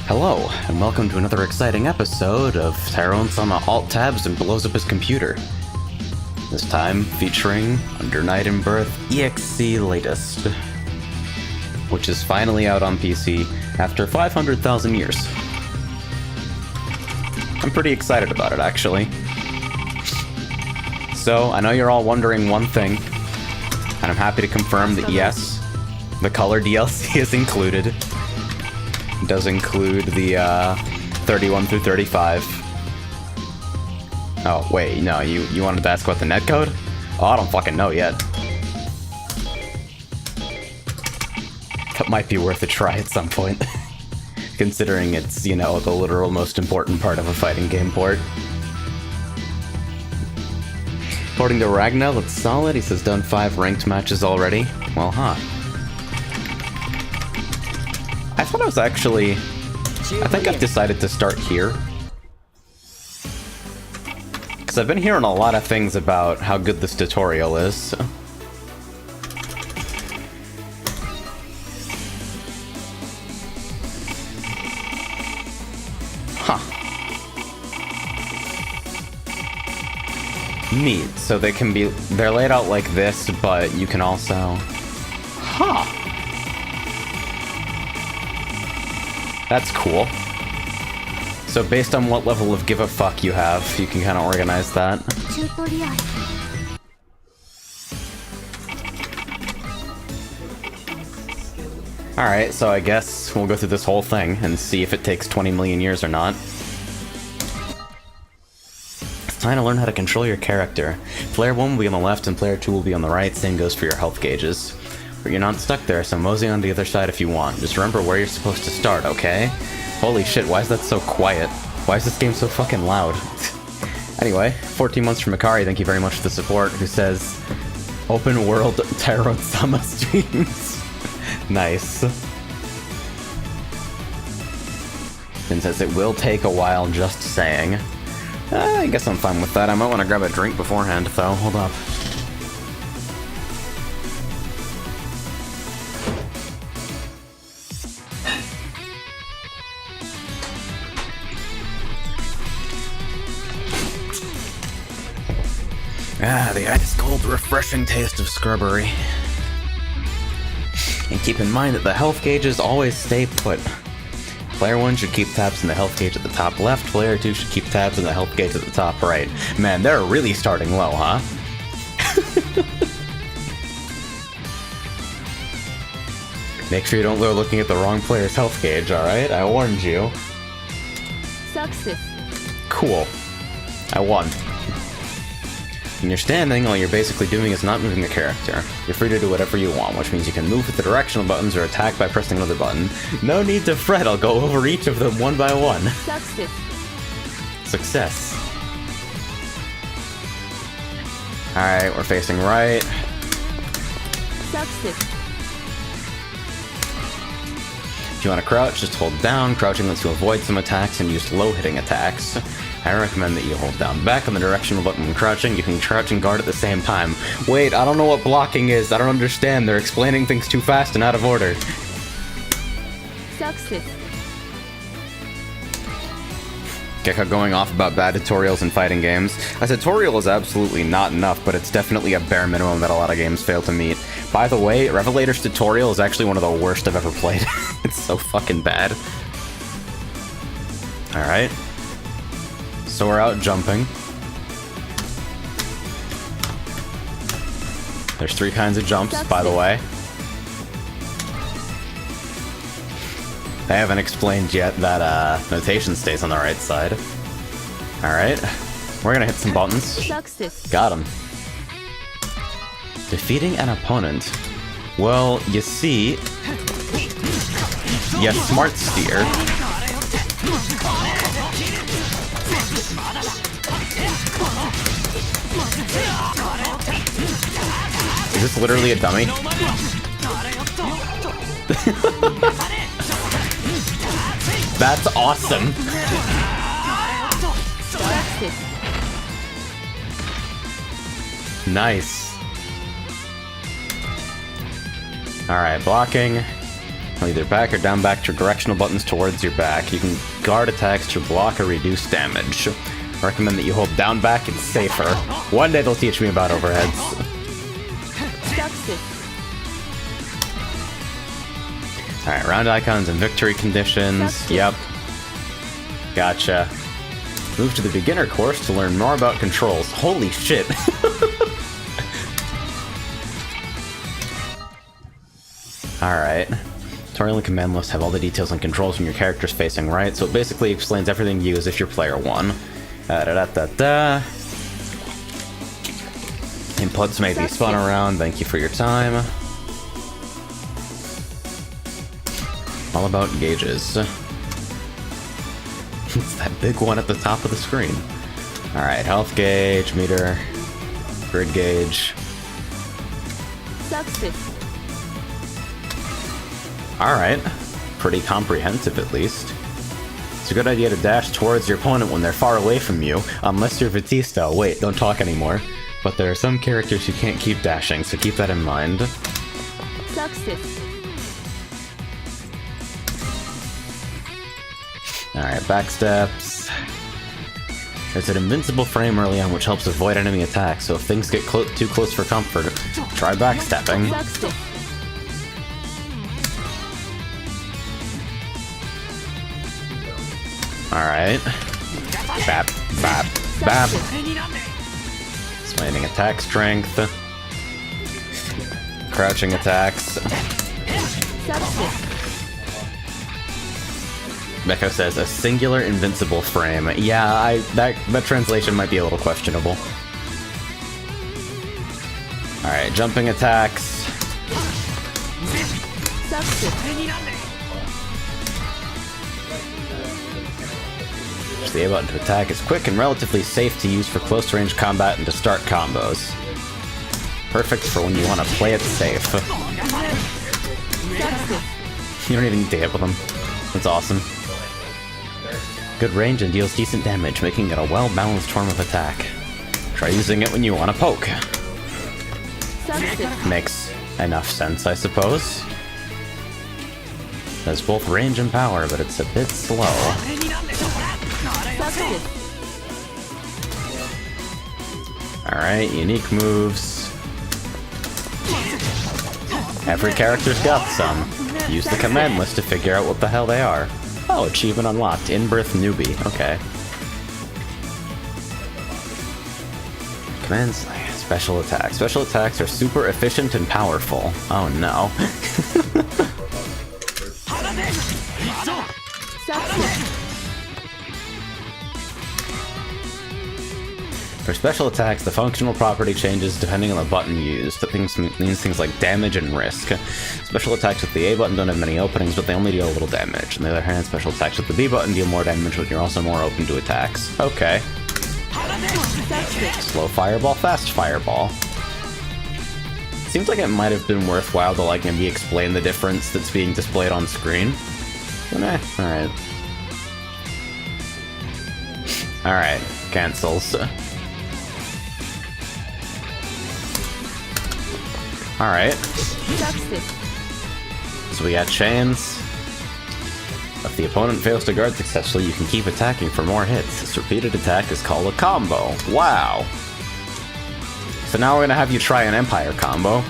Hello, and welcome to another exciting episode of Tyrone-sama alt-tabs and blows up his computer. This time featuring Under Night in Birth EXE Latest, which is finally out on PC after 500,000 years. I'm pretty excited about it, actually. So, I know you're all wondering one thing, and I'm happy to confirm that yes, the color DLC is included. It does include the 31 through 35. Oh, wait, no, you wanted to ask about the netcode? Oh, I don't fucking know yet. That might be worth a try at some point. Considering it's, you know, the literal most important part of a fighting game port. According to Ragnar, it's solid. He says done 5 ranked matches already. Well, huh. I thought I was actually... I think I've decided to start here. Because I've been hearing a lot of things about how good this tutorial is. Huh. Neat. So they can be... They're laid out like this, but you can also... Huh. That's cool. So based on what level of give a fuck you have, you can kind of organize that. Alright, so I guess we'll go through this whole thing and see if it takes 20 million years or not. It's time to learn how to control your character. Player 1 will be on the left and player 2 will be on the right, same goes for your health gauges. But you're not stuck there, so mosey on the other side if you want. Just remember where you're supposed to start, okay? Holy shit, why is that so quiet? Why is this game so fucking loud? Anyway, 14 months from Akari, thank you very much for the support, who says, Open World Tyrone-sama streams. Nice. And says it will take a while, just saying. I guess I'm fine with that. I might want to grab a drink beforehand, though. Hold up. Ah, the ice-cold, refreshing taste of scrubbery. And keep in mind that the health gauges always stay put. Player 1 should keep tabs on the health gauge at the top left, player 2 should keep tabs on the health gauge at the top right. Man, they're really starting low, huh? Make sure you don't go looking at the wrong player's health gauge, alright? I warned you. Success. Cool. I won. When you're standing, all you're basically doing is not moving the character. You're free to do whatever you want, which means you can move with the directional buttons or attack by pressing another button. No need to fret, I'll go over each of them one by one. Success. Success. Alright, we're facing right. Success. If you want to crouch, just hold down. Crouching lets you avoid some attacks and use low-hitting attacks. I recommend that you hold down back on the directional button when crouching. You can crouch and guard at the same time. Wait, I don't know what blocking is. I don't understand. They're explaining things too fast and out of order. Success. Gekka going off about bad tutorials in fighting games. A tutorial is absolutely not enough, but it's definitely a bare minimum that a lot of games fail to meet. By the way, Revelator's tutorial is actually one of the worst I've ever played. It's so fucking bad. Alright. So we're out jumping. There's 3 kinds of jumps, by the way. They haven't explained yet that notation stays on the right side. Alright. We're gonna hit some buttons. Success. Got him. Defeating an opponent. Well, you see... Yes, Smart Steer. Is this literally a dummy? That's awesome. Nice. Alright, blocking. With your back or down back to directional buttons towards your back. You can guard attacks to block or reduce damage. I recommend that you hold down back, it's safer. One day they'll teach me about overheads. Alright, round icons and victory conditions. Yep. Gotcha. Move to the beginner course to learn more about controls. Holy shit. Alright. Tutorial and command lists have all the details and controls when your character's facing right, so it basically explains everything to you as if you're player 1. Inputs may be spun around, thank you for your time. All about gauges. It's that big one at the top of the screen. Alright, health gauge, meter, grid gauge. Success. Alright, pretty comprehensive at least. It's a good idea to dash towards your opponent when they're far away from you, unless you're Batista. Wait, don't talk anymore. But there are some characters who can't keep dashing, so keep that in mind. Success. Alright, backsteps. There's an invincible frame early on which helps avoid enemy attacks, so if things get too close for comfort, try backstepping. Success. Alright. Bap, bap, bap. Explaining attack strength. Crouching attacks. Success. Becco says, a singular invincible frame. Yeah, that translation might be a little questionable. Alright, jumping attacks. Success. The A button to attack is quick and relatively safe to use for close-range combat and to start combos. Perfect for when you want to play it safe. You don't even need to hit with them. That's awesome. Good range and deals decent damage, making it a well-balanced form of attack. Try using it when you want to poke. Makes enough sense, I suppose. Has both range and power, but it's a bit slow. Alright, unique moves. Every character's got some. Use the command list to figure out what the hell they are. Oh, achievement unlocked. In-birth newbie. Okay. Commands. Special attacks. Special attacks are super efficient and powerful. Oh no. For special attacks, the functional property changes depending on the button used. That means things like damage and risk. Special attacks with the A button don't have many openings, but they only deal a little damage. On the other hand, special attacks with the B button deal more damage, but you're also more open to attacks. Okay. Slow fireball, fast fireball. Seems like it might have been worthwhile to maybe explain the difference that's being displayed on screen. But alright. Alright, cancels. Alright. So we got chains. If the opponent fails to guard successfully, you can keep attacking for more hits. This repeated attack is called a combo. Wow. So now we're gonna have you try an Empire combo.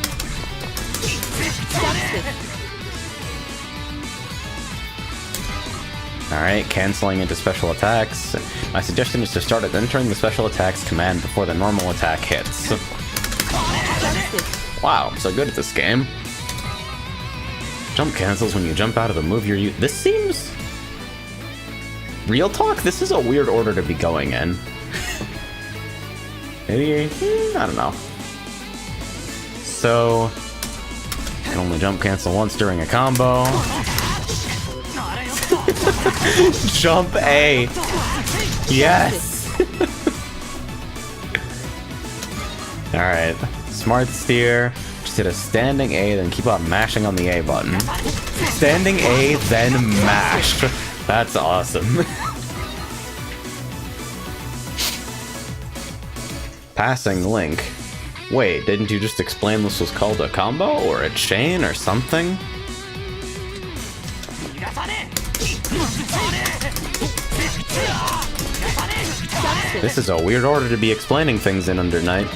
Alright, canceling into special attacks. My suggestion is to start at entering the special attacks command before the normal attack hits. Wow, I'm so good at this game. Jump cancels when you jump out of the move you're This seems... Real talk? This is a weird order to be going in. Maybe... I don't know. So... You can only jump cancel once during a combo. Jump A! Yes! Alright. Smart steer. Just hit a standing A, then keep on mashing on the A button. Standing A, then mash. That's awesome. Passing link. Wait, didn't you just explain this was called a combo or a chain or something? This is a weird order to be explaining things in Under Night.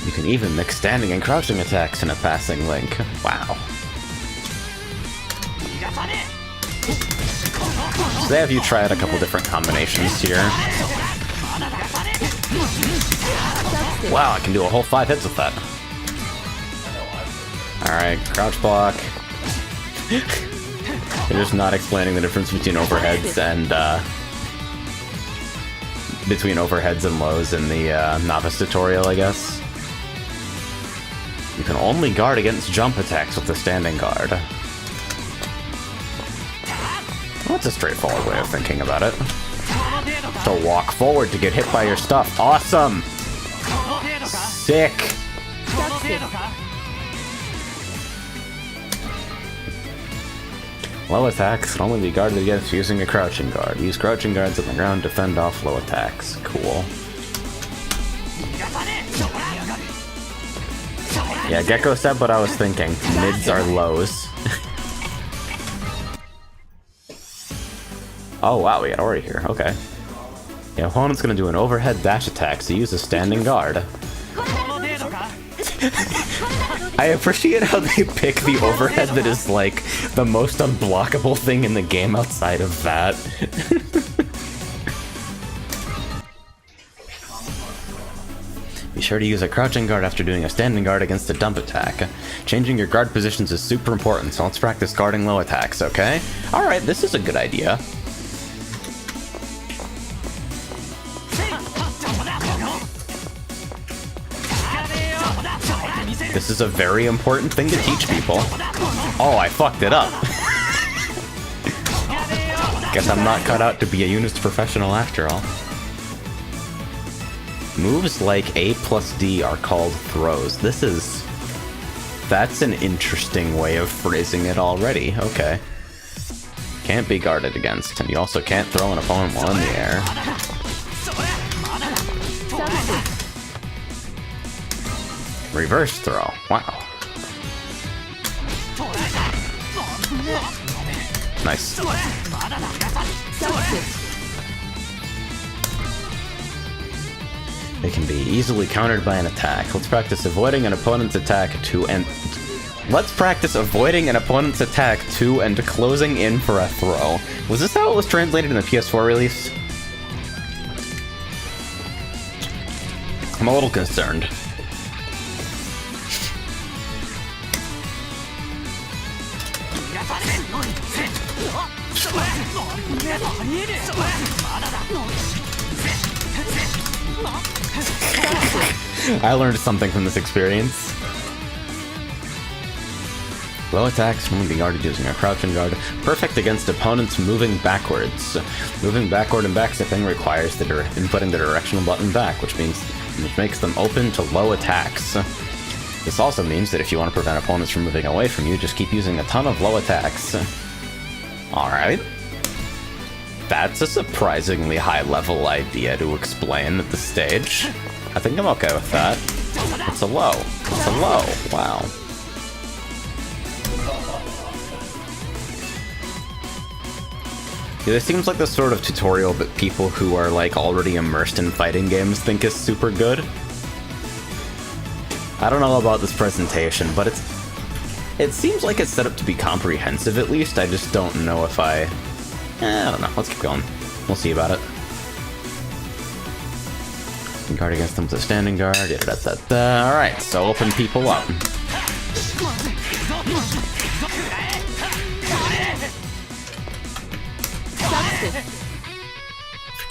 You can even mix standing and crouching attacks in a passing link. Wow. So they have you try out a couple different combinations here. Wow, I can do a whole 5 hits with that. Alright, crouch block. They're just not explaining the difference between overheads and lows in the novice tutorial, I guess. You can only guard against jump attacks with the standing guard. Well, that's a straightforward way of thinking about it. To walk forward to get hit by your stuff. Awesome! Sick! Low attacks can only be guarded against using a crouching guard. Use crouching guards on the ground to fend off low attacks. Cool. Yeah, Gecko said what I was thinking. Mids are lows. Oh wow, we got Ori here. Okay. The opponent's gonna do an overhead dash attack, so use a standing guard. I appreciate how they pick the overhead that is like the most unblockable thing in the game outside of that. Be sure to use a crouching guard after doing a standing guard against a dump attack. Changing your guard positions is super important, so let's practice guarding low attacks, okay? Alright, this is a good idea. This is a very important thing to teach people. Oh, I fucked it up. Guess I'm not cut out to be a Unist professional after all. Moves like A plus D are called throws. That's an interesting way of phrasing it already. Okay. Can't be guarded against, and you also can't throw an opponent while in the air. Reverse throw. Wow. Nice. They can be easily countered by an attack. Let's practice avoiding an opponent's attack and closing in for a throw. Was this how it was translated in the PS4 release? I'm a little concerned. I learned something from this experience. Low attacks can only be guarded using a crouching guard. Perfect against opponents moving backwards. Moving backward and backstepping requires inputting the directional button back, which makes them open to low attacks. This also means that if you want to prevent opponents from moving away from you, just keep using a ton of low attacks. Alright. That's a surprisingly high-level idea to explain at the stage. I think I'm okay with that. It's a low. It's a low. Wow. Yeah, this seems like the sort of tutorial that people who are like already immersed in fighting games think is super good. I don't know about this presentation, but it seems like it's set up to be comprehensive at least. I just don't know if I don't know. Let's keep going. We'll see about it. Guard against them with a standing guard. Alright, so open people up.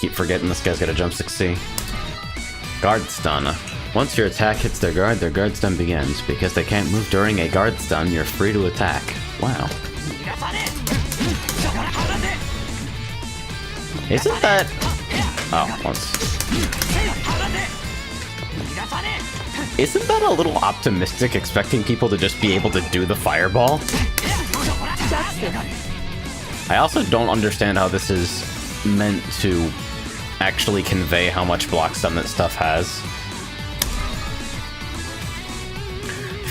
Keep forgetting this guy's got a jump 6C. Guard stun. Once your attack hits their guard stun begins. Because they can't move during a guard stun, you're free to attack. Wow. Isn't that... Oh, once. Isn't that a little optimistic, expecting people to just be able to do the fireball? I also don't understand how this is meant to actually convey how much block stun that stuff has.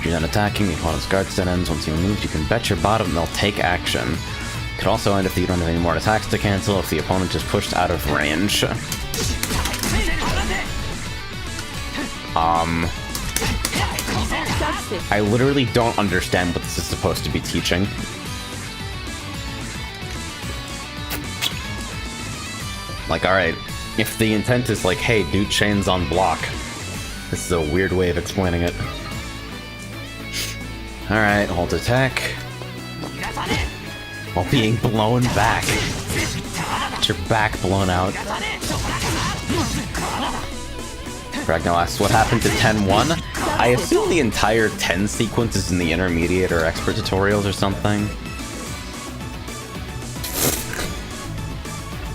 If you're done attacking, the opponent's guard set ends. Once you move, you can bet your bottom they'll take action. It could also end if you don't have any more attacks to cancel, if the opponent is pushed out of range. I literally don't understand what this is supposed to be teaching. Like, alright, if the intent is like, hey, do chains on block, this is a weird way of explaining it. Alright, hold attack. While being blown back. Get your back blown out. Ragnar asks, what happened to 10-1? I assume the entire 10 sequence is in the intermediate or expert tutorials or something.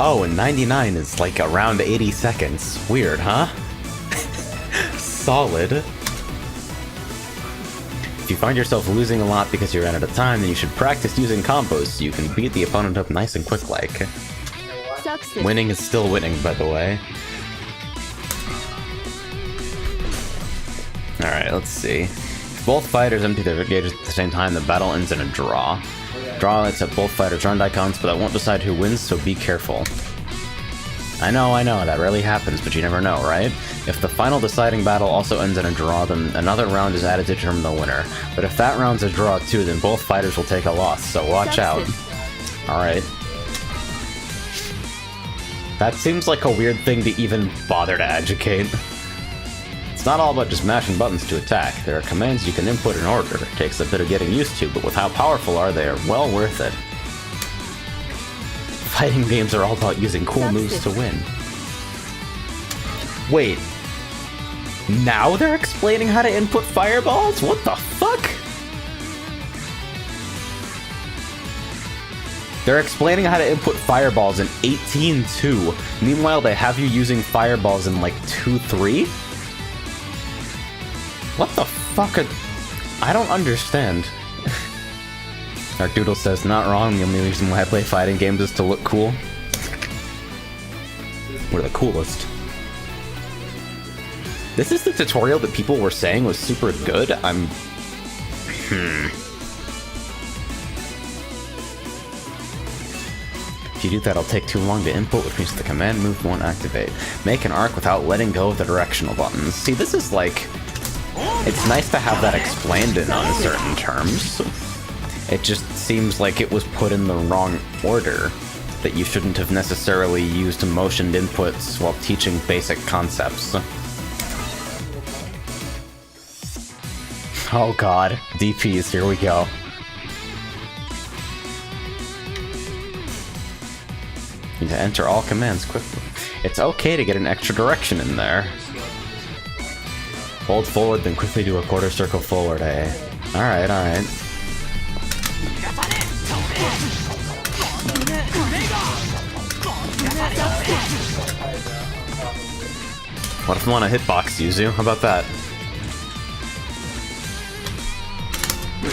Oh, and 99 is like around 80 seconds. Weird, huh? Solid. If you find yourself losing a lot because you ran out of time, then you should practice using combos so you can beat the opponent up nice and quick like. Winning is still winning, by the way. Alright, let's see. If both fighters empty their gauges at the same time, the battle ends in a draw. Draw lets up both fighters' round icons, but that won't decide who wins, so be careful. I know, that rarely happens, but you never know, right? If the final deciding battle also ends in a draw, then another round is added to determine the winner. But if that round's a draw too, then both fighters will take a loss, so watch out. Alright. That seems like a weird thing to even bother to educate. It's not all about just mashing buttons to attack. There are commands you can input in order. It takes a bit of getting used to, but with how powerful they are well worth it. Fighting games are all about using cool moves to win. Wait. Now they're explaining how to input fireballs? What the fuck? They're explaining how to input fireballs in 18.2. Meanwhile, they have you using fireballs in like 2.3? What the fuck? I don't understand. Dark Doodle says, not wrong, the only reason why I play fighting games is to look cool. We're the coolest. This is the tutorial that people were saying was super good? If you do that, it'll take too long to input, which means the command move won't activate. Make an arc without letting go of the directional buttons. See, this is like... It's nice to have that explained in uncertain terms. It just seems like it was put in the wrong order, that you shouldn't have necessarily used motioned inputs while teaching basic concepts. Oh god, DPs, here we go. Need to enter all commands quickly. It's okay to get an extra direction in there. Hold forward, then quickly do a quarter circle forward, eh? Alright, alright. What if I want to hitbox Yuzu? How about that?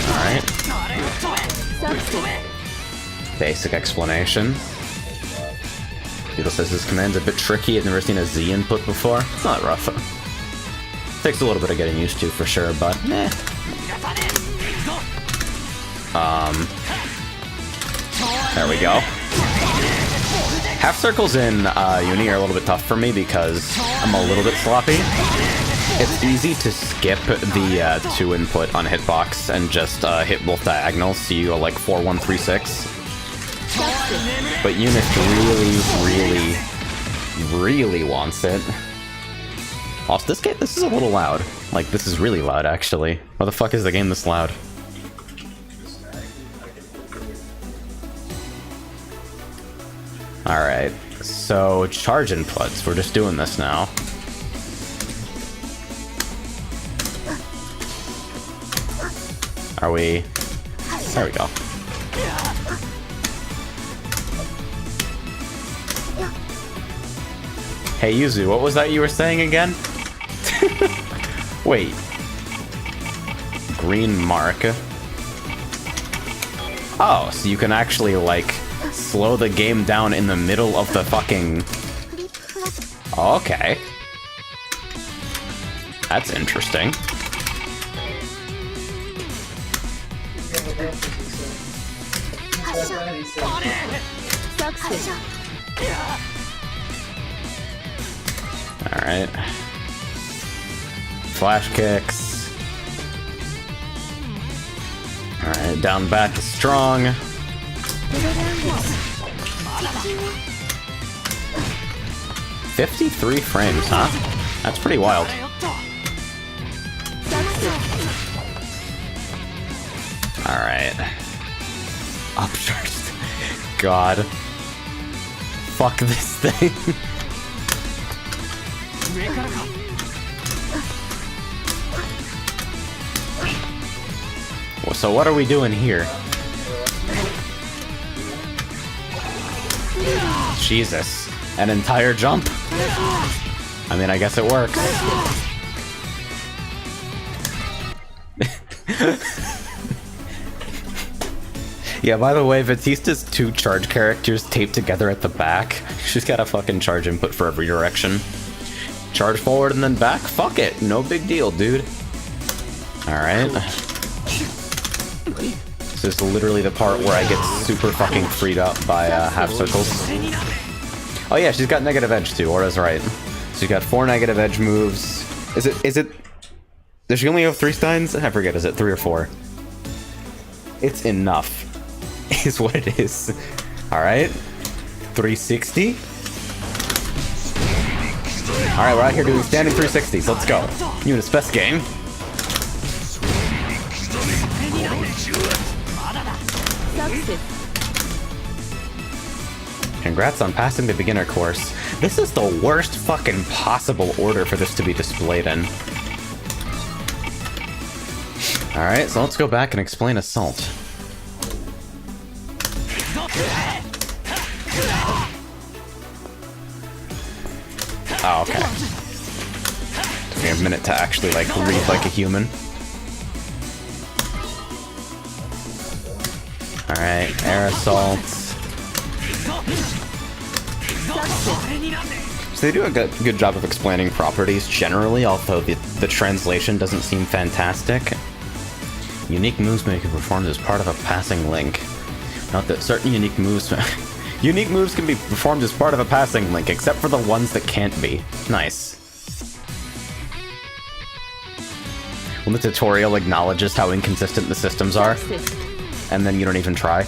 Alright. Basic explanation. People says this command's a bit tricky. I've never seen a Z input before. It's not rough. Takes a little bit of getting used to for sure, but meh. There we go. Half circles in Uni are a little bit tough for me because I'm a little bit sloppy. It's easy to skip the 2 input on hitbox and just hit both diagonals, so you go like 4-1-3-6. But Unist really wants it. Also, this is a little loud. Like, this is really loud, actually. Why the fuck is the game this loud? Alright, so charge inputs. We're just doing this now. Are we... There we go. Hey Yuzu, what was that you were saying again? Wait. Green mark. Oh, so you can actually, like, slow the game down in the middle of the fucking... Okay. That's interesting. Success. Alright. Flash kicks. Alright, down back is strong. 53 frames, huh? That's pretty wild. Alright. Upcharged. God. Fuck this thing. So what are we doing here? Jesus. An entire jump? I mean, I guess it works. Yeah, by the way, Batista's 2 charge characters taped together at the back. She's got a fucking charge input for every direction. Charge forward and then back? Fuck it. No big deal, dude. Alright. This is literally the part where I get super fucking freed up by half circles. Oh yeah, she's got negative edge too, Ora's right. She's got 4 negative edge moves. Is it... Does she only have 3 steins? I forget, is it 3 or 4? It's enough. Is what it is. Alright. 360. Alright, we're out here doing standing 360s. Let's go. Unist, best game. Congrats on passing the beginner course. This is the worst fucking possible order for this to be displayed in. Alright, so let's go back and explain Assault. Oh, okay. Took me a minute to actually, like, read like a human. Alright, Air Assault. So they do a good job of explaining properties generally, although the translation doesn't seem fantastic. Unique moves may be performed as part of a passing link. Note that certain unique moves can be performed as part of a passing link, except for the ones that can't be. Nice. When the tutorial acknowledges how inconsistent the systems are, and then you don't even try.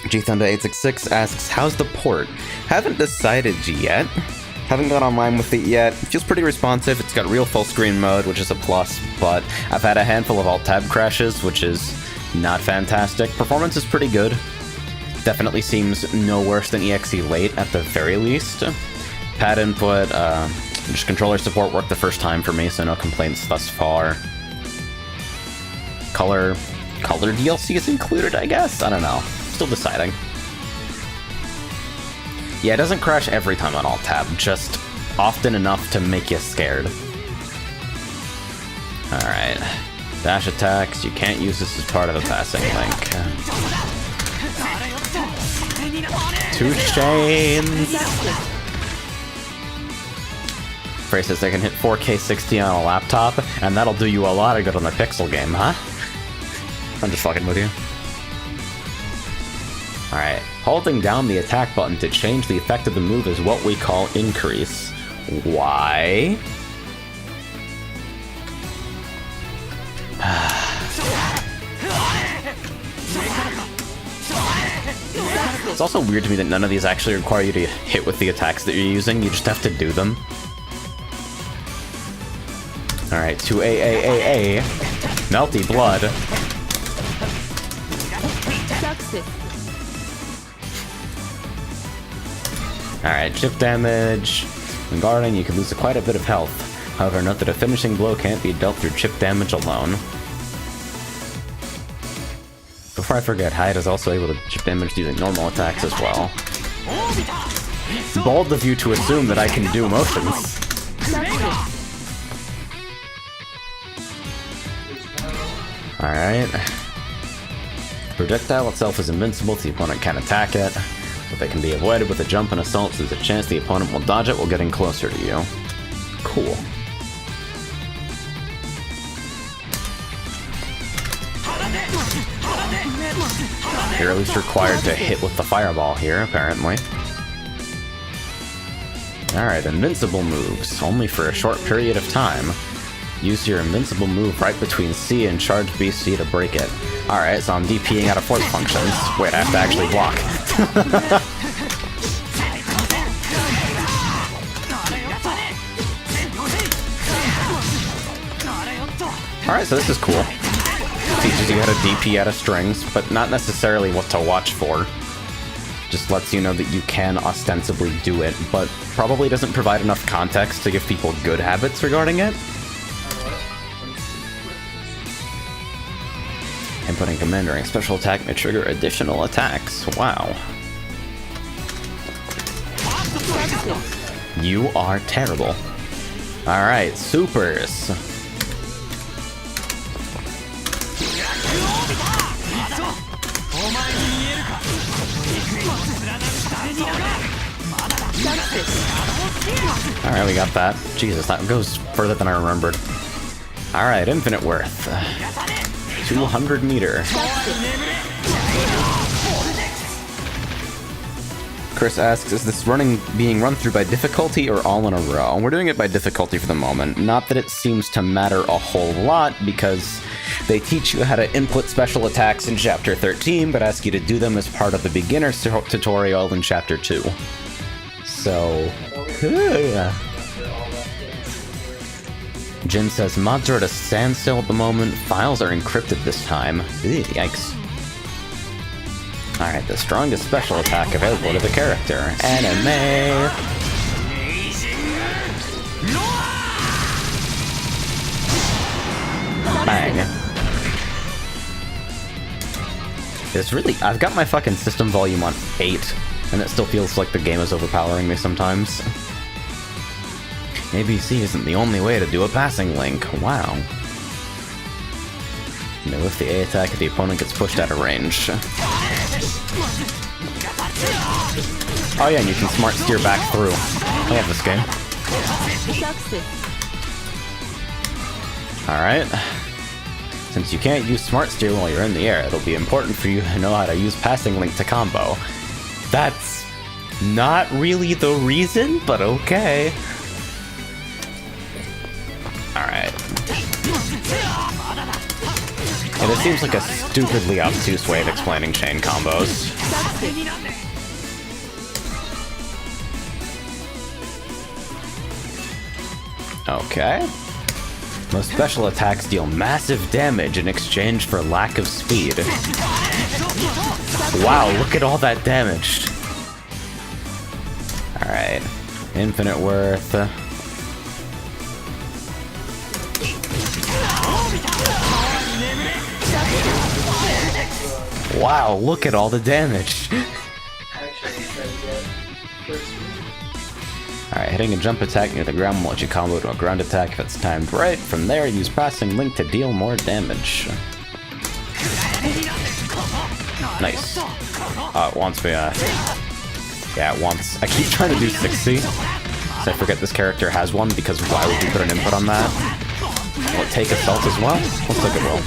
G-Thunder866 asks, how's the port? Haven't decided yet. Haven't got online with it yet. Feels pretty responsive. It's got real full screen mode, which is a plus, but I've had a handful of alt-tab crashes, which is not fantastic. Performance is pretty good. Definitely seems no worse than EXE late at the very least. Pad input, just controller support worked the first time for me, so no complaints thus far. Color DLC is included, I guess? I don't know. Still deciding. Yeah, it doesn't crash every time on alt-tab, just often enough to make you scared. Alright. Dash attacks, you can't use this as part of a passing link. 2 chains! Frey says they can hit 4K 60 on a laptop, and that'll do you a lot of good on a pixel game, huh? I'm just fucking with you. Alright, holding down the attack button to change the effect of the move is what we call increase. Why? It's also weird to me that none of these actually require you to hit with the attacks that you're using, you just have to do them. Alright, to AAAA. Melty blood. Alright, chip damage. When guarding, you can lose quite a bit of health. However, note that a finishing blow can't be dealt through chip damage alone. Before I forget, Hyde is also able to chip damage using normal attacks as well. Bold of you to assume that I can do motions. Alright. Projectile itself is invincible, so the opponent can't attack it. But they can be avoided with a jump and assault, so there's a chance the opponent will dodge it while getting closer to you. Cool. You're at least required to hit with the fireball here, apparently. Alright, invincible moves, only for a short period of time. Use your invincible move right between C and charge BC to break it. Alright, so I'm DPing out of force functions. Wait, I have to actually block. Alright, so this is cool. Teaches you how to DP out of strings, but not necessarily what to watch for. Just lets you know that you can ostensibly do it, but probably doesn't provide enough context to give people good habits regarding it. Inputting command during special attack may trigger additional attacks. Wow. You are terrible. Alright, supers. Alright, we got that. Jesus, that goes further than I remembered. Alright, infinite worth. 200 meter. Chris asks, is this being run through by difficulty or all in a row? We're doing it by difficulty for the moment. Not that it seems to matter a whole lot, because they teach you how to input special attacks in Chapter 13, but ask you to do them as part of the beginner tutorial in Chapter 2. So... yeah. Jin says, mods are at a standstill at the moment. Files are encrypted this time. Ew, yikes. Alright, the strongest special attack available to the character. Anime! Bang. It's really... I've got my fucking system volume on 8, and it still feels like the game is overpowering me sometimes. ABC isn't the only way to do a passing link. Wow. You know, if the A attack, the opponent gets pushed out of range. Oh yeah, and you can smart steer back through. I love this game. Alright. Since you can't use smart steer while you're in the air, it'll be important for you to know how to use passing link to combo. That's not really the reason, but okay. Alright. Yeah, this seems like a stupidly obtuse way of explaining chain combos. Okay. Most special attacks deal massive damage in exchange for lack of speed. Wow, look at all that damage. Alright. Infinite worth. Wow, look at all the damage. Alright, hitting a jump attack near the ground will let you combo to a ground attack if it's timed right. From there, use passing link to deal more damage. Nice. It wants me, yeah, it wants... I keep trying to do 60, so I forget this character has one, because why would we put an input on that? Will it take assault as well? Looks like it will.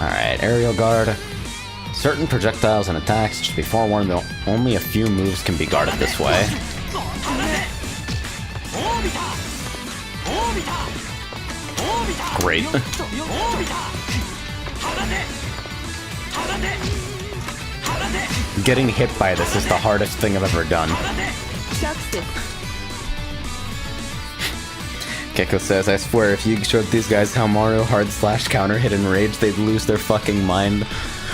Alright, aerial guard. Certain projectiles and attacks, just be forewarned, though only a few moves can be guarded this way. Great. Getting hit by this is the hardest thing I've ever done. Gecko says, I swear if you showed these guys how Mario hard slash counter hit and rage, they'd lose their fucking mind.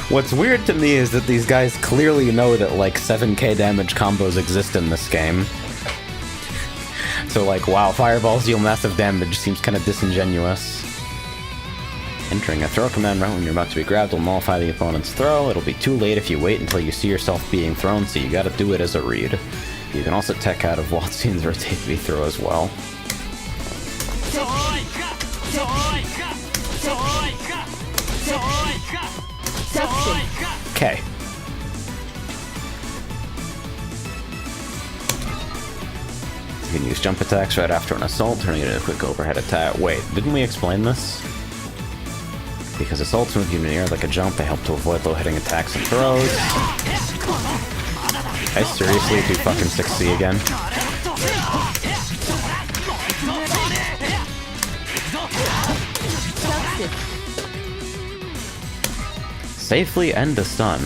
What's weird to me is that these guys clearly know that like 7k damage combos exist in this game. So like, wow, fireballs deal massive damage seems kind of disingenuous. Entering a throw command route when you're about to be grabbed will nullify the opponent's throw. It'll be too late if you wait until you see yourself being thrown, so you gotta do it as a read. You can also tech out of Watsian's rotate V throw as well. Okay. You can use jump attacks right after an assault, turning it into a quick overhead attack. Wait, didn't we explain this? Because assaults move you in the air like a jump, they help to avoid low-hitting attacks and throws. I seriously do fucking 6C again. Safely end a stun.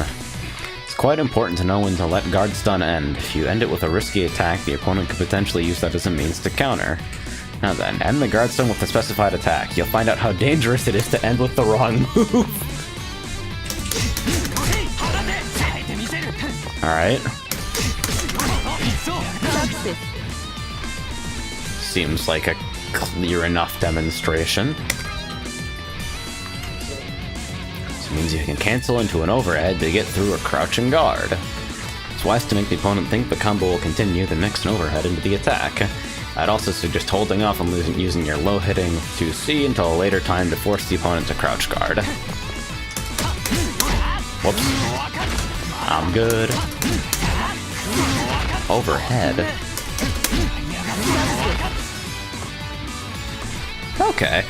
It's quite important to know when to let guard stun end. If you end it with a risky attack, the opponent could potentially use that as a means to counter. Now then, end the guard stun with a specified attack. You'll find out how dangerous it is to end with the wrong move. Alright. Seems like a clear enough demonstration. This means you can cancel into an overhead to get through a crouching guard. It's wise to make the opponent think the combo will continue, then mix an overhead into the attack. I'd also suggest holding off on using your low-hitting 2C until a later time to force the opponent to crouch guard. Whoops. I'm good. Overhead. Okay.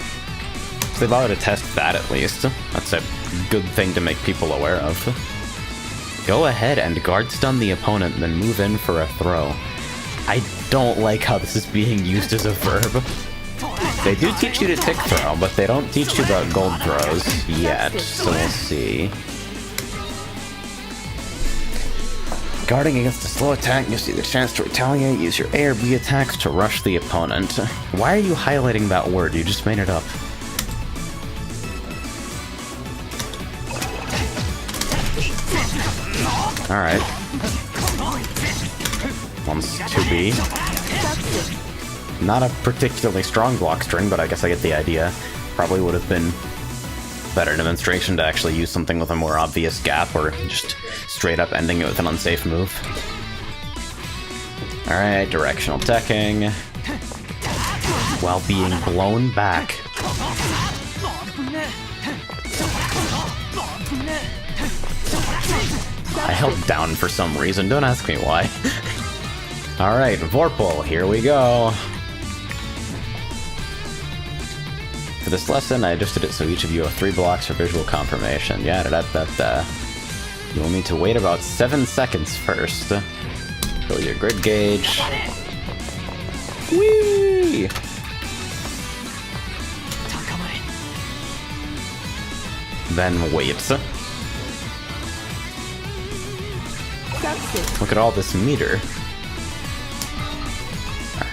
So they bothered to test that at least. That's a good thing to make people aware of. Go ahead and guard stun the opponent, then move in for a throw. I don't like how this is being used as a verb. They do teach you to tick throw, but they don't teach you about gold throws yet, so we'll see. Guarding against a slow attack gives you the chance to retaliate. Use your A or B attacks to rush the opponent. Why are you highlighting that word? You just made it up. Alright. One's 2B. Not a particularly strong block string, but I guess I get the idea. Probably would have been better demonstration to actually use something with a more obvious gap, or just straight up ending it with an unsafe move. Alright, directional teching. While being blown back. I held down for some reason, don't ask me why. Alright, Vorpal, here we go. For this lesson, I adjusted it so each of you have 3 blocks for visual confirmation. Yeah, you will need to wait about 7 seconds first. Fill your grid gauge. Whee! Then wait. Look at all this meter.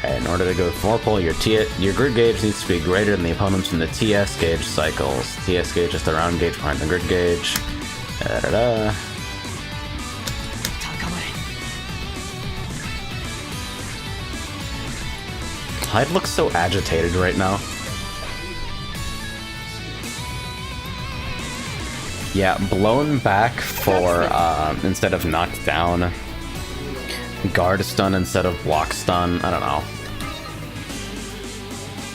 Alright, in order to go with Vorpal, your grid gauge needs to be greater than the opponent's in the TS gauge cycles. TS gauge is the round gauge behind the grid gauge. Da-da-da. Hyde looks so agitated right now. Yeah, blown back for, instead of knocked down. Guard stun instead of block stun. I don't know.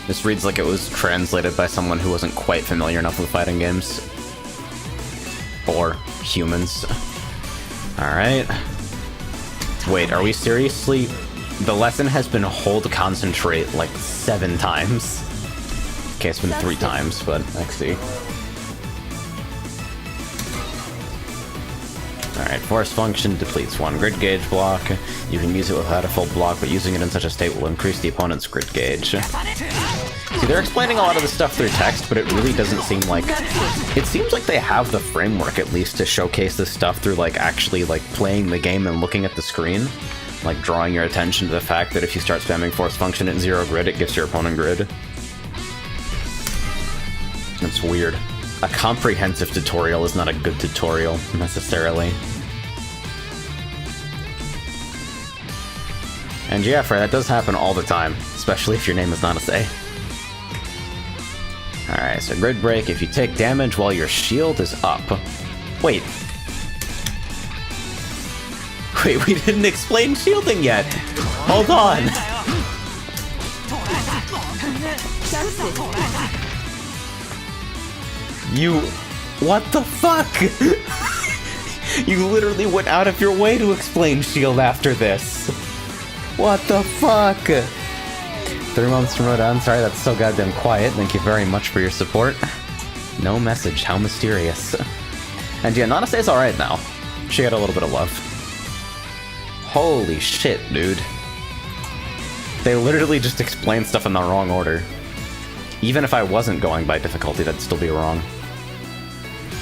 This reads like it was translated by someone who wasn't quite familiar enough with fighting games. Or humans. Alright. Wait, are we seriously... The lesson has been hold concentrate like 7 times. Okay, it's been 3 times, but let's see. Alright, force function depletes 1 grid gauge block. You can use it without a full block, but using it in such a state will increase the opponent's grid gauge. See, they're explaining a lot of this stuff through text, but it really doesn't seem like... It seems like they have the framework, at least, to showcase this stuff through, like, actually, like, playing the game and looking at the screen. Like, drawing your attention to the fact that if you start spamming force function at 0 grid, it gives your opponent grid. It's weird. A comprehensive tutorial is not a good tutorial, necessarily. And yeah, Fred, that does happen all the time, especially if your name is not a say. Alright, so grid break, if you take damage while your shield is up. Wait. Wait, we didn't explain shielding yet! Hold on! You... What the fuck? You literally went out of your way to explain shield after this. What the fuck? 3 months from Rodan. Sorry, that's so goddamn quiet. Thank you very much for your support. No message, how mysterious. And yeah, Nanase's alright now. She had a little bit of love. Holy shit, dude. They literally just explained stuff in the wrong order. Even if I wasn't going by difficulty, that'd still be wrong.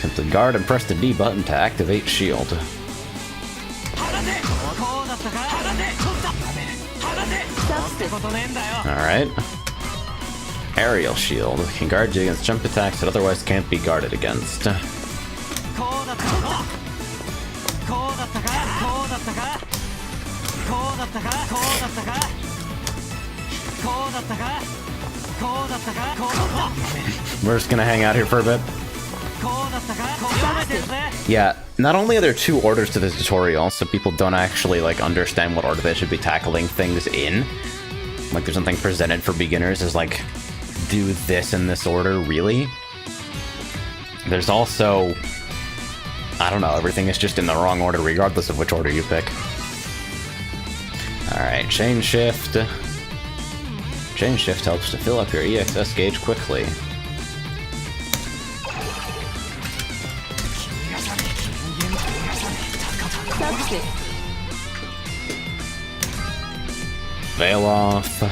Simply guard and press the D button to activate shield. Alright. Aerial shield can guard you against jump attacks that otherwise can't be guarded against. We're just gonna hang out here for a bit. Yeah, not only are there 2 orders to this tutorial, so people don't actually like understand what order they should be tackling things in. Like there's something presented for beginners as like, do this in this order, really? There's also, I don't know, everything is just in the wrong order regardless of which order you pick. Alright, chain shift. Chain shift helps to fill up your EXS gauge quickly. Veil off.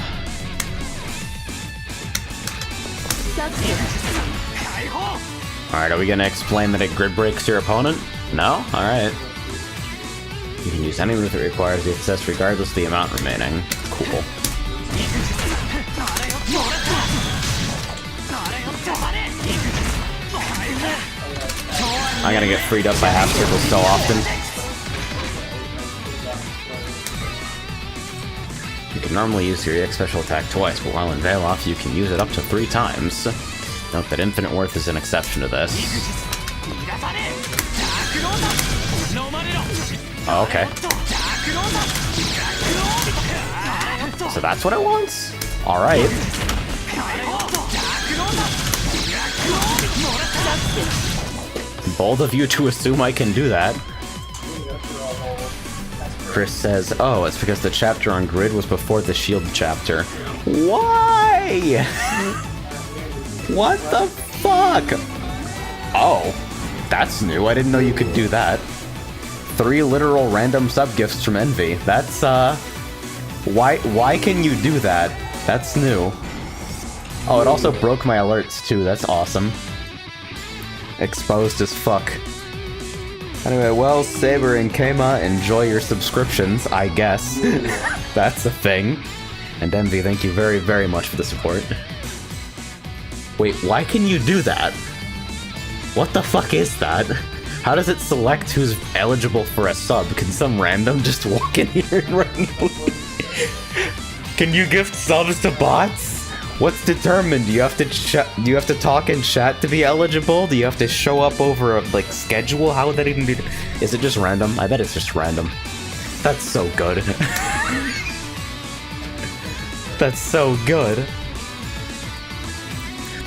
Alright, are we gonna explain that it grid breaks your opponent? No? Alright. You can use any move that requires the access regardless of the amount remaining. Cool. I'm gonna get freed up by half circles so often. You can normally use your EX special attack twice, but while in Veil Off, you can use it up to 3 times. Note that Infinite Worth is an exception to this. Oh, okay. So that's what it wants? Alright. Bold of you to assume I can do that. Chris says, oh, it's because the chapter on grid was before the shield chapter. Why? What the fuck? Oh, that's new. I didn't know you could do that. 3 literal random sub-gifts from Envy. That's, why can you do that? That's new. Oh, it also broke my alerts, too. That's awesome. Exposed as fuck. Anyway, well, Saber and Kema, enjoy your subscriptions, I guess. That's a thing. And Envy, thank you very, very much for the support. Wait, why can you do that? What the fuck is that? How does it select who's eligible for a sub? Can some random just walk in here and randomly? Can you gift subs to bots? What's determined? Do you have to talk in chat to be eligible? Do you have to show up over a like schedule? How would that even be? Is it just random? I bet it's just random. That's so good. That's so good.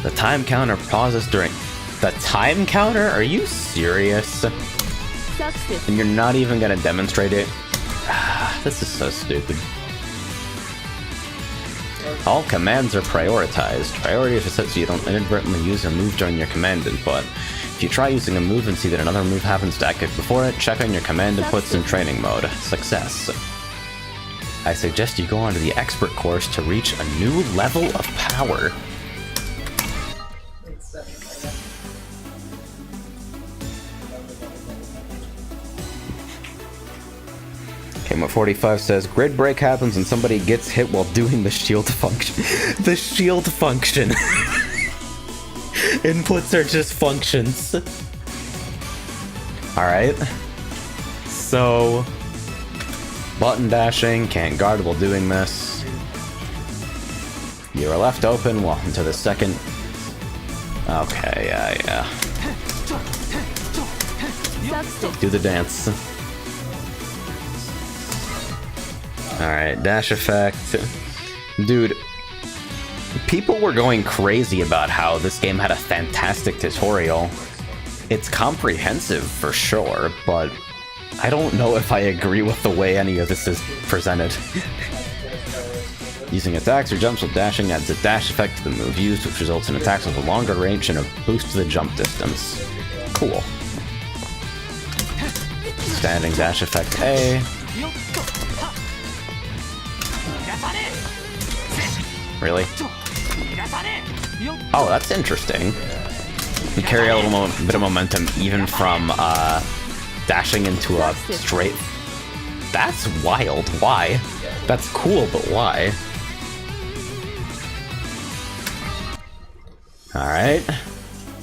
The time counter pauses during... The time counter? Are you serious? And you're not even gonna demonstrate it? This is so stupid. All commands are prioritized. Priorities are set so you don't inadvertently use a move during your command input. If you try using a move and see that another move happens to activate before it, check on your command inputs in training mode. Success. I suggest you go onto the expert course to reach a new level of power. Kmo45 says, grid break happens when somebody gets hit while doing the shield function. The shield function. Inputs are just functions. Alright. So... button dashing, can't guard while doing this. You are left open while into the second... Okay, yeah. Do the dance. Alright, dash effect. Dude, people were going crazy about how this game had a fantastic tutorial. It's comprehensive for sure, but I don't know if I agree with the way any of this is presented. Using attacks or jumps with dashing adds a dash effect to the move used, which results in attacks with a longer range and a boost to the jump distance. Cool. Standing dash effect A. Really? Oh, that's interesting. You carry a little bit of momentum even from dashing into a straight... That's wild. Why? That's cool, but why? Alright.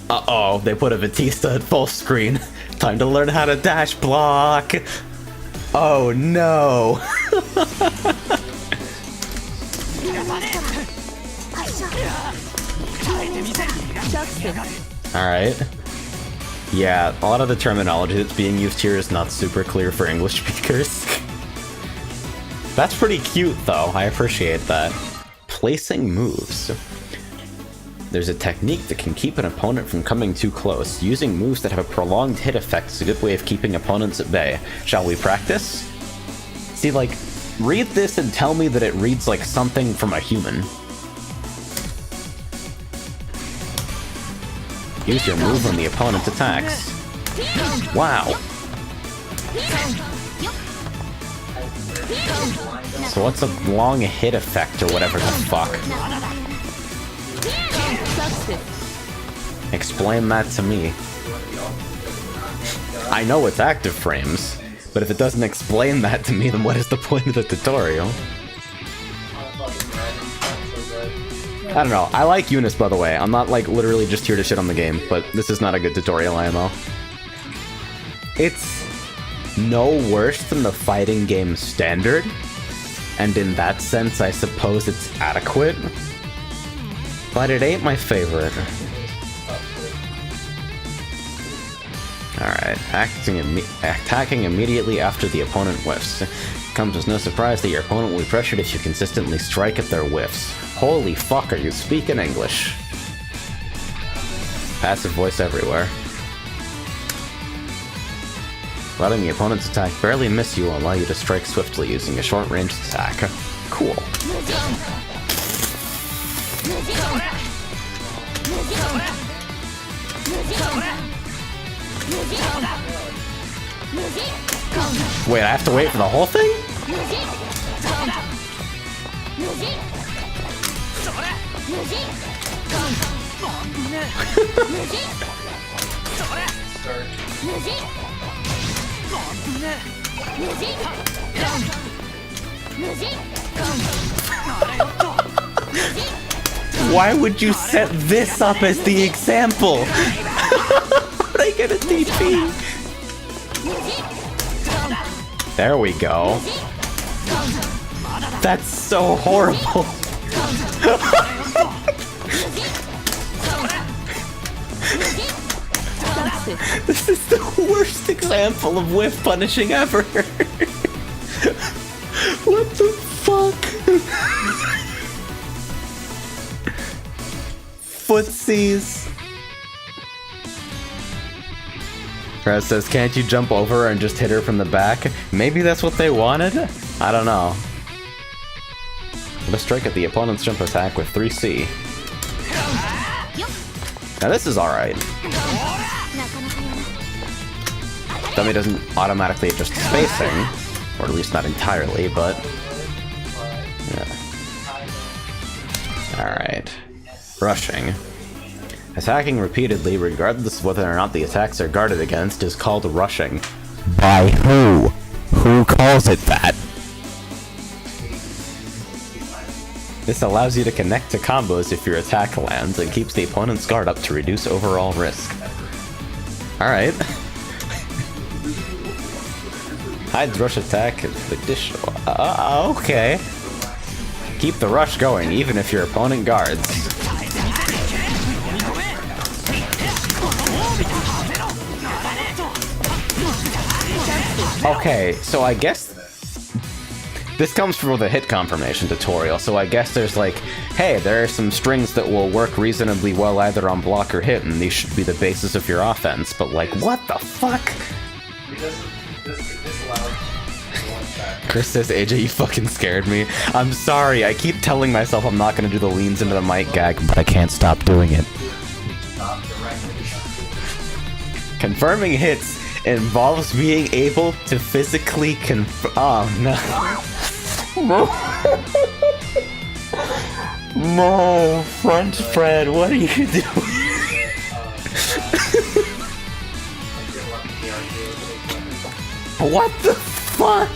Uh-oh, they put a Batista at full screen. Time to learn how to dash block! Oh no! Alright. Yeah, a lot of the terminology that's being used here is not super clear for English speakers. That's pretty cute, though. I appreciate that. Placing moves. There's a technique that can keep an opponent from coming too close. Using moves that have a prolonged hit effect is a good way of keeping opponents at bay. Shall we practice? See, like, read this and tell me that it reads like something from a human. Use your move when the opponent attacks. Wow. So what's a long hit effect or whatever the fuck? Explain that to me. I know it's active frames, but if it doesn't explain that to me, then what is the point of the tutorial? I don't know. I like Unist, by the way. I'm not, like, literally just here to shit on the game, but this is not a good tutorial IMO. It's no worse than the fighting game standard, and in that sense, I suppose it's adequate, but it ain't my favorite. Alright, attacking immediately after the opponent whiffs. Comes as no surprise that your opponent will be pressured if you consistently strike at their whiffs. Holy fuck, are you speaking English? Passive voice everywhere. Letting the opponent's attack barely miss you will allow you to strike swiftly using a short-range attack. Cool. Wait, I have to wait for the whole thing? Why would you set this up as the example? How would I get a DP? There we go. That's so horrible. This is the worst example of whiff punishing ever. What the fuck? Footsies. Raz says, can't you jump over and just hit her from the back? Maybe that's what they wanted? I don't know. Let's strike at the opponent's jump attack with 3C. Now this is alright. Dummy doesn't automatically adjust spacing, or at least not entirely, but... yeah. Alright. Rushing. Attacking repeatedly, regardless of whether or not the attacks are guarded against, is called rushing. By who? Who calls it that? This allows you to connect to combos if your attack lands, and keeps the opponent's guard up to reduce overall risk. Alright. Hides rush attack additional. Okay. Keep the rush going, even if your opponent guards. Okay, so I guess this comes from the hit confirmation tutorial, so I guess there's like, hey, there are some strings that will work reasonably well either on block or hit, and these should be the basis of your offense, but like, what the fuck? Chris says, AJ, you fucking scared me. I'm sorry, I keep telling myself I'm not gonna do the leans into the mic gag, but I can't stop doing it. Confirming hits involves being able to physically oh, no. No, French Fred, what are you doing? What the fuck?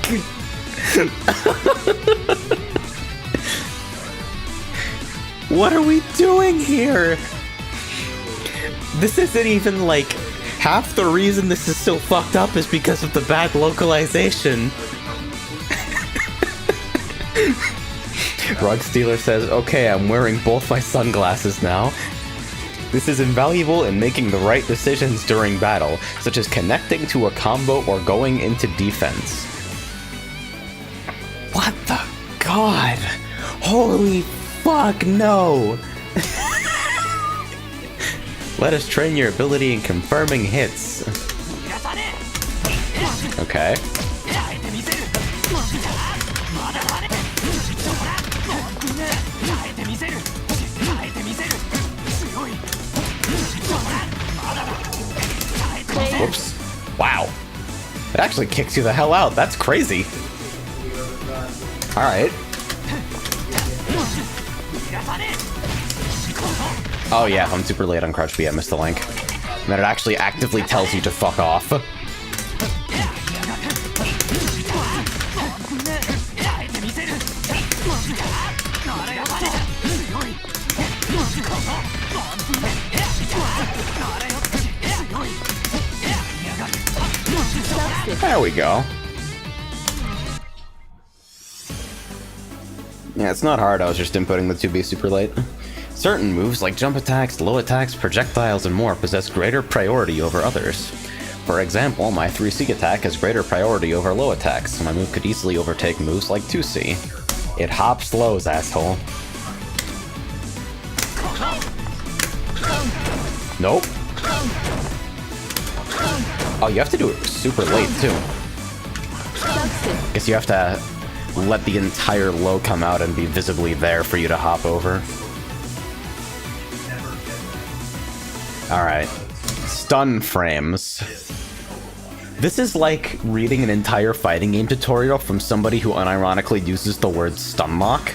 What are we doing here? This isn't even like half the reason this is so fucked up is because of the bad localization. Rug Stealer says, okay, I'm wearing both my sunglasses now. This is invaluable in making the right decisions during battle, such as connecting to a combo or going into defense. What the god? Holy fuck, no! Let us train your ability in confirming hits. Okay. Whoops. Wow. It actually kicks you the hell out. That's crazy. Alright. Oh yeah, I'm super late on Crouch B. I missed the link. And then it actually actively tells you to fuck off. There we go. Yeah, it's not hard, I was just inputting the 2B super late. Certain moves like jump attacks, low attacks, projectiles, and more possess greater priority over others. For example, my 3C attack has greater priority over low attacks, so my move could easily overtake moves like 2C. It hops lows, asshole. Nope. Oh, you have to do it super late, too. Guess you have to let the entire low come out and be visibly there for you to hop over. Alright. Stun frames. This is like reading an entire fighting game tutorial from somebody who unironically uses the word stun lock.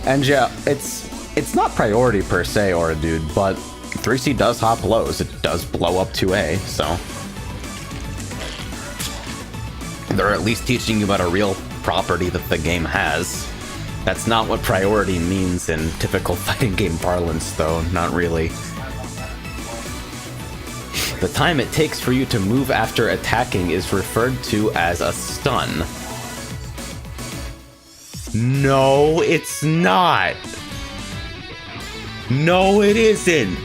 And yeah, it's not priority per se, or a dude, but 3C does hop lows. It does blow up 2A, so they're at least teaching you about a real property that the game has. That's not what priority means in typical fighting game parlance, though. Not really. The time it takes for you to move after attacking is referred to as a stun. No, it's not. No, it isn't.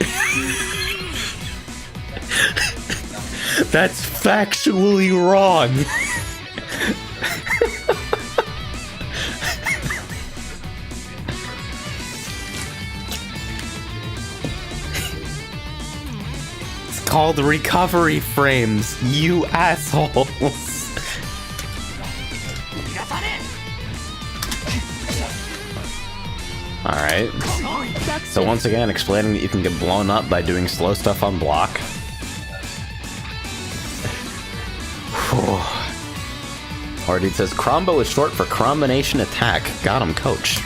That's factually wrong. It's called recovery frames, you assholes. Alright. So once again, explaining that you can get blown up by doing slow stuff on block. Or says, Crombo is short for combination attack. Got him, coach.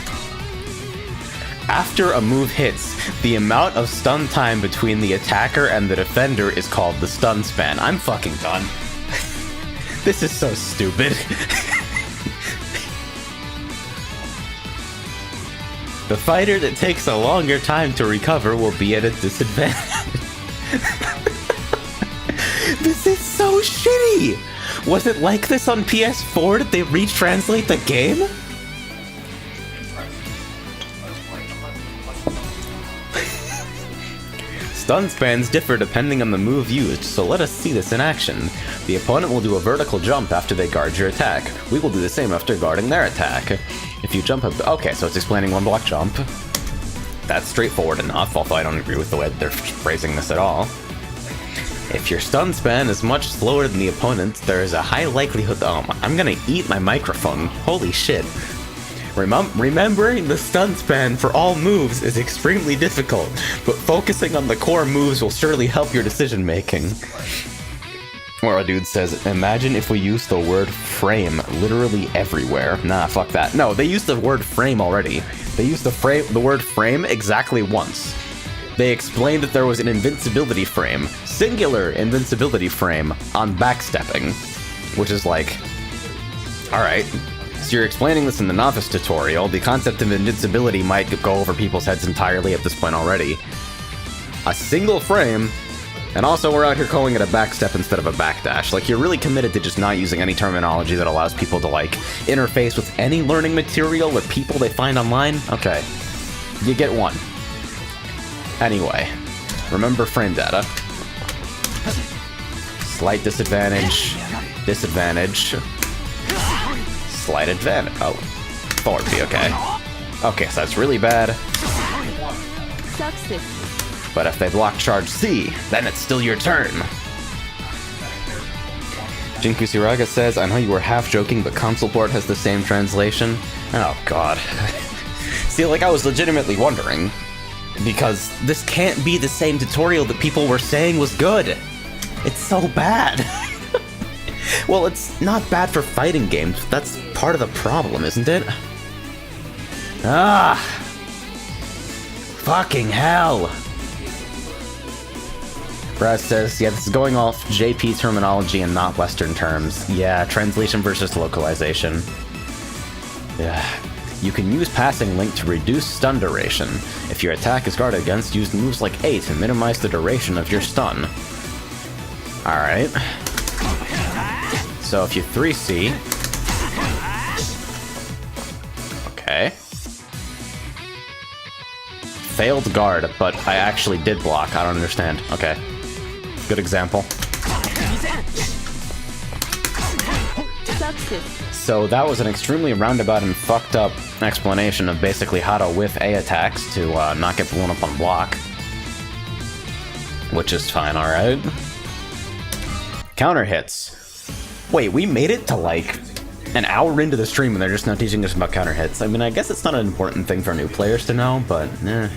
After a move hits, the amount of stun time between the attacker and the defender is called the stun span. I'm fucking done. This is so stupid. The fighter that takes a longer time to recover will be at a disadvantage. This is so shitty! Was it like this on PS4? Did they retranslate the game? Stun spans differ depending on the move used, so let us see this in action. The opponent will do a vertical jump after they guard your attack. We will do the same after guarding their attack. If you jump up... Okay, so it's explaining one block jump. That's straightforward enough, although I don't agree with the way they're phrasing this at all. If your stun span is much slower than the opponent, there is a high likelihood. Oh, I'm gonna eat my microphone. Holy shit. Remembering the stun span for all moves is extremely difficult, but focusing on the core moves will surely help your decision making. Or a dude says, imagine if we used the word frame literally everywhere. Nah, fuck that. No, they used the word frame already. They used the word frame exactly once. They explained that there was an invincibility frame, singular invincibility frame, on backstepping. Which is like, alright. So you're explaining this in the novice tutorial, the concept of invincibility might go over people's heads entirely at this point already. A single frame, and also we're out here calling it a backstep instead of a backdash. Like, you're really committed to just not using any terminology that allows people to, like, interface with any learning material or people they find online? Okay. You get one. Anyway, remember frame data. Slight disadvantage, disadvantage, slight advantage. Oh, forward B, okay. Okay, so that's really bad. Success. But if they block charge C, then it's still your turn. Jinku Siraga says, I know you were half joking, but console port has the same translation. Oh god. See, like, I was legitimately wondering. Because this can't be the same tutorial that people were saying was good. It's so bad. Well, it's not bad for fighting games. That's part of the problem, isn't it? Ah! Fucking hell! Brad says, yeah, this is going off JP terminology and not Western terms. Yeah, translation versus localization. Yeah. You can use Passing Link to reduce stun duration. If your attack is guarded against, use moves like A to minimize the duration of your stun. Alright. So if you 3C... Okay. Failed guard, but I actually did block. I don't understand. Okay. Good example. So that was an extremely roundabout and fucked up explanation of basically how to whiff A attacks to not get blown up on block. Which is fine, alright. Counter hits. Wait, we made it to like an hour into the stream and they're just now teaching us about counter hits. I mean, I guess it's not an important thing for new players to know, but eh.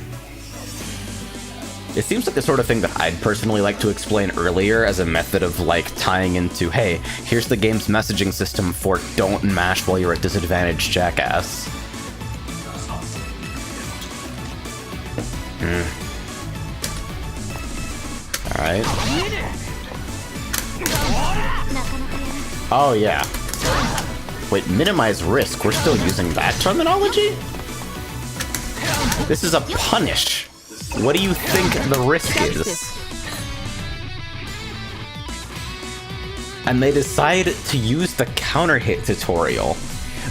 It seems like the sort of thing that I'd personally like to explain earlier as a method of, like, tying into, hey, here's the game's messaging system for don't mash while you're at disadvantage, jackass. Alright. Oh, yeah. Wait, minimize risk? We're still using that terminology? This is a punish. What do you think the risk is? And they decide to use the counter hit tutorial.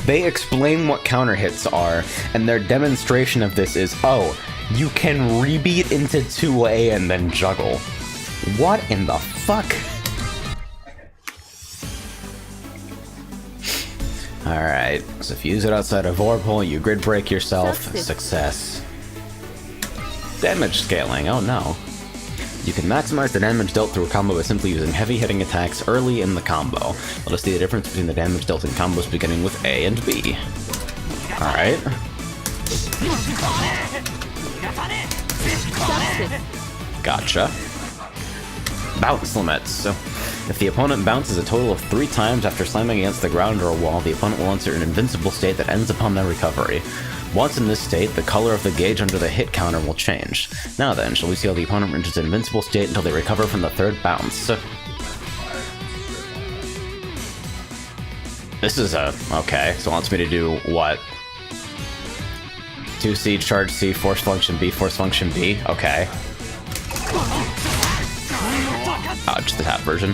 They explain what counter hits are, and their demonstration of this is, oh, you can rebeat into 2A and then juggle. What in the fuck? Alright, so if you use it outside of Vorpal, you grid break yourself. Success. Damage scaling, oh no. You can maximize the damage dealt through a combo by simply using heavy hitting attacks early in the combo. Let us see the difference between the damage dealt in combos beginning with A and B. Alright. Gotcha. Bounce limits. So, if the opponent bounces a total of 3 times after slamming against the ground or a wall, the opponent will enter an invincible state that ends upon their recovery. Once in this state, the color of the gauge under the hit counter will change. Now then, shall we see how the opponent enters an invincible state until they recover from the 3rd bounce. This is a... okay, so it wants me to do what? 2C, charge C, force function B, force function B? Okay. Oh, just the tap version.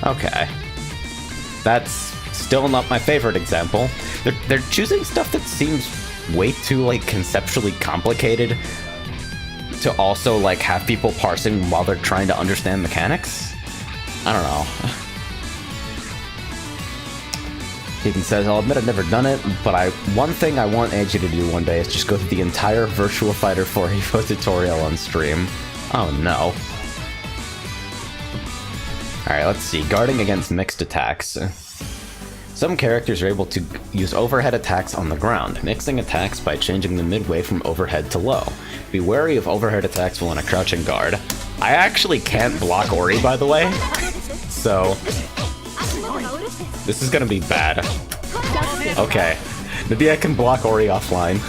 Okay. That's still not my favorite example. They're choosing stuff that seems way too, like, conceptually complicated to also, like, have people parsing while they're trying to understand mechanics? I don't know. He says, I'll admit I've never done it, but one thing I want Angie to do one day is just go through the entire Virtua Fighter 4 Evo tutorial on stream. Oh no. Alright, let's see. Guarding against mixed attacks. Some characters are able to use overhead attacks on the ground, mixing attacks by changing them midway from overhead to low. Be wary of overhead attacks while in a crouching guard. I actually can't block Ori, by the way, so this is gonna be bad. Okay, maybe I can block Ori offline.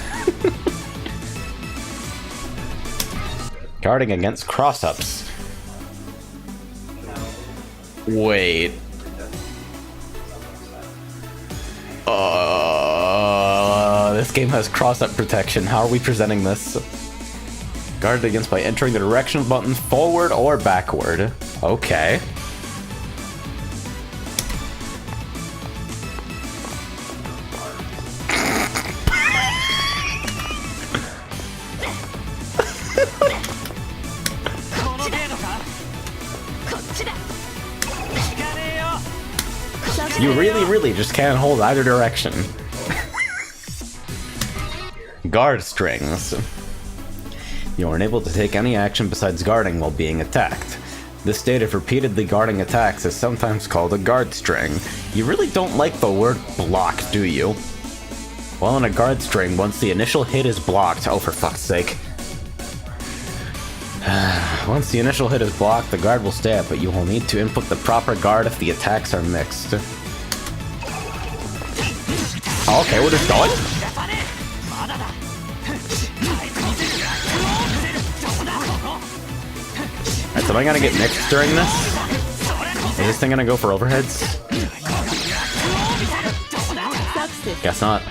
Guarding against cross-ups. Wait. This game has cross-up protection. How are we presenting this? Guarded against by entering the directional buttons forward or backward. Okay. You really just can't hold either direction. Guard strings. You are unable to take any action besides guarding while being attacked. This state of repeatedly guarding attacks is sometimes called a guard string. You really don't like the word block, do you? While in a guard string, once the initial hit is blocked, oh for fuck's sake. Once the initial hit is blocked, the guard will stay up, but you will need to input the proper guard if the attacks are mixed. Oh, okay, we're just going? Alright, so am I gonna get mixed during this? Is this thing gonna go for overheads? Guess not.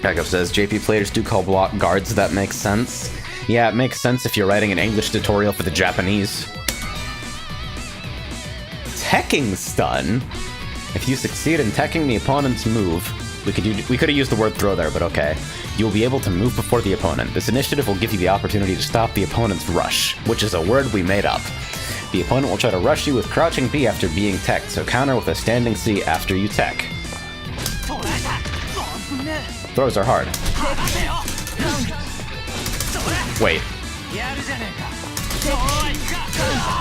Backup says, JP players do call block guards, that makes sense. Yeah, it makes sense if you're writing an English tutorial for the Japanese. Teching stun? If you succeed in teching the opponent's move, we could have used the word throw there, but okay. You will be able to move before the opponent. This initiative will give you the opportunity to stop the opponent's rush, which is a word we made up. The opponent will try to rush you with crouching B after being teched, so counter with a standing C after you tech. Throws are hard. Wait.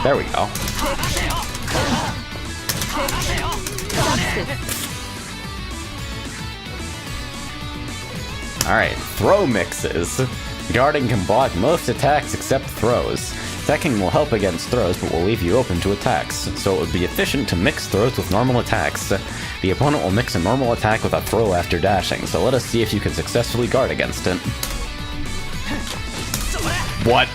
There we go. Alright, throw mixes. Guarding can block most attacks except throws. Teching will help against throws, but will leave you open to attacks, so it would be efficient to mix throws with normal attacks. The opponent will mix a normal attack with a throw after dashing, so let us see if you can successfully guard against it. What?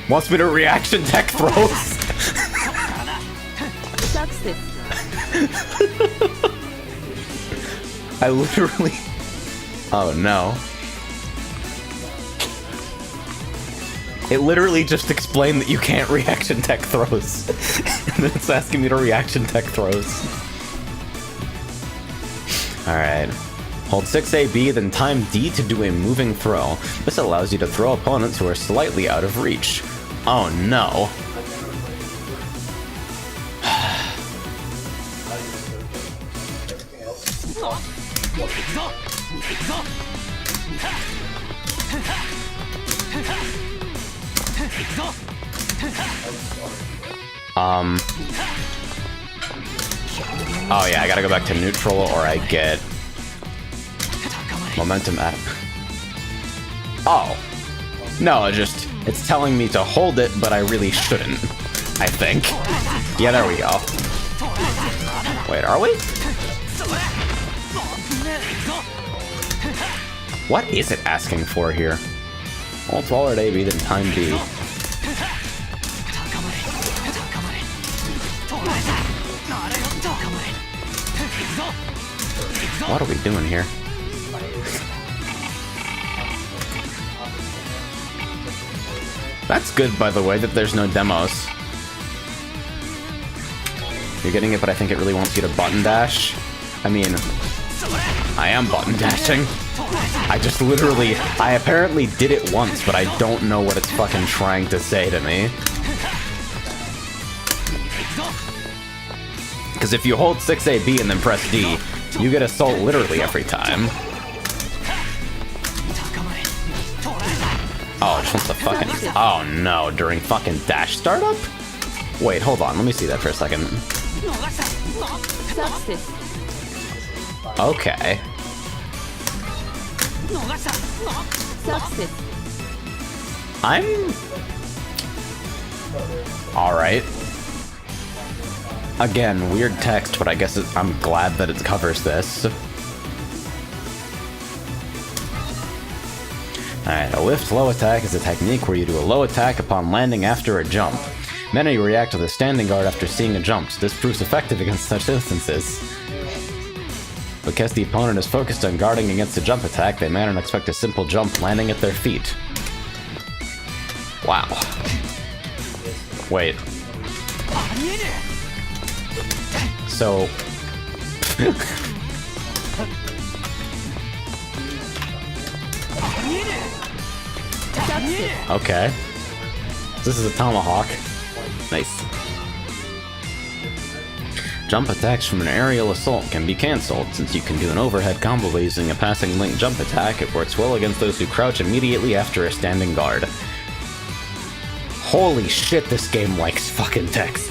Wants me to reaction tech throws? I literally... Oh no. It literally just explained that you can't reaction tech throws. And then it's asking me to reaction tech throws. Alright. Hold 6AB, then time D to do a moving throw. This allows you to throw opponents who are slightly out of reach. Oh no. Oh yeah, I gotta go back to neutral or I get momentum at... Oh. No, it's telling me to hold it, but I really shouldn't. I think. Yeah, there we go. Wait, are we? What is it asking for here? Hold forward AB, then time B. What are we doing here? That's good, by the way, that there's no demos. You're getting it, but I think it really wants you to button dash. I mean, I am button dashing. I just literally... I apparently did it once, but I don't know what it's fucking trying to say to me. Because if you hold 6AB and then press D, you get assault literally every time. Oh, it just wants to fucking... Oh no, during fucking dash startup? Wait, hold on, let me see that for a second. Okay. I'm... Alright. Again, weird text, but I guess I'm glad that it covers this. Alright, a lift low attack is a technique where you do a low attack upon landing after a jump. Many react with a standing guard after seeing a jump. This proves effective against such instances. Because the opponent is focused on guarding against a jump attack, they may not expect a simple jump landing at their feet. Wow. Wait. So... Okay. This is a tomahawk. Nice. Jump attacks from an aerial assault can be cancelled. Since you can do an overhead combo by using a passing link jump attack, it works well against those who crouch immediately after a standing guard. Holy shit, this game likes fucking text.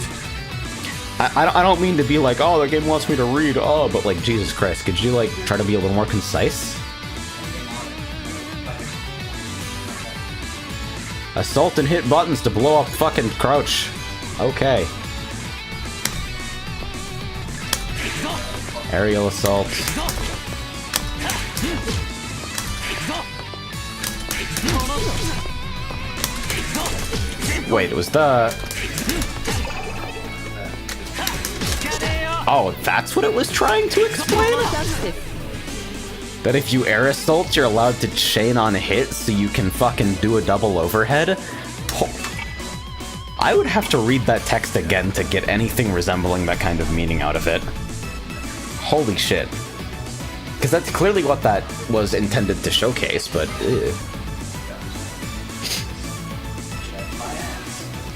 I don't mean to be like, oh, the game wants me to read, oh, but like, Jesus Christ, could you like try to be a little more concise? Assault and hit buttons to blow up fucking crouch. Okay. Aerial assault. Wait, it was the... Oh, that's what it was trying to explain? That if you air assault, you're allowed to chain on hit so you can fucking do a double overhead? I would have to read that text again to get anything resembling that kind of meaning out of it. Holy shit. Because that's clearly what that was intended to showcase, but...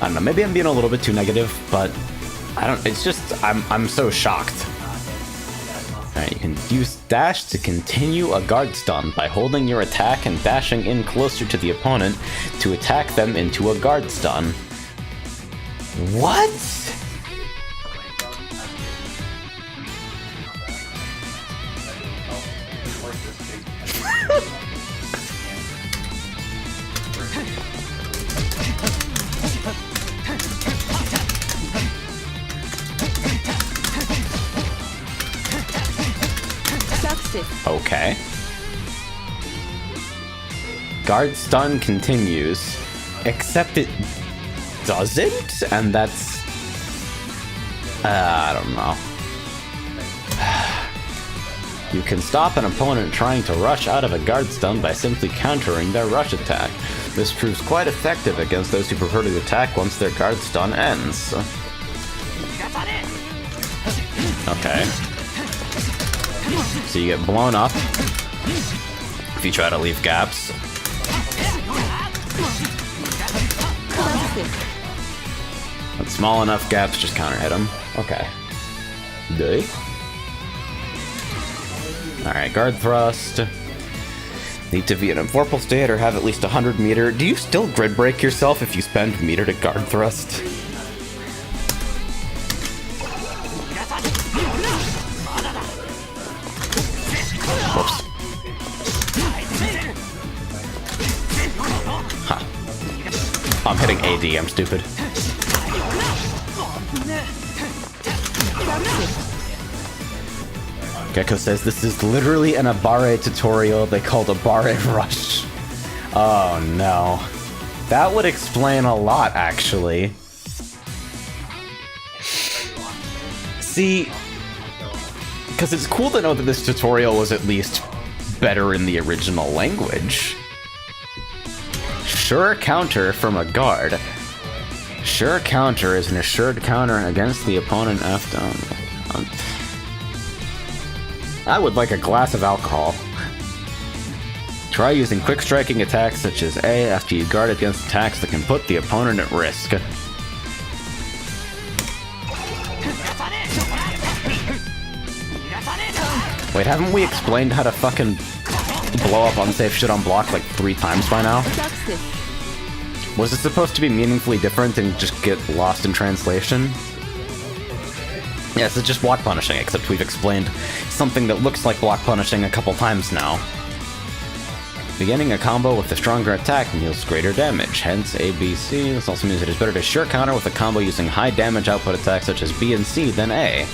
I don't know, maybe I'm being a little bit too negative, but... I don't... It's just... I'm so shocked. Alright, you can use dash to continue a guard stun by holding your attack and dashing in closer to the opponent to attack them into a guard stun. What? Okay. Guard stun continues, except it doesn't? And that's... I don't know. You can stop an opponent trying to rush out of a guard stun by simply countering their rush attack. This proves quite effective against those who prefer to attack once their guard stun ends. Okay. So you get blown up if you try to leave gaps. But small enough gaps, just counter hit them. Okay. Good. Alright, guard thrust. Need to be in a vorpal state or have at least 100 meter. Do you still grid break yourself if you spend meter to guard thrust? Whoops. Huh. I'm hitting AD, I'm stupid. Gecko says this is literally an Abare tutorial they called Abare Rush. Oh no. That would explain a lot, actually. See, because it's cool to know that this tutorial was at least better in the original language. Sure counter from a guard. Sure counter is an assured counter against the opponent after... I would like a glass of alcohol. Try using quick striking attacks such as A after you guard against attacks that can put the opponent at risk. Wait, haven't we explained how to fucking blow up unsafe shit on block like 3 times by now? Was it supposed to be meaningfully different and just get lost in translation? Yes, it's just block punishing, except we've explained something that looks like block punishing a couple times now. Beginning a combo with a stronger attack deals greater damage, hence A, B, C. This also means it is better to sure counter with a combo using high damage output attacks such as B and C than A.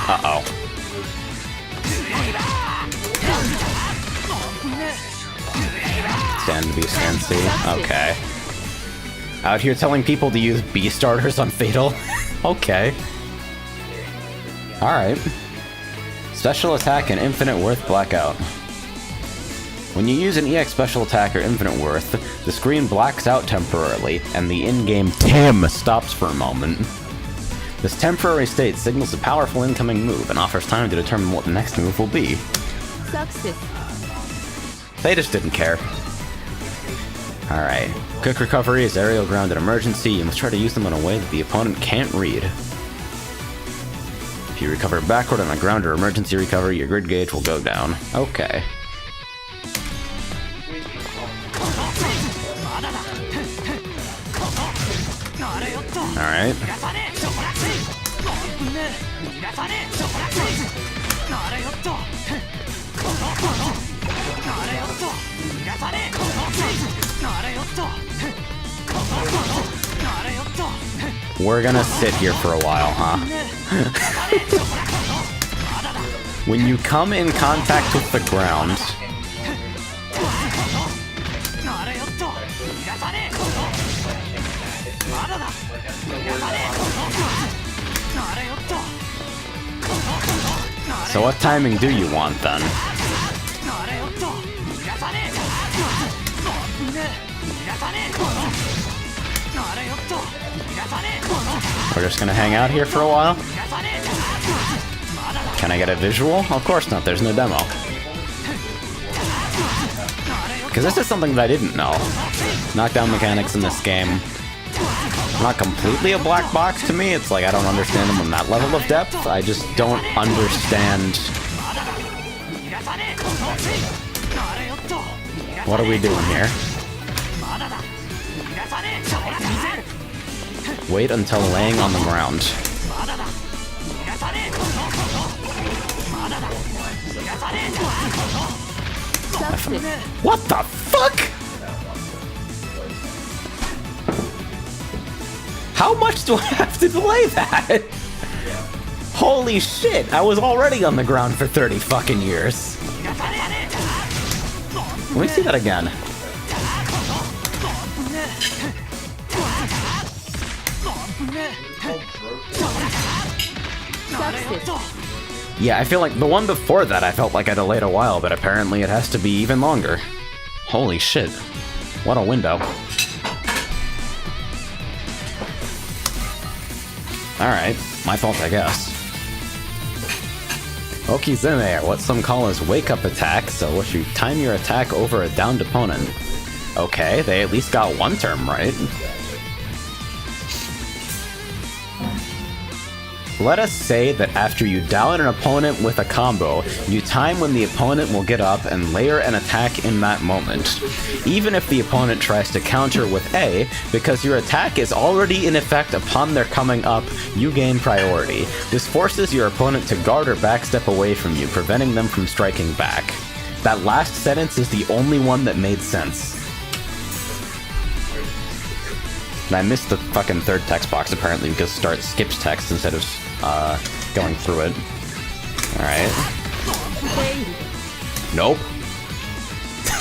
Uh-oh. Stand B, stand C. Okay. Out here telling people to use B starters on Fatal? Okay. Alright. Special attack and infinite worth blackout. When you use an EX special attack or infinite worth, the screen blacks out temporarily, and the in-game TIM stops for a moment. This temporary state signals a powerful incoming move and offers time to determine what the next move will be. Success. They just didn't care. Alright. Quick recovery is aerial ground and emergency. You must try to use them in a way that the opponent can't read. If you recover backward on a ground or emergency recovery, your grid gauge will go down. Okay. Alright. We're gonna sit here for a while, huh? When you come in contact with the ground, so what timing do you want then? We're just gonna hang out here for a while? Can I get a visual? Of course not, there's no demo. Because this is something that I didn't know. Knockdown mechanics in this game, not completely a black box to me. It's like I don't understand them on that level of depth. I just don't understand. What are we doing here? Wait until laying on the ground. What the fuck? How much do I have to delay that? Holy shit, I was already on the ground for 30 fucking years. Let me see that again. Yeah, I feel like the one before that I felt like I delayed a while, but apparently it has to be even longer. Holy shit. What a window. Alright, my fault I guess. Okizeme, what some call as wake-up attack, so what you time your attack over a downed opponent. Okay, they at least got one term right. Let us say that after you down an opponent with a combo, you time when the opponent will get up and layer an attack in that moment. Even if the opponent tries to counter with A, because your attack is already in effect upon their coming up, you gain priority. This forces your opponent to guard or backstep away from you, preventing them from striking back. That last sentence is the only one that made sense. And I missed the fucking third text box apparently because start skips text instead of going through it. Alright. Nope.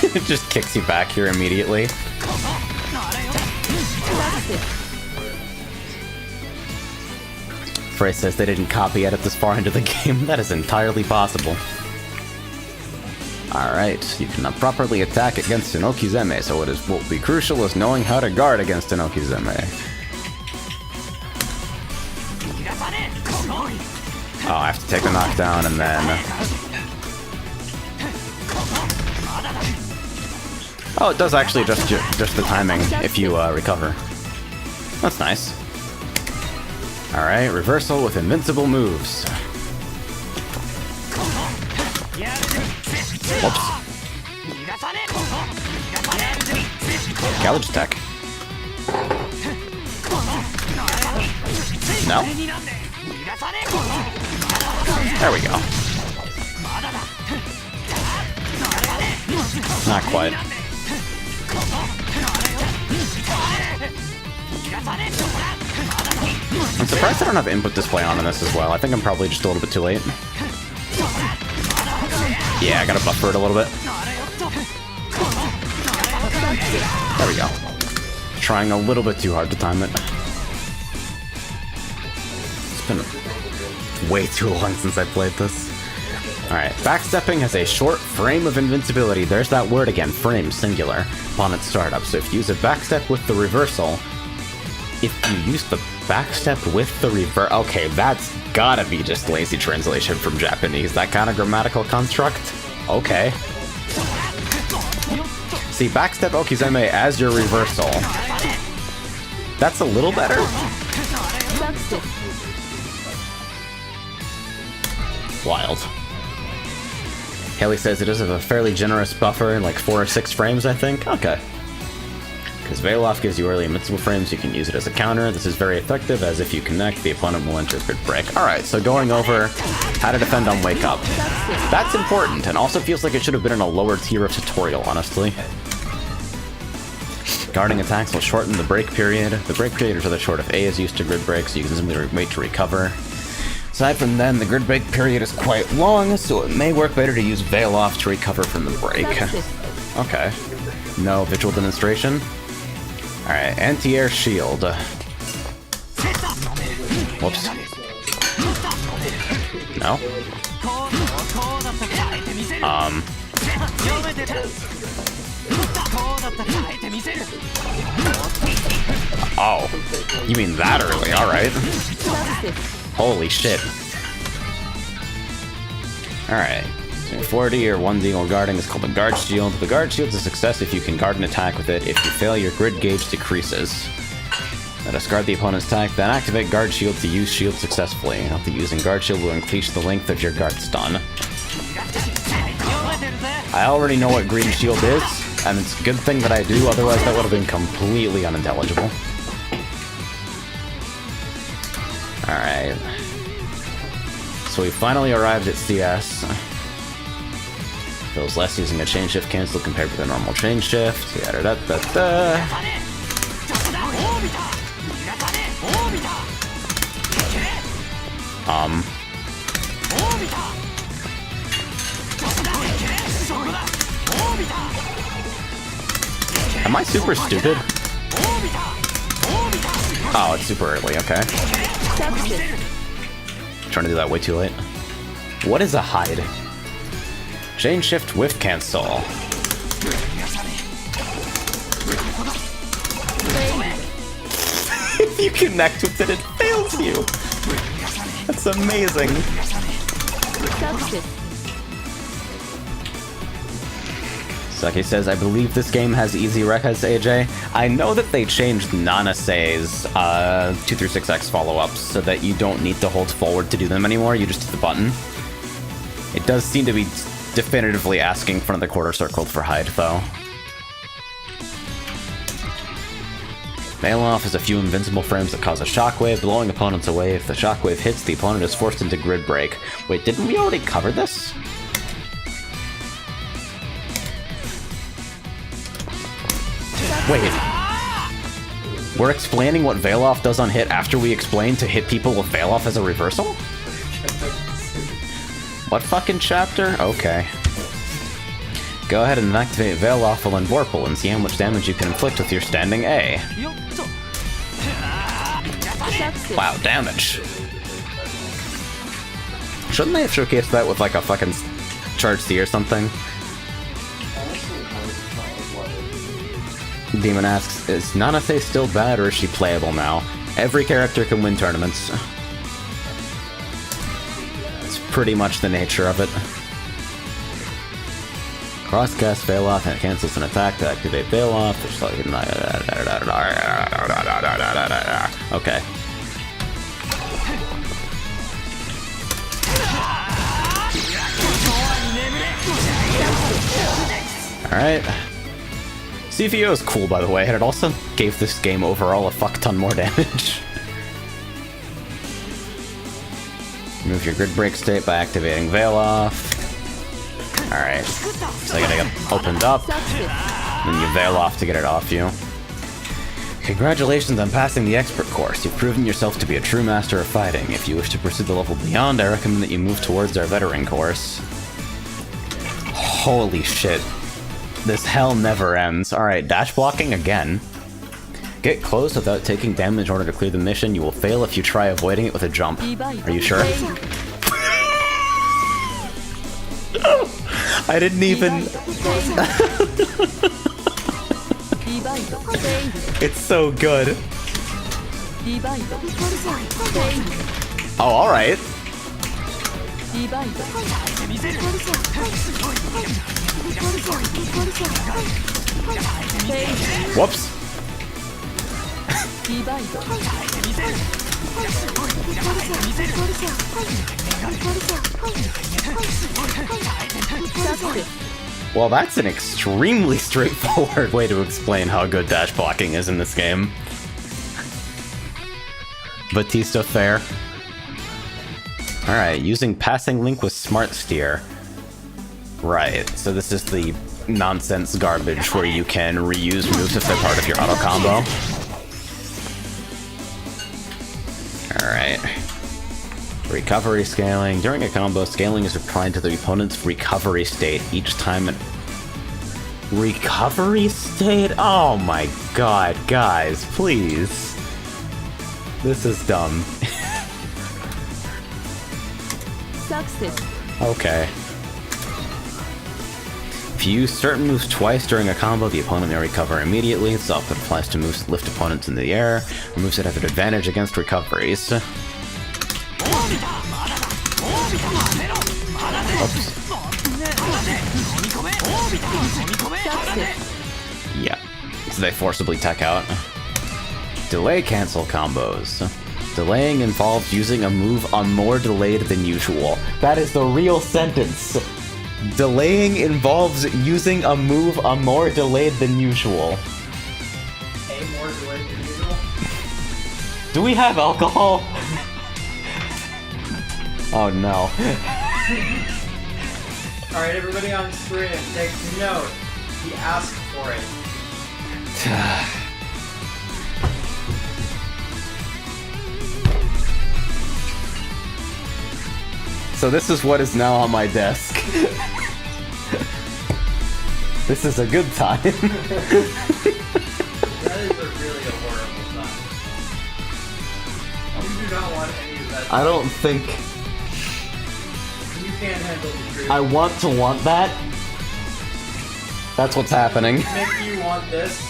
It just kicks you back here immediately. Frey says they didn't copy edit this far into the game. That is entirely possible. Alright, you cannot properly attack against an Okizeme, so what will be crucial is knowing how to guard against an Okizeme. Oh, I have to take the knockdown and then... Oh, it does actually adjust just the timing if you recover. That's nice. Alright, reversal with invincible moves. Whoops. Gouge attack. No? There we go. Not quite. I'm surprised I don't have input display on in this as well. I think I'm probably just a little bit too late. Yeah, I gotta buffer it a little bit. There we go. Trying a little bit too hard to time it. It's been way too long since I played this. Alright, backstepping has a short frame of invincibility. There's that word again, frame, singular, upon its startup. So if you use a backstep with the reversal, if you use the backstep with the okay, that's gotta be just lazy translation from Japanese. That kind of grammatical construct? Okay. See, backstep Okizeme as your reversal. That's a little better? Wild. Haley says it does have a fairly generous buffer, like 4 or 6 frames, I think. Okay. Because Veloff gives you early invincible frames, you can use it as a counter. This is very effective, as if you connect, the opponent will enter Grid Break. Alright, so going over how to defend on Wake Up. That's important, and also feels like it should have been in a lower tier of tutorial, honestly. Guarding attacks will shorten the break period. The break period is rather short if A is used to Grid Break, so you can simply wait to recover. Aside from then, the Grid Break period is quite long, so it may work better to use Veil Off to recover from the break. Okay. No visual demonstration? Alright, anti-air shield. Whoops. No? Oh. You mean that early, alright. Holy shit. Alright. So 4D or 1D while guarding is called a guard shield. The guard shield is a success if you can guard an attack with it. If you fail, your grid gauge decreases. Now discard the opponent's attack, then activate guard shield to use shield successfully. After using guard shield will increase the length of your guard stun. I already know what green shield is, and it's a good thing that I do, otherwise that would have been completely unintelligible. Alright. So we finally arrived at CS. Feels less using a chain shift cancel compared with a normal chain shift. Yada da da da. Am I super stupid? Oh, it's super early, okay. Trying to do that way too late. What is a hide? Chain shift whiff cancel. If you connect with it, it fails you. That's amazing. Saki says, I believe this game has easy records, AJ. I know that they changed Nanasei's 2-6X follow-ups so that you don't need to hold forward to do them anymore, you just hit the button. It does seem to be definitively asking for the quarter circle for hide, though. Veil Off has a few invincible frames that cause a shockwave, blowing opponents away. If the shockwave hits, the opponent is forced into Grid Break. Wait, didn't we already cover this? Wait. We're explaining what Veil Off does on hit after we explain to hit people with Veil Off as a reversal? What fucking chapter? Okay. Go ahead and activate Veil Off while in Vorpal and see how much damage you can inflict with your standing A. Wow, damage. Shouldn't they have showcased that with like a fucking charge C or something? Demon asks, is Nanase still bad or is she playable now? Every character can win tournaments. It's pretty much the nature of it. Crosscast fail off and it cancels an attack to activate fail off. Okay. Alright. CVO is cool, by the way, and it also gave this game overall a fuck ton more damage. Remove your grid break state by activating Veil off. Alright. So I gotta get opened up. Then you Veil off to get it off you. Congratulations on passing the expert course. You've proven yourself to be a true master of fighting. If you wish to pursue the level beyond, I recommend that you move towards our veteran course. Holy shit. This hell never ends. Alright, dash blocking again. Get close without taking damage in order to clear the mission. You will fail if you try avoiding it with a jump. Are you sure? I didn't even... It's so good. Oh, alright. Whoops. Well, that's an extremely straightforward way to explain how good dash blocking is in this game. Batista fair. Alright, using passing link with smart steer. Right, so this is the nonsense garbage where you can reuse moves if they're part of your auto combo. Alright. Recovery scaling. During a combo, scaling is applied to the opponent's recovery state each time. Recovery state? Oh my god, guys, please. This is dumb. Success. Okay. If you use certain moves twice during a combo, the opponent may recover immediately. This often applies to moves that lift opponents into the air, or moves that have an advantage against recoveries. Oops. Yeah. So they forcibly tech out. Delay cancel combos. Delaying involves using a move on more delayed than usual. That is the real sentence. Delaying involves using a move on more delayed than usual. More delayed than usual? Do we have alcohol? Oh no. Alright, everybody on screen, take note. He asked for it. So this is what is now on my desk. This is a good time. That is a really a horrible time. You do not want any of that. I don't think You can't handle the truth. I want to want that. That's what's happening. Make you want this.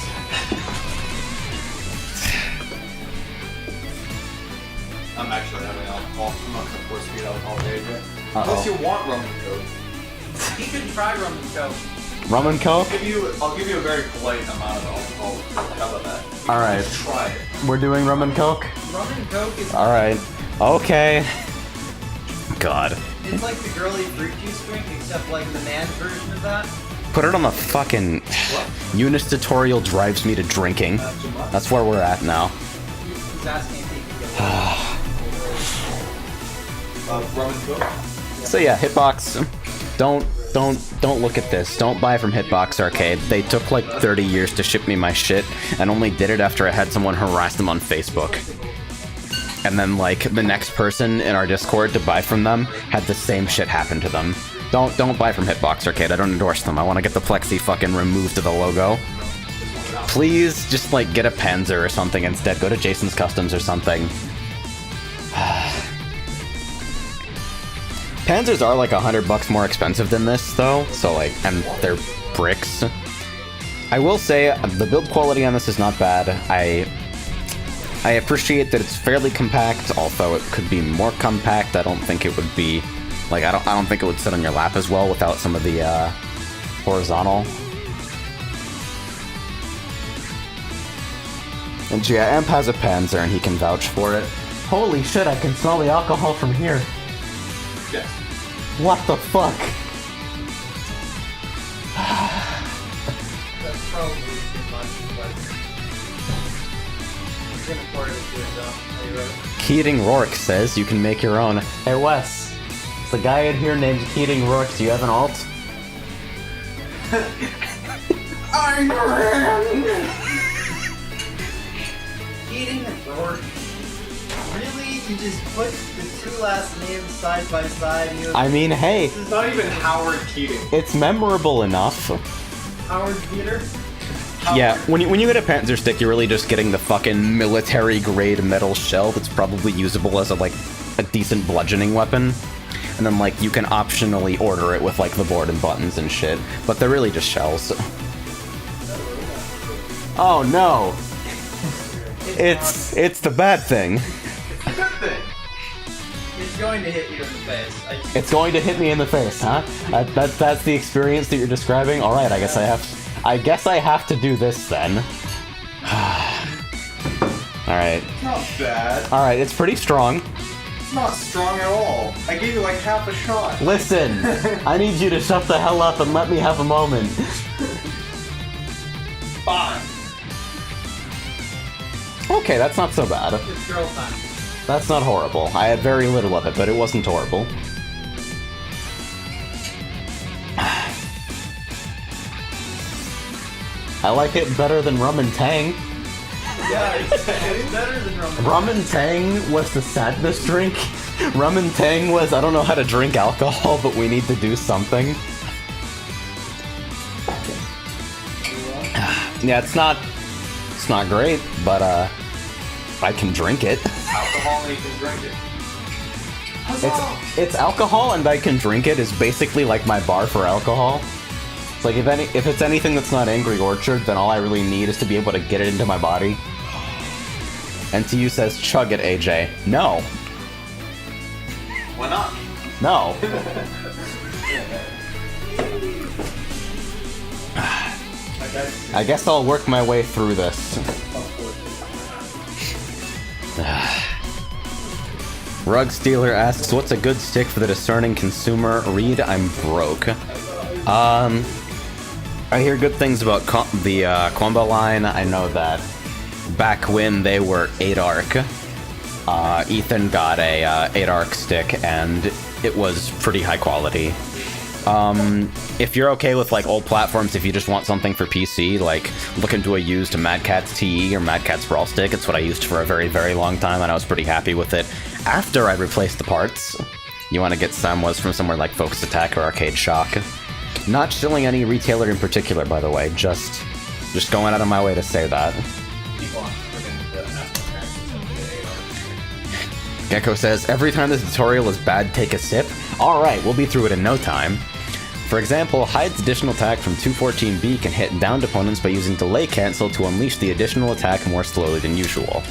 I'm actually having alcohol. I'm not gonna force feed alcohol to Adrian. Unless you want rum and coke. You can try rum and coke. Rum and coke? I'll give you a very polite amount of alcohol. How about that? Alright. Try it. We're doing rum and coke? Rum and coke is Alright. Okay. God. it's like the girly fruit juice drink, except like the man's version of that. Put it on the fucking... Unist tutorial drives me to drinking. That's where we're at now. He's asking if he can get rum and coke. So yeah, Hitbox. Don't look at this. Don't buy from Hitbox Arcade. They took like 30 years to ship me my shit, and only did it after I had someone harass them on Facebook. And then like the next person in our Discord to buy from them had the same shit happen to them. Don't buy from Hitbox Arcade. I don't endorse them. I want to get the plexi fucking removed to the logo. Please just like get a Panzer or something instead. Go to Jason's Customs or something. Panzers are like $100 more expensive than this though, so like, and they're bricks. I will say the build quality on this is not bad. I appreciate that it's fairly compact, although it could be more compact. I don't think it would be like I don't think it would sit on your lap as well without some of the horizontal. And yeah, Amp has a Panzer and he can vouch for it. Holy shit, I can smell the alcohol from here. Yes. What the fuck? That's probably too much, but we're gonna pour it into it though. Are you ready? Keating Rourke says you can make your own. Hey Wes, it's a guy in here named Keating Rourke. Do you have an alt? Eating a Rourke. Really? You just put the two last names side by side? I mean, hey, This is not even Howard Keating. it's memorable enough. Howard Peter? Yeah, when you get a Panzer stick, you're really just getting the fucking military-grade metal shell that's probably usable as a decent bludgeoning weapon. And then, like, you can optionally order it with, like, the board and buttons and shit. But they're really just shells. Oh, no! It's the bad thing. Good thing. It's going to hit you in the face. It's going to hit me in the face, huh? That's the experience that you're describing? Alright, I guess I have to do this then. Alright. It's not bad. Alright, it's pretty strong. It's not strong at all. I gave you like half a shot. Listen, I need you to shut the hell up and let me have a moment. Fine. Okay, that's not so bad. It's girl time. That's not horrible. I had very little of it, but it wasn't horrible. I like it better than Rum and Tang. Yeah, it's better than rum. Rum and Tang was the sadness drink. Rum and Tang was, I don't know how to drink alcohol, but we need to do something. Yeah, it's not great, but I can drink it. Alcohol and you can drink it. It's alcohol and I can drink it is basically like my bar for alcohol. It's like if it's anything that's not Angry Orchard, then all I really need is to be able to get it into my body. NTU says chug it, AJ. No. Why not? No. I guess I'll work my way through this. Rug Stealer asks, what's a good stick for the discerning consumer? Read, I'm broke. I hear good things about the combo line. I know that back when they were 8-arc, Ethan got a 8-arc stick, and it was pretty high quality. If you're okay with like old platforms, if you just want something for PC, like look into a used Mad Catz TE or Mad Catz Brawl stick. It's what I used for a very, very long time, and I was pretty happy with it. After I replaced the parts, you want to get some was from somewhere like Focus Attack or Arcade Shock. Not shilling any retailer in particular, by the way. Just going out of my way to say that. Gecko says, every time this tutorial is bad, take a sip. Alright, we'll be through it in no time. For example, Hyde's additional attack from 214B can hit downed opponents by using delay cancel to unleash the additional attack more slowly than usual.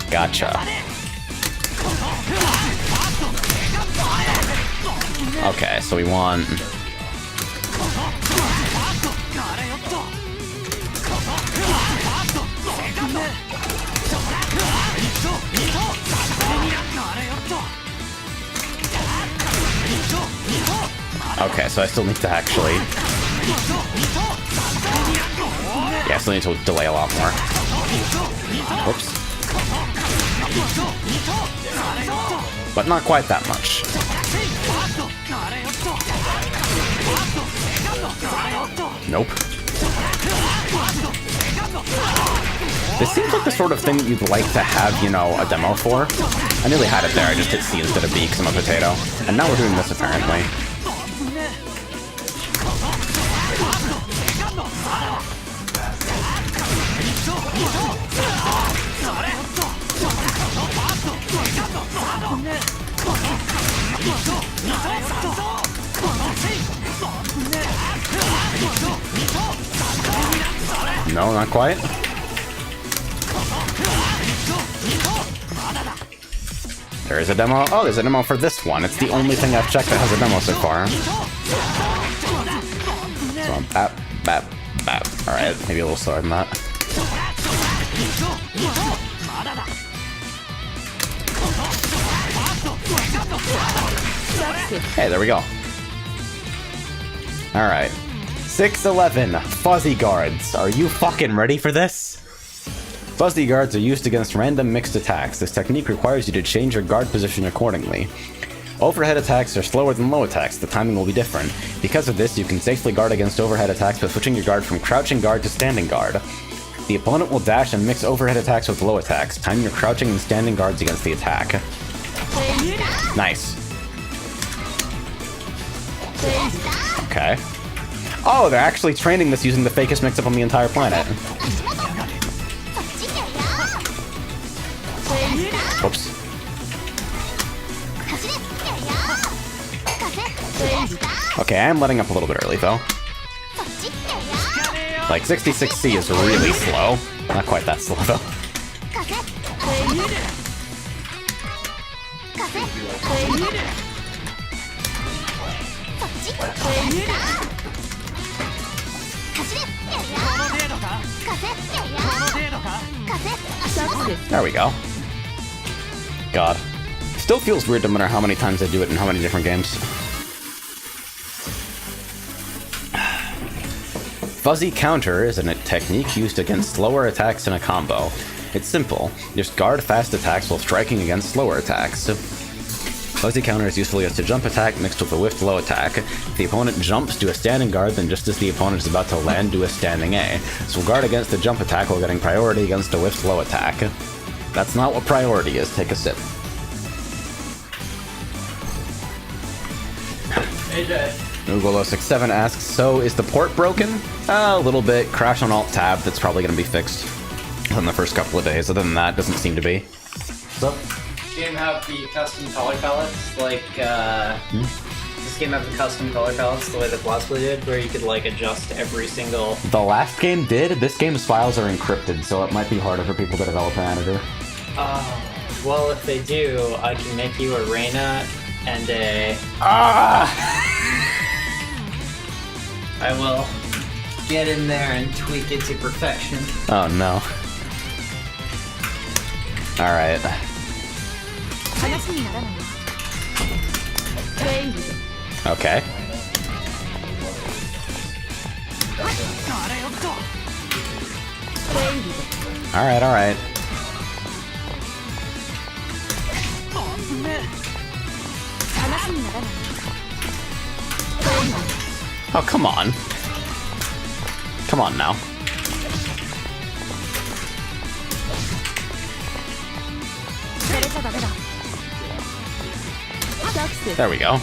Gotcha. Okay, so we want... Okay, so I still need to actually... Yeah, I still need to delay a lot more. Whoops. But not quite that much. Nope. This seems like the sort of thing that you'd like to have, you know, a demo for. I nearly had it there, I just hit C instead of B because I'm a potato. And now we're doing this, apparently. No, not quite. There is a demo. Oh, there's a demo for this one. It's the only thing I've checked that has a demo so far. So I'm bap, bap, bap. Alright, maybe a little slower than that. Hey, there we go. Alright. 6-11, Fuzzy Guards. Are you fucking ready for this? Fuzzy Guards are used against random mixed attacks. This technique requires you to change your guard position accordingly. Overhead attacks are slower than low attacks, the timing will be different. Because of this, you can safely guard against overhead attacks by switching your guard from crouching guard to standing guard. The opponent will dash and mix overhead attacks with low attacks. Time your crouching and standing guards against the attack. Nice. Okay. Oh, they're actually training this using the fakest mix-up on the entire planet. Oops. Okay, I am letting up a little bit early, though. Like, 66C is really slow. Not quite that slow, though. There we go. God. Still feels weird no matter how many times I do it in how many different games. Fuzzy Counter is a technique used against slower attacks in a combo. It's simple. Just guard fast attacks while striking against slower attacks. Fuzzy Counter is useful against a jump attack mixed with a whiffed low attack. If the opponent jumps, do a standing guard, then just as the opponent is about to land, do a standing A. So guard against the jump attack while getting priority against a whiffed low attack. That's not what priority is. Take a sip. AJ. Ugolo67 asks, so is the port broken? A little bit. Crash on Alt-Tab, that's probably going to be fixed in the first couple of days. Other than that, doesn't seem to be. So, does this game have the custom color palettes? Like, does this game have the custom color palettes the way that Blastblade did, where you could, like, adjust every single... The last game did. This game's files are encrypted, so it might be harder for people to develop an editor. Well, if they do, I can make you a Reyna and a... I will get in there and tweak it to perfection. Oh no. Alright. Okay. Alright, alright. Oh, come on. Come on now. There we go.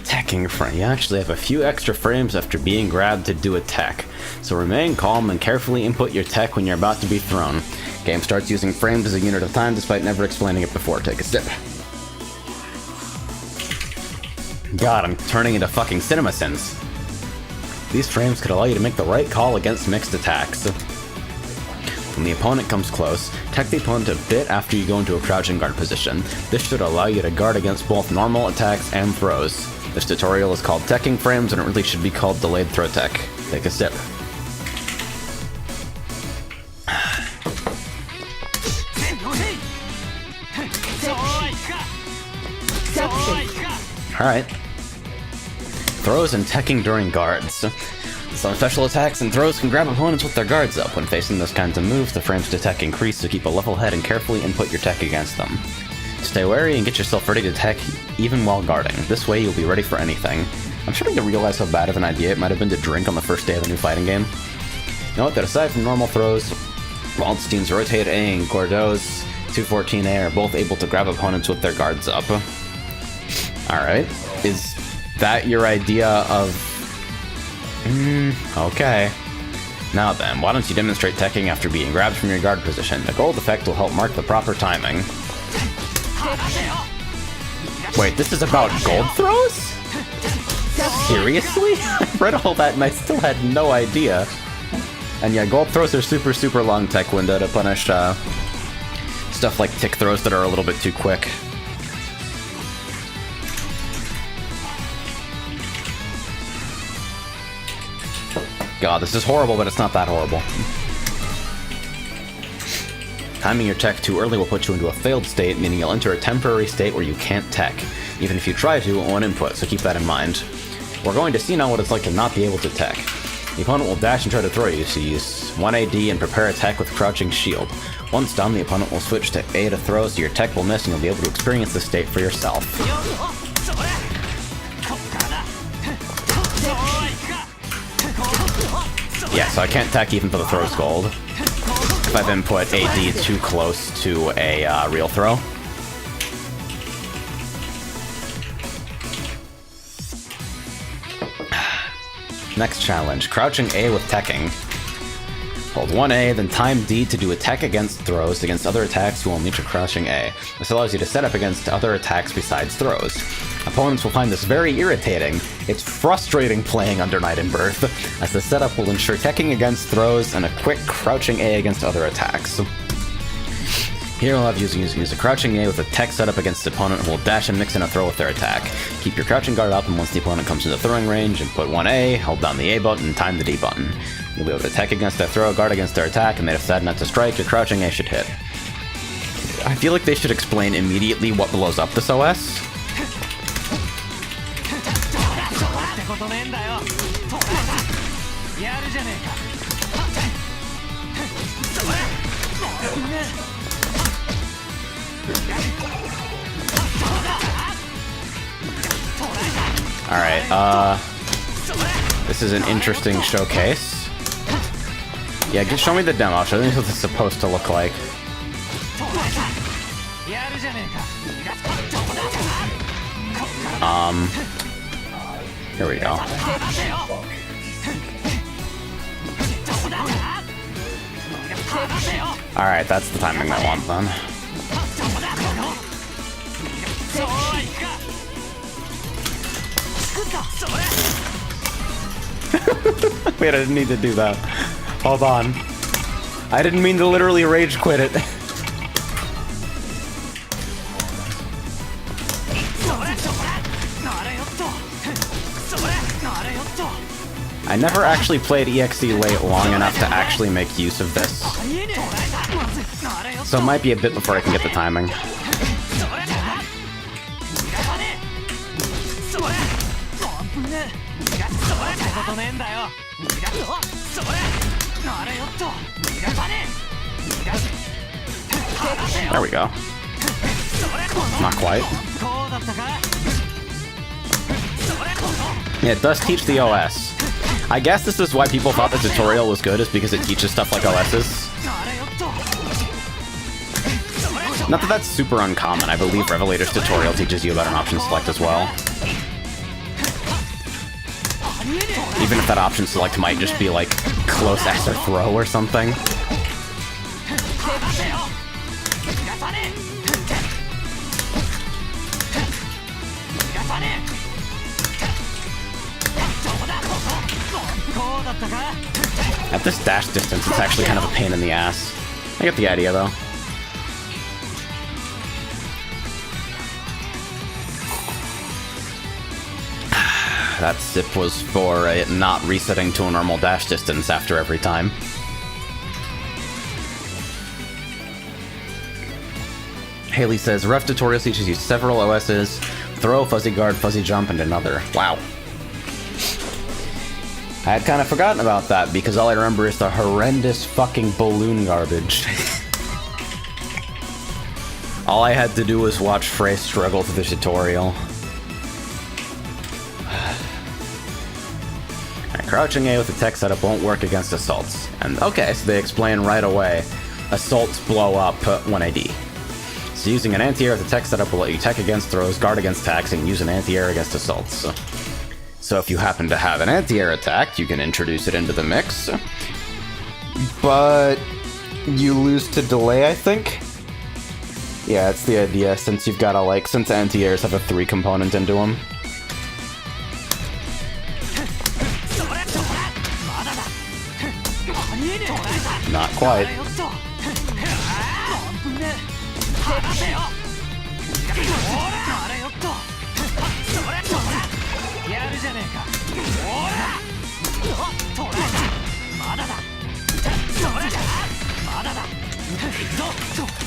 Teching frame. You actually have a few extra frames after being grabbed to do a tech. So remain calm and carefully input your tech when you're about to be thrown. Game starts using frames as a unit of time despite never explaining it before. Take a sip. God, I'm turning into fucking CinemaSins. These frames could allow you to make the right call against mixed attacks. When the opponent comes close, tech the opponent a bit after you go into a crouching guard position. This should allow you to guard against both normal attacks and throws. This tutorial is called Teching Frames, and it really should be called Delayed Throw Tech. Take a sip. Alright. Throws and teching during guards. Some special attacks and throws can grab opponents with their guards up. When facing those kinds of moves, the frames to tech increase, so keep a level head and carefully input your tech against them. Stay wary and get yourself ready to tech even while guarding. This way you'll be ready for anything. I'm starting to realize how bad of an idea it might have been to drink on the first day of the new fighting game. Note that aside from normal throws, Waldstein's Rotate A and Gordeau's 214A are both able to grab opponents with their guards up. Alright. Is that your idea of... okay. Now then, why don't you demonstrate teching after being grabbed from your guard position? The gold effect will help mark the proper timing. Wait, this is about gold throws? Seriously? I read all that and I still had no idea. And yeah, gold throws are super, super long tech window to punish stuff like tick throws that are a little bit too quick. God, this is horrible, but it's not that horrible. Timing your tech too early will put you into a failed state, meaning you'll enter a temporary state where you can't tech. Even if you try to, it won't input, so keep that in mind. We're going to see now what it's like to not be able to tech. The opponent will dash and try to throw you, so use 1 AD and prepare a tech with crouching shield. Once done, the opponent will switch to A to throw, so your tech will miss and you'll be able to experience the state for yourself. Yeah, so I can't tech even for the throw's gold. If I've input AD too close to a real throw. Next challenge, crouching A with teching. Hold 1A, then time D to do a tech against throws against other attacks you will need to crouching A. This allows you to set up against other attacks besides throws. Opponents will find this very irritating. It's frustrating playing under Night and Birth, as the setup will ensure teching against throws and a quick crouching A against other attacks. Here we'll have use a crouching A with a tech setup against the opponent who will dash and mix in a throw with their attack. Keep your crouching guard up, and once the opponent comes into throwing range, input 1A, hold down the A button, and time the D button. You'll be able to tech against their throw, guard against their attack, and they decide not to strike, your crouching A should hit. I feel like they should explain immediately what blows up this OS. Alright, this is an interesting showcase. Yeah, just show me the demo. Show me what it's supposed to look like. Here we go. Alright, that's the timing I want then. Wait, I didn't need to do that. Hold on. I didn't mean to literally rage quit it. I never actually played EXE late long enough to actually make use of this. So it might be a bit before I can get the timing. There we go. Not quite. Yeah, it does teach the OS. I guess this is why people thought the tutorial was good, is because it teaches stuff like OS's. Not that that's super uncommon. I believe Revelator's tutorial teaches you about an option select as well. Even if that option select might just be like close S or throw or something. At this dash distance, it's actually kind of a pain in the ass. I get the idea, though. That sip was for it not resetting to a normal dash distance after every time. Haley says, Ref tutorial teaches you several OSs, throw, fuzzy guard, fuzzy jump, and another. Wow. I had kind of forgotten about that because all I remember is the horrendous fucking balloon garbage. All I had to do was watch Frey struggle through the tutorial. Crouching A with the tech setup won't work against assaults. And okay, so they explain right away, assaults blow up 1AD. So using an anti-air with the tech setup will let you tech against throws, guard against attacks, and use an anti-air against assaults. So if you happen to have an anti-air attack, you can introduce it into the mix. But you lose to delay, I think? Yeah, that's the idea, since you've gotta like, since anti-airs have a 3 component into them. Not quite.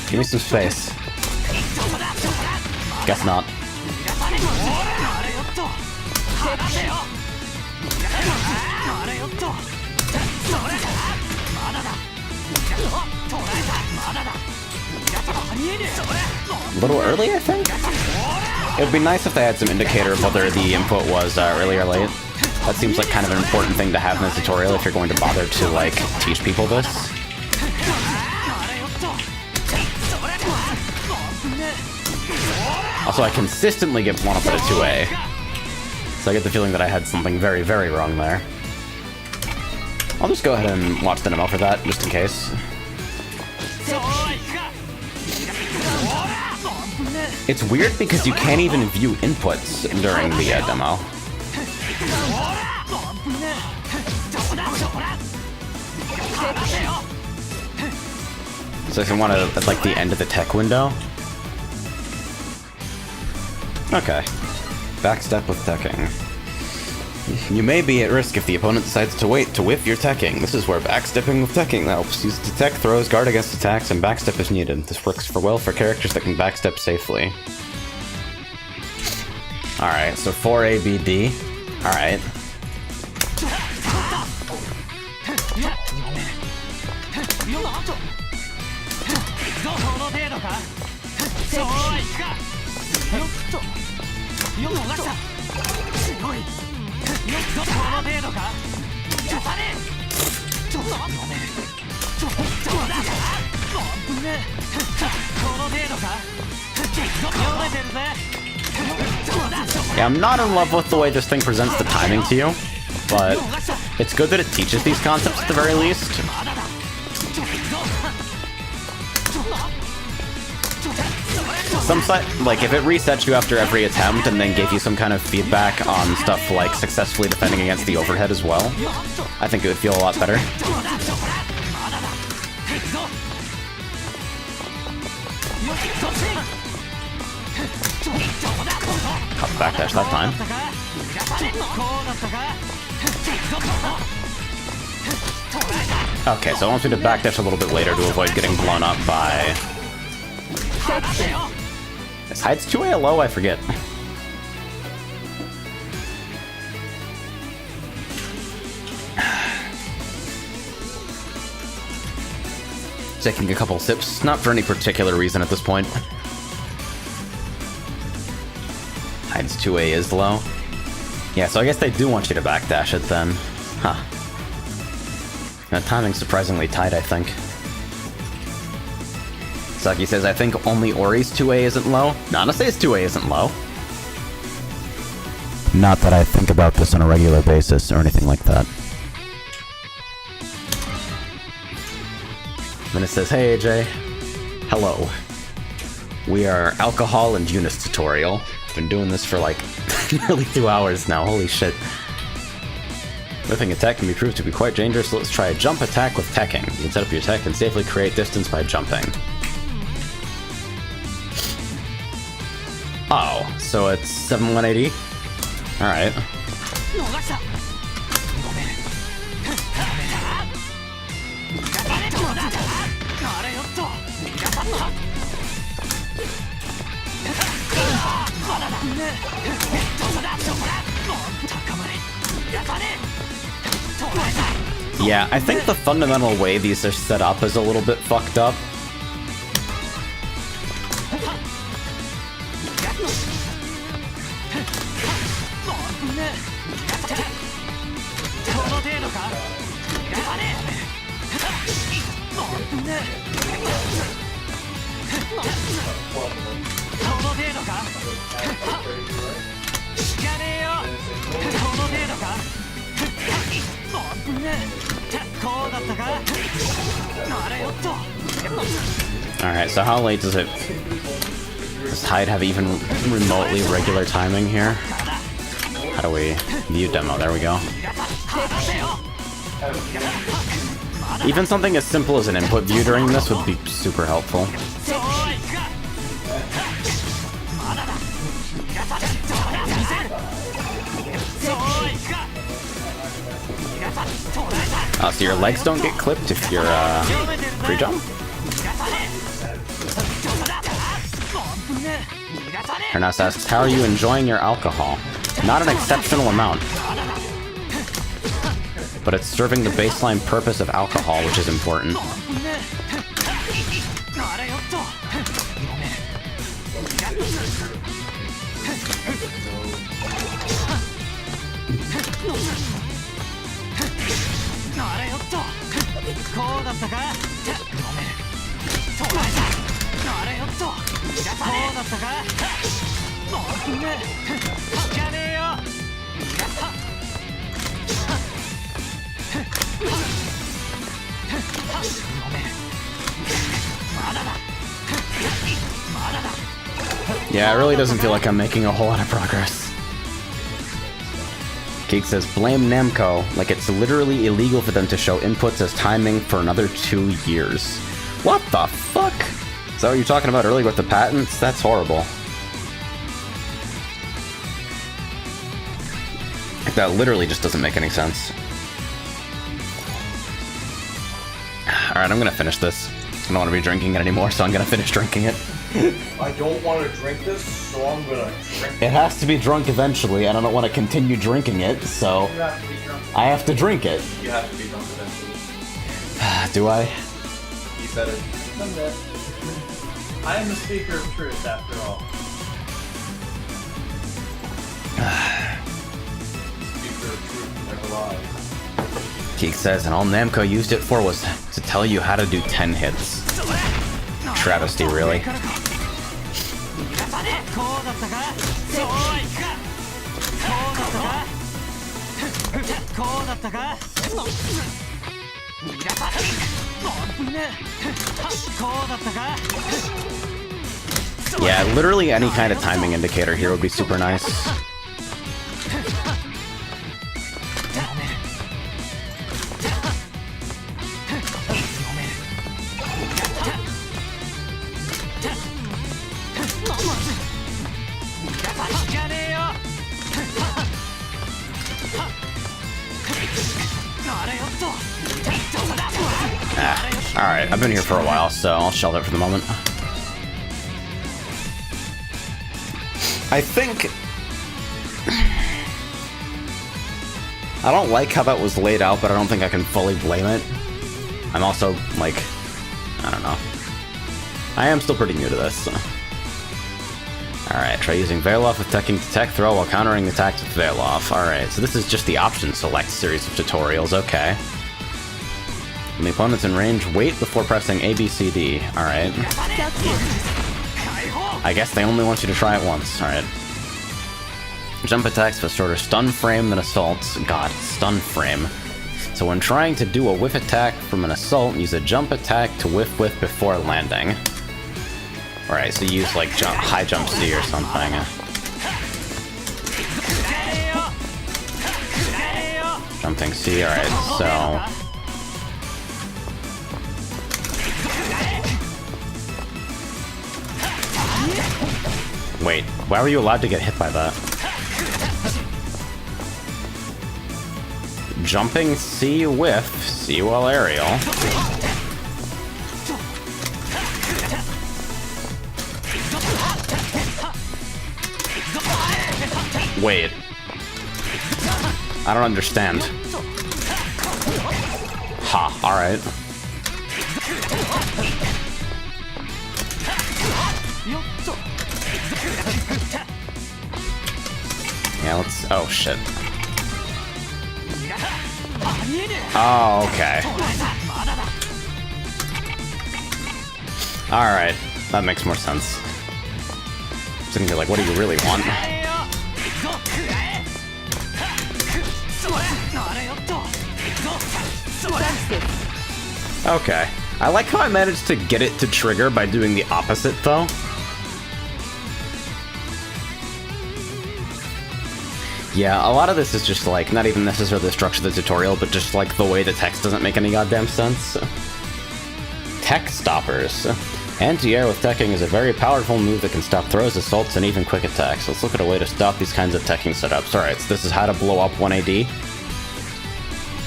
Give me some space. Guess not. A little early, I think? It would be nice if they had some indicator of whether the input was early or late. That seems like kind of an important thing to have in the tutorial if you're going to bother to, like, teach people this. Also, I consistently get blown up at a 2A. So I get the feeling that I had something very, very wrong there. I'll just go ahead and watch the demo for that, just in case. It's weird because you can't even view inputs during the demo. So if you want to, at like the end of the tech window. Okay. Backstep with teching. You may be at risk if the opponent decides to wait to whiff your teching. This is where backstepping with teching helps. Use detect throws, guard against attacks, and backstep if needed. This works well for characters that can backstep safely. Alright, so 4ABD. Alright. Yeah, I'm not in love with the way this thing presents the timing to you, but it's good that it teaches these concepts at the very least. Some like, if it resets you after every attempt and then gave you some kind of feedback on stuff like successfully defending against the overhead as well, I think it would feel a lot better. Cut backdash that time. Okay, so it wants me to backdash a little bit later to avoid getting blown up by... Is Hides 2A low? I forget. Taking a couple sips, not for any particular reason at this point. Hides 2A is low. Yeah, so I guess they do want you to backdash it then. Huh. That timing's surprisingly tight, I think. Saki says, I think only Ori's 2A isn't low. Nana says 2A isn't low. Not that I think about this on a regular basis or anything like that. Then it says, hey AJ. Hello. We are Alcohol and Unist tutorial. I've been doing this for like nearly 2 hours now, holy shit. Whipping attack can be proved to be quite dangerous, so let's try a jump attack with teching. You can set up your tech and safely create distance by jumping. Oh, so it's 7180? Alright. Yeah, I think the fundamental way these are set up is a little bit fucked up. Alright, so how late does Tide have even remotely regular timing here? How do we view demo? There we go. Even something as simple as an input view during this would be super helpful. So your legs don't get clipped if you're pre-jump? Hernas asks, how are you enjoying your alcohol? Not an exceptional amount. But it's serving the baseline purpose of alcohol, which is important. Yeah, it really doesn't feel like I'm making a whole lot of progress. Geek says, blame Namco, like it's literally illegal for them to show inputs as timing for another 2 years. What the fuck? Is that what you're talking about earlier with the patents? That's horrible. That literally just doesn't make any sense. Alright, I'm gonna finish this. I don't want to be drinking it anymore, so I'm gonna finish drinking it. I don't want to drink this, so I'm gonna drink it. It has to be drunk eventually, and I don't want to continue drinking it, so You have to be drunk. I have to drink it. You have to be drunk eventually. Do I? You said it. Someday. I am the speaker of truth, after all. Speaker of truth, never lies. Geek says, and all Namco used it for was to tell you how to do 10 hits. Travesty, really. Yeah, literally any kind of timing indicator here would be super nice. Alright, I've been here for a while, so I'll shelve it for the moment. I think... I don't like how that was laid out, but I don't think I can fully blame it. I'm also, like... I don't know. I am still pretty new to this, so... Alright, try using Veloff with teching to tech throw while countering attacks with Veloff. Alright, so this is just the option select series of tutorials, okay. When the opponent's in range, wait before pressing A, B, C, D. Alright. I guess they only want you to try it once. Alright. Jump attacks have a shorter stun frame than assaults. God, stun frame. So when trying to do a whiff attack from an assault, use a jump attack to whiff before landing. Alright, so use like high jump C or something. Jumping C, alright, so... Wait, why were you allowed to get hit by that? Jumping C whiff, C while aerial. Wait. I don't understand. Ha, alright. Yeah, let's... Oh, shit. Oh, okay. Alright, that makes more sense. So you're like, what do you really want? Okay. I like how I managed to get it to trigger by doing the opposite, though. Yeah, a lot of this is just like, not even necessarily the structure of the tutorial, but just like the way the text doesn't make any goddamn sense. Tech stoppers. Anti-air with teching is a very powerful move that can stop throws, assaults, and even quick attacks. Let's look at a way to stop these kinds of teching setups. Alright, so this is how to blow up 1 AD.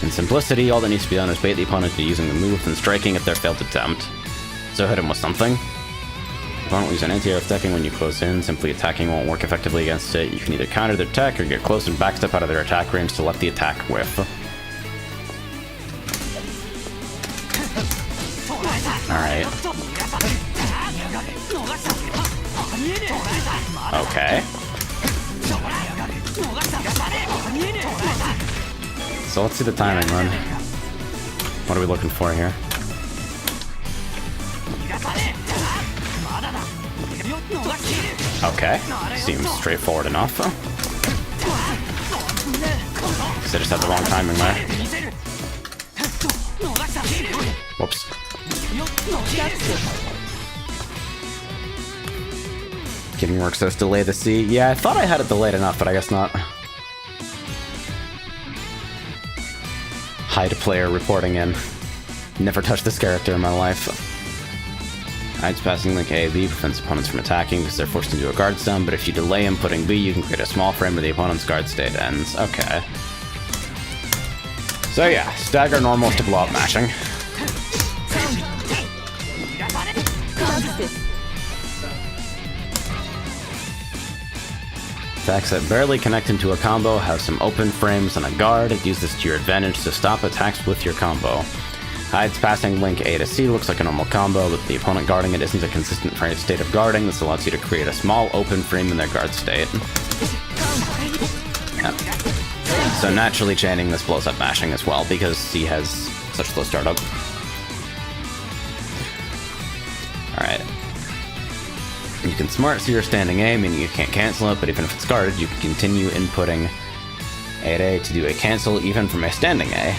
In simplicity, all that needs to be done is bait the opponent to using the move and striking at their failed attempt. So hit him with something. Opponent will use an anti-air stacking when you close in. Simply attacking won't work effectively against it. You can either counter their attack or get close and backstep out of their attack range to let the attack whiff. Alright. Okay. So let's see the timing run. What are we looking for here? Okay, seems straightforward enough. Guess I just had the wrong timing there. Whoops. Giving work says delay the C. Yeah, I thought I had it delayed enough, but I guess not. Hide player reporting in. Never touched this character in my life. Hides passing link A, B prevents opponents from attacking because they're forced into a guard stun, but if you delay inputting B, you can create a small frame where the opponent's guard state ends. Okay. So yeah, stagger normals to blow up mashing. Attacks that barely connect into a combo have some open frames and a guard. Use this to your advantage to stop attacks with your combo. Hides passing link A to C looks like a normal combo, but the opponent guarding it isn't a consistent state of guarding. This allows you to create a small open frame in their guard state. Yep. So naturally chaining this blows up mashing as well, because C has such low startup. Alright. You can smart steer standing A, meaning you can't cancel it, but even if it's guarded, you can continue inputting A to do a cancel even from a standing A.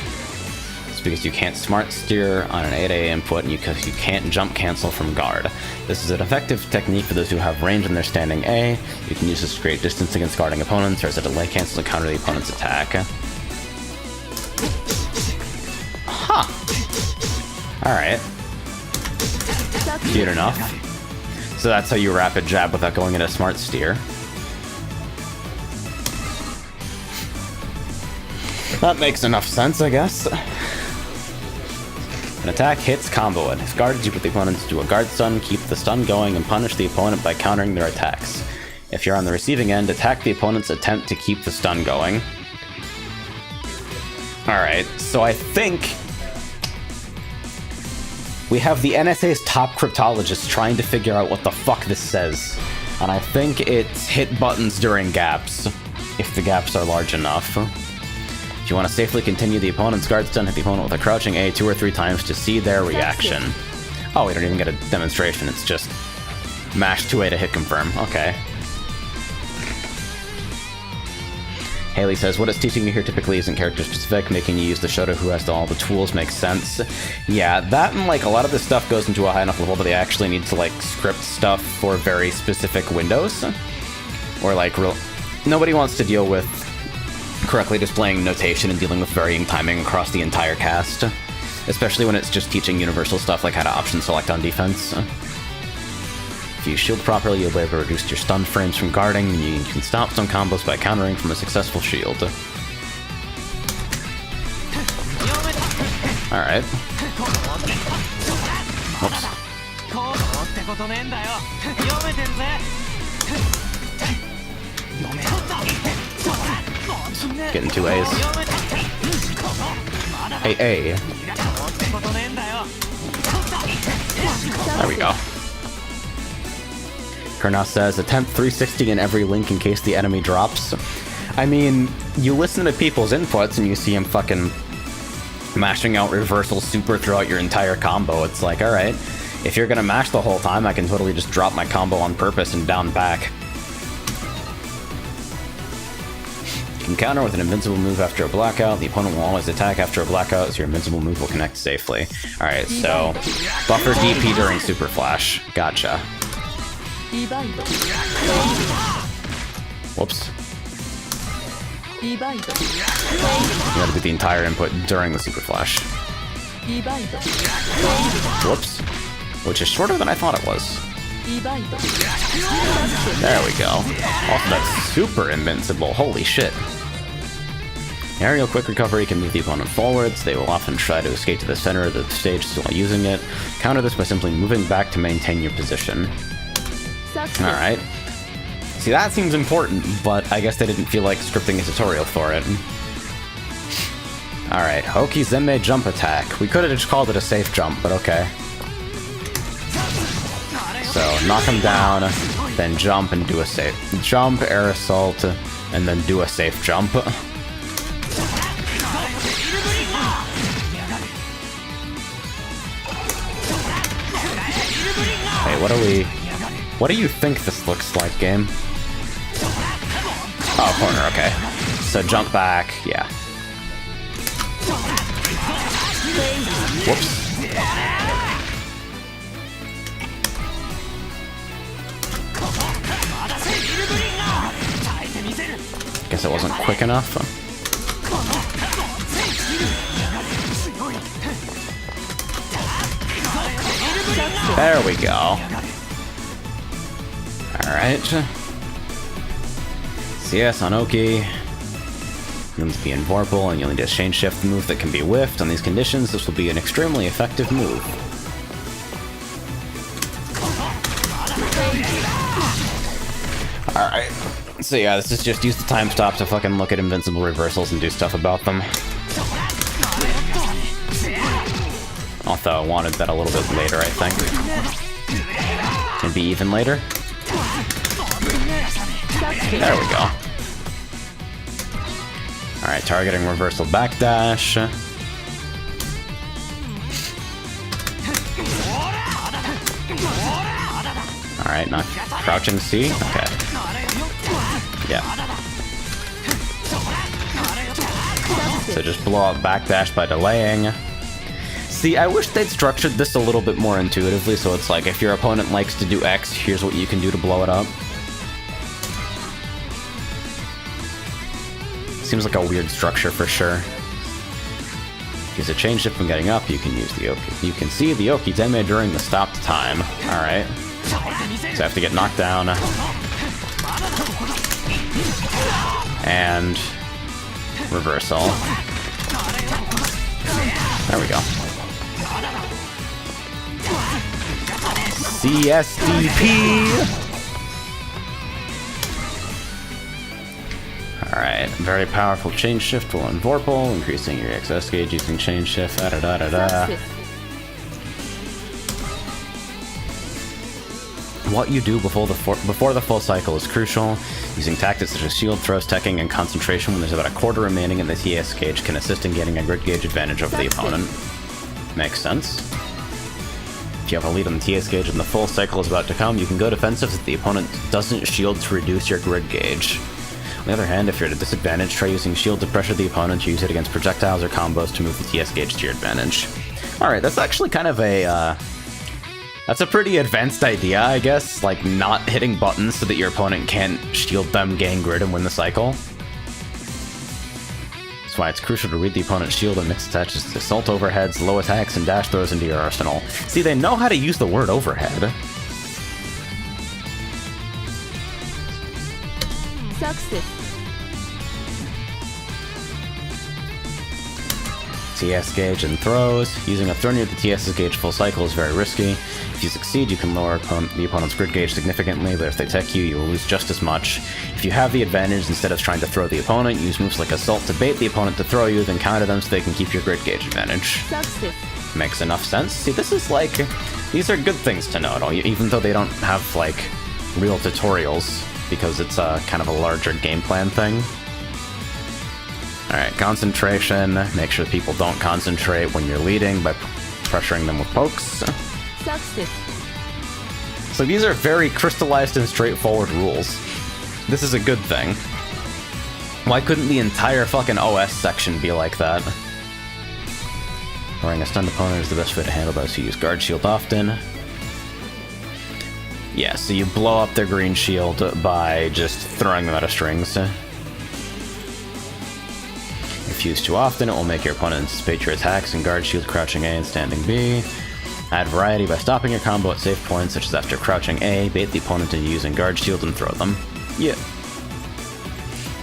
It's because you can't smart steer on an 8A input and because you can't jump cancel from guard. This is an effective technique for those who have range in their standing A. You can use this to create distance against guarding opponents or as a delay cancel to counter the opponent's attack. Huh. Alright. Cute enough. So that's how you rapid jab without going into smart steer. That makes enough sense, I guess. An attack hits, combo it. If guarded, you put the opponent into a guard stun, keep the stun going, and punish the opponent by countering their attacks. If you're on the receiving end, attack the opponent's attempt to keep the stun going. Alright, so I think we have the NSA's top cryptologist trying to figure out what the fuck this says. And I think it's hit buttons during gaps, if the gaps are large enough. If you want to safely continue the opponent's guard stun, hit the opponent with a crouching A 2 or 3 times to see their reaction. Oh, we don't even get a demonstration, it's just mash 2A to hit confirm. Okay. Haley says, what it's teaching you here typically isn't character specific, making you use the Shoto who has all the tools makes sense. Yeah, that and like a lot of this stuff goes into a high enough level that they actually need to like script stuff for very specific windows. Or like nobody wants to deal with correctly displaying notation and dealing with varying timing across the entire cast. Especially when it's just teaching universal stuff like how to option select on defense. If you shield properly, you'll be able to reduce your stun frames from guarding, and you can stop some combos by countering from a successful shield. Alright. Whoops. Getting 2 A's. A. There we go. Kernas says, attempt 360 in every link in case the enemy drops. I mean, you listen to people's inputs and you see him fucking mashing out reversal super throughout your entire combo. It's like, alright, if you're gonna mash the whole time, I can totally just drop my combo on purpose and down back. You can counter with an invincible move after a blackout. The opponent will always attack after a blackout, so your invincible move will connect safely. Alright, so buffer DP during super flash. Gotcha. Whoops. You gotta do the entire input during the super flash. Whoops. Which is shorter than I thought it was. There we go. Also, that's super invincible. Holy shit. Aerial quick recovery can move the opponent forwards. They will often try to escape to the center of the stage while using it. Counter this by simply moving back to maintain your position. Success. Alright. See, that seems important, but I guess they didn't feel like scripting a tutorial for it. Alright, Hoki Zenmei jump attack. We could have just called it a safe jump, but okay. So, knock him down, then jump and do a safe jump, air assault, and then do a safe jump. Hey, what do you think this looks like, game? Oh, corner, okay. So jump back, yeah. Whoops. Guess it wasn't quick enough. There we go. Alright. CS on Oki. You'll need to be in Vorpal, and you'll need a change shift move that can be whiffed. On these conditions, this will be an extremely effective move. Alright. So yeah, this is just use the time stop to fucking look at invincible reversals and do stuff about them. Although I wanted that a little bit later, I think. Maybe even later? There we go. Alright, targeting reversal backdash. Alright, not crouching C? Okay. Yeah. So just blow up backdash by delaying. See, I wish they'd structured this a little bit more intuitively, so it's like, if your opponent likes to do X, here's what you can do to blow it up. Seems like a weird structure for sure. Use a change shift when getting up, you can use the Oki. You can see the Oki Zenmei during the stopped time. Alright. So I have to get knocked down. And reversal. There we go. CSDP! Alright, very powerful change shift while in Vorpal, increasing your XS gauge using change shift, da-da-da-da-da. What you do before the full cycle is crucial. Using tactics such as shield, throws, teching, and concentration when there's about a quarter remaining in the TS gauge can assist in getting a grid gauge advantage over the opponent. Makes sense. If you have a lead on the TS gauge and the full cycle is about to come, you can go defensive if the opponent doesn't shield to reduce your grid gauge. On the other hand, if you're at a disadvantage, try using shield to pressure the opponent, use it against projectiles or combos to move the TS gauge to your advantage. Alright, that's actually kind of a, that's a pretty advanced idea, I guess, like not hitting buttons so that your opponent can't shield them, gain grid, and win the cycle. That's why it's crucial to read the opponent's shield and mix attaches to assault overheads, low attacks, and dash throws into your arsenal. See, they know how to use the word overhead. Success. TS gauge and throws. Using a throw near the TS's gauge full cycle is very risky. If you succeed, you can lower the opponent's grid gauge significantly, but if they tech you, you will lose just as much. If you have the advantage, instead of trying to throw the opponent, use moves like Assault to bait the opponent to throw you, then counter them so they can keep your grid gauge advantage. Success. Makes enough sense. See, this is like... These are good things to know, even though they don't have, like, real tutorials, because it's kind of a larger game plan thing. Alright, concentration. Make sure people don't concentrate when you're leading by pressuring them with pokes. Success. So these are very crystallized and straightforward rules. This is a good thing. Why couldn't the entire fucking OS section be like that? Wearing a stunned opponent is the best way to handle those who use guard shield often. Yeah, so you blow up their green shield by just throwing them out of strings. If used too often, it will make your opponent anticipate your attacks and guard shield crouching A and standing B. Add variety by stopping your combo at safe points, such as after crouching A, bait the opponent into using guard shield and throw them. Yeah.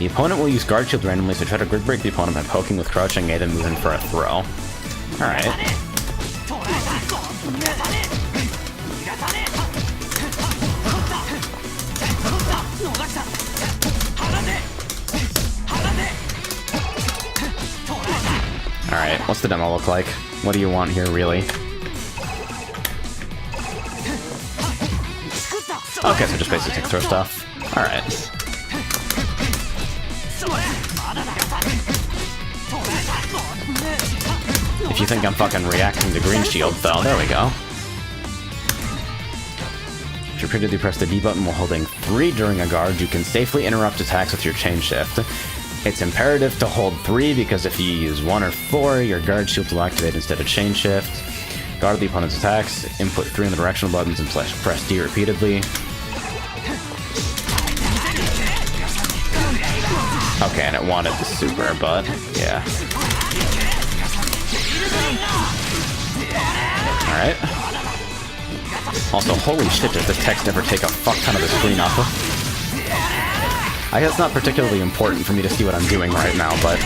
The opponent will use guard shield randomly, so try to grid break the opponent by poking with crouching A, then move in for a throw. Alright. Alright, what's the demo look like? What do you want here, really? Okay, so just basically throw stuff. Alright. If you think I'm fucking reacting to green shield, though, there we go. If you repeatedly press the D button while holding 3 during a guard, you can safely interrupt attacks with your chain shift. It's imperative to hold 3 because if you use 1 or 4, your guard shield will activate instead of chain shift. Guard the opponent's attacks, input 3 on the directional buttons and press D repeatedly. Okay, and it wanted the super, but yeah. Alright. Also, holy shit, does the text ever take a fuck ton of the screen off of? I guess it's not particularly important for me to see what I'm doing right now, but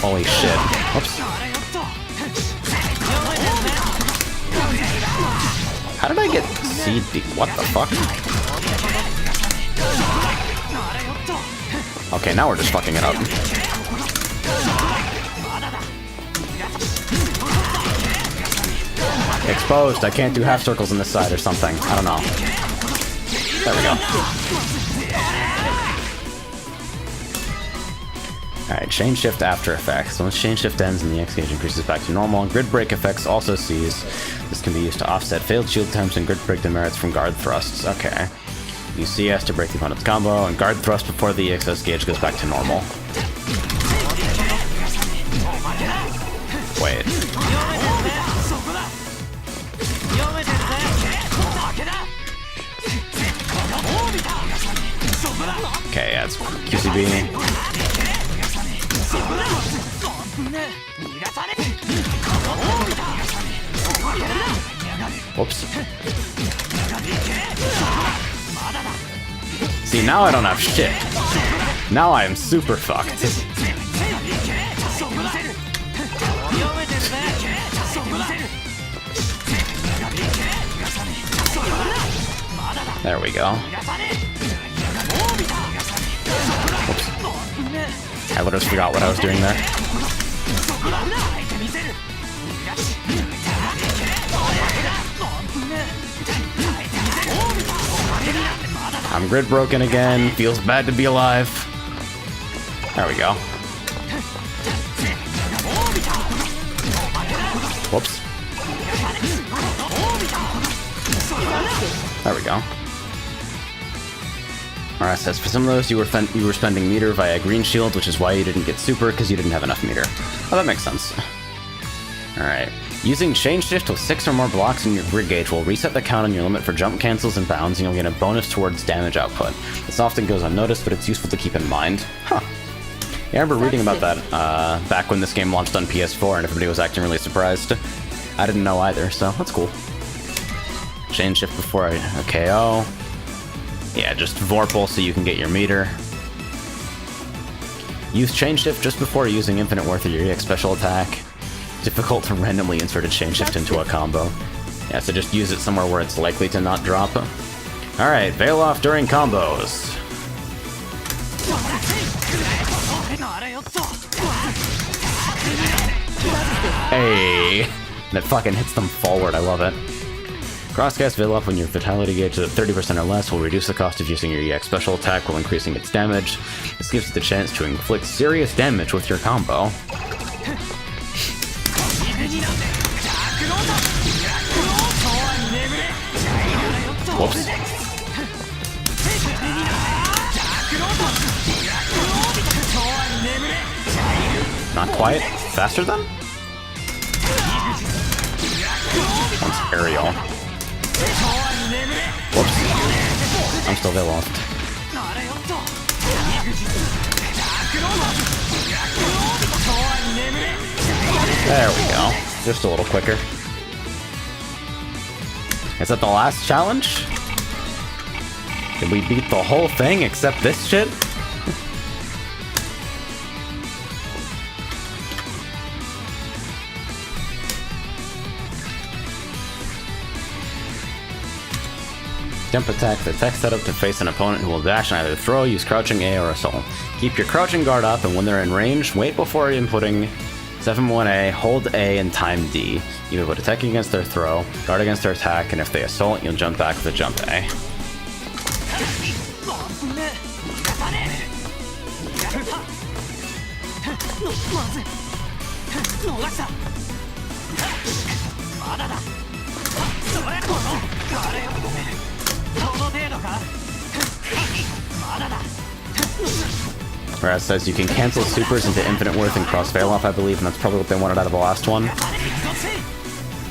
holy shit. Oops. How did I get CD? What the fuck? Okay, now we're just fucking it up. Exposed. I can't do half circles on this side or something. I don't know. There we go. Alright, chain shift after effects. Once chain shift ends and the X gauge increases back to normal, grid break effects also cease. This can be used to offset failed shield attempts and grid break demerits from guard thrusts. Okay. Use CS to break the opponent's combo, and guard thrust before the EXS gauge goes back to normal. Wait. Okay, yeah, it's QCB. Whoops. See, now I don't have shit. Now I am super fucked. There we go. Whoops. I literally forgot what I was doing there. I'm grid broken again. Feels bad to be alive. There we go. Whoops. There we go. Alright, says for some of those you were spending meter via green shield, which is why you didn't get super, because you didn't have enough meter. Oh, that makes sense. Alright. Using chain shift with 6 or more blocks in your grid gauge will reset the count on your limit for jump cancels and bounds, and you'll get a bonus towards damage output. This often goes unnoticed, but it's useful to keep in mind. Huh. Yeah, I remember reading about that back when this game launched on PS4 and everybody was acting really surprised. I didn't know either, so that's cool. Chain shift before a KO. Yeah, just Vorpal so you can get your meter. Use chain shift just before using infinite worth of your EX special attack. Difficult to randomly insert a chain shift into a combo. Yeah, so just use it somewhere where it's likely to not drop. Alright, veil off during combos. Hey! That fucking hits them forward, I love it. Crosscast veil off when your vitality gauge is at 30% or less will reduce the cost of using your EX special attack while increasing its damage. This gives you the chance to inflict serious damage with your combo. Whoops. Not quite. Faster then? One's aerial. Whoops. I'm still veil off. There we go. Just a little quicker. Is that the last challenge? Did we beat the whole thing except this shit? Jump attack. The attack set up to face an opponent who will dash and either throw, use crouching A, or assault. Keep your crouching guard up, and when they're in range, wait before inputting 7-1A, hold A, and time D. You will attack against their throw, guard against their attack, and if they assault, you'll jump back with a jump A. Whereas it says you can cancel supers into infinite worth and cross veil off, I believe, and that's probably what they wanted out of the last one.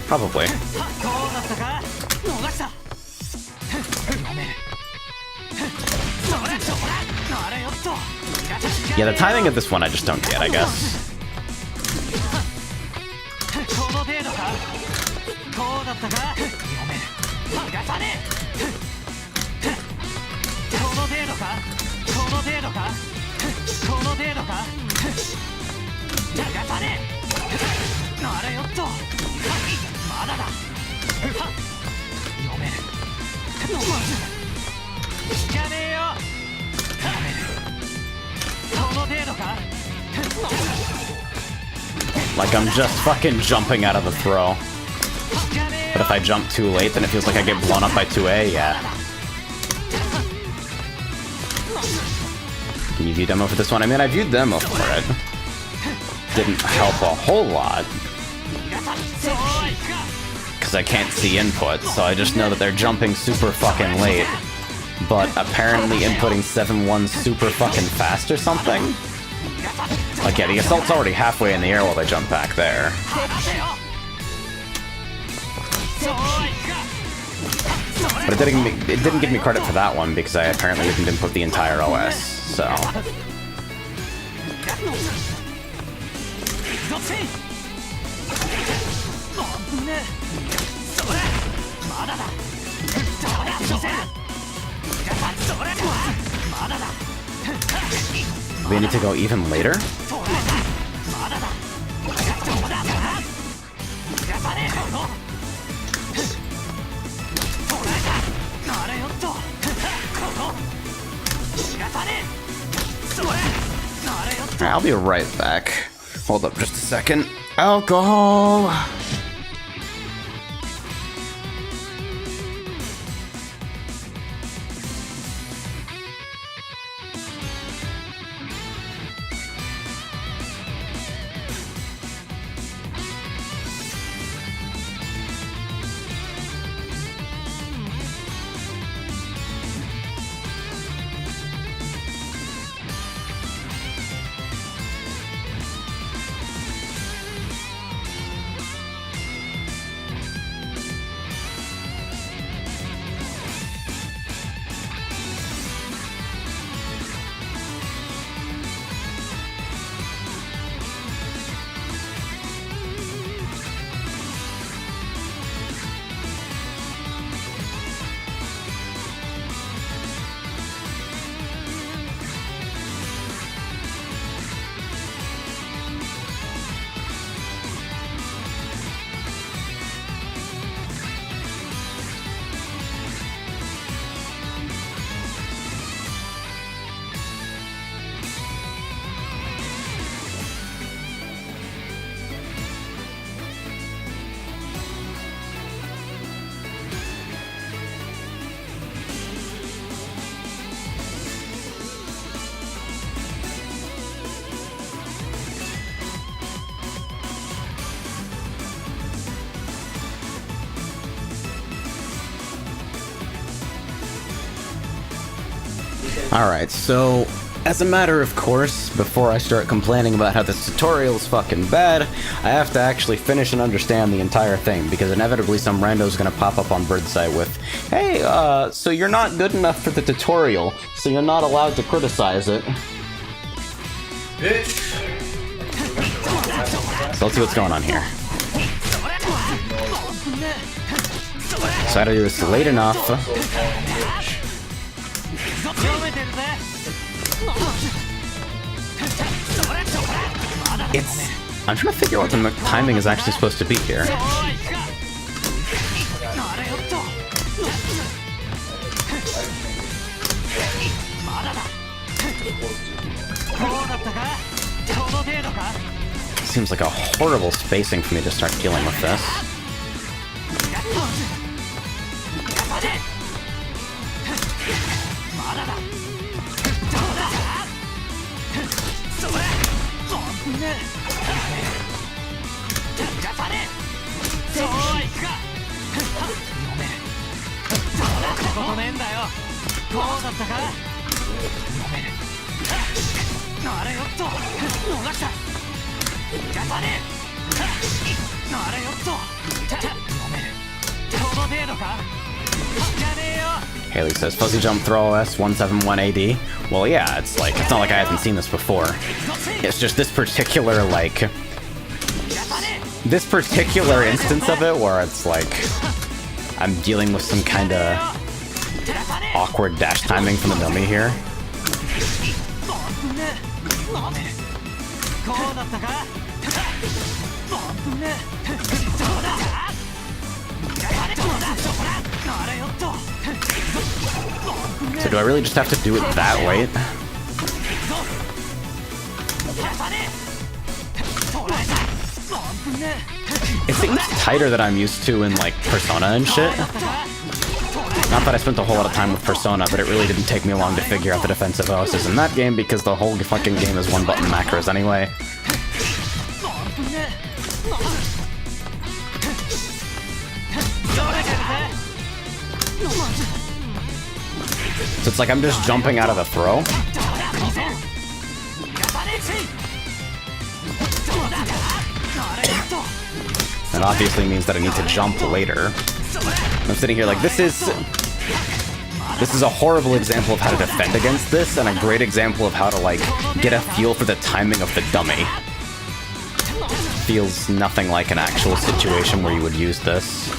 Probably. Yeah, the timing of this one I just don't get, I guess. Like I'm just fucking jumping out of the throw. But if I jump too late, then it feels like I get blown up by 2A, yeah. Can you view demo for this one? I mean, I viewed demo for it. Didn't help a whole lot. Because I can't see input, so I just know that they're jumping super fucking late. But apparently inputting 7-1 super fucking fast or something? Like, yeah, the assault's already halfway in the air while they jump back there. But it didn't give me credit for that one because I apparently didn't input the entire OS, so... We need to go even later? I'll be right back. Hold up just a second. Alcohol! Alright, so, as a matter of course, before I start complaining about how this tutorial is fucking bad, I have to actually finish and understand the entire thing, because inevitably some rando's gonna pop up on Birdseye with, hey, so you're not good enough for the tutorial, so you're not allowed to criticize it. Bitch! So let's see what's going on here. So I gotta do this late enough. I'm trying to figure out what the timing is actually supposed to be here. Seems like a horrible spacing for me to start dealing with this. Haley says, fuzzy jump throw OS 171 AD. Well, yeah, it's not like I haven't seen this before. It's just this particular, like, this particular instance of it where it's like, I'm dealing with some kind of awkward dash timing from the dummy here. So do I really just have to do it that way? It seems tighter than I'm used to in, like, Persona and shit. Not that I spent a whole lot of time with Persona, but it really didn't take me long to figure out the defensive OSs in that game because the whole fucking game is one-button macros anyway. So it's like I'm just jumping out of the throw. That obviously means that I need to jump later. I'm sitting here like, this is a horrible example of how to defend against this, and a great example of how to, like, get a feel for the timing of the dummy. Feels nothing like an actual situation where you would use this.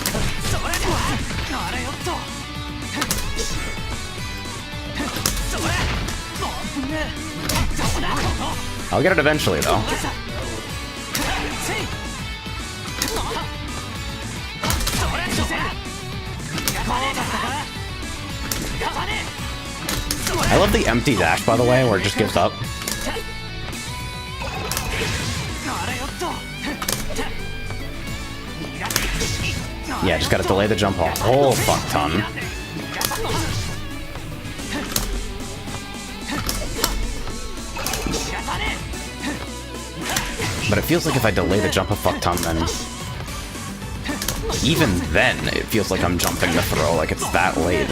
I'll get it eventually, though. I love the empty dash, by the way, where it just gives up. Yeah, just gotta delay the jump a whole fuck ton. But it feels like if I delay the jump a fuck ton, then even then, it feels like I'm jumping the throw, like it's that late.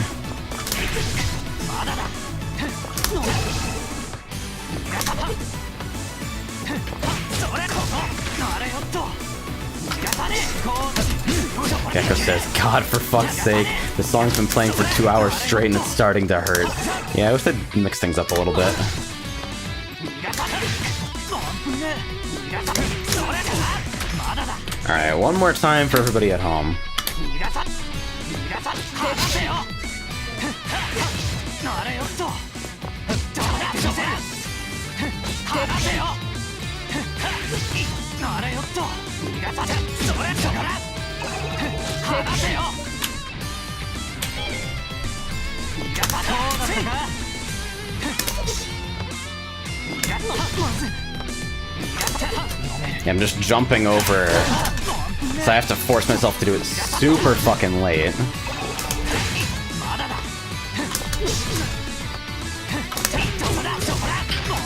Gecko says, God, for fuck's sake, the song's been playing for 2 hours straight and it's starting to hurt. Yeah, I wish they'd mix things up a little bit. Alright, one more time for everybody at home. Yeah, I'm just jumping over, so I have to force myself to do it super fucking late.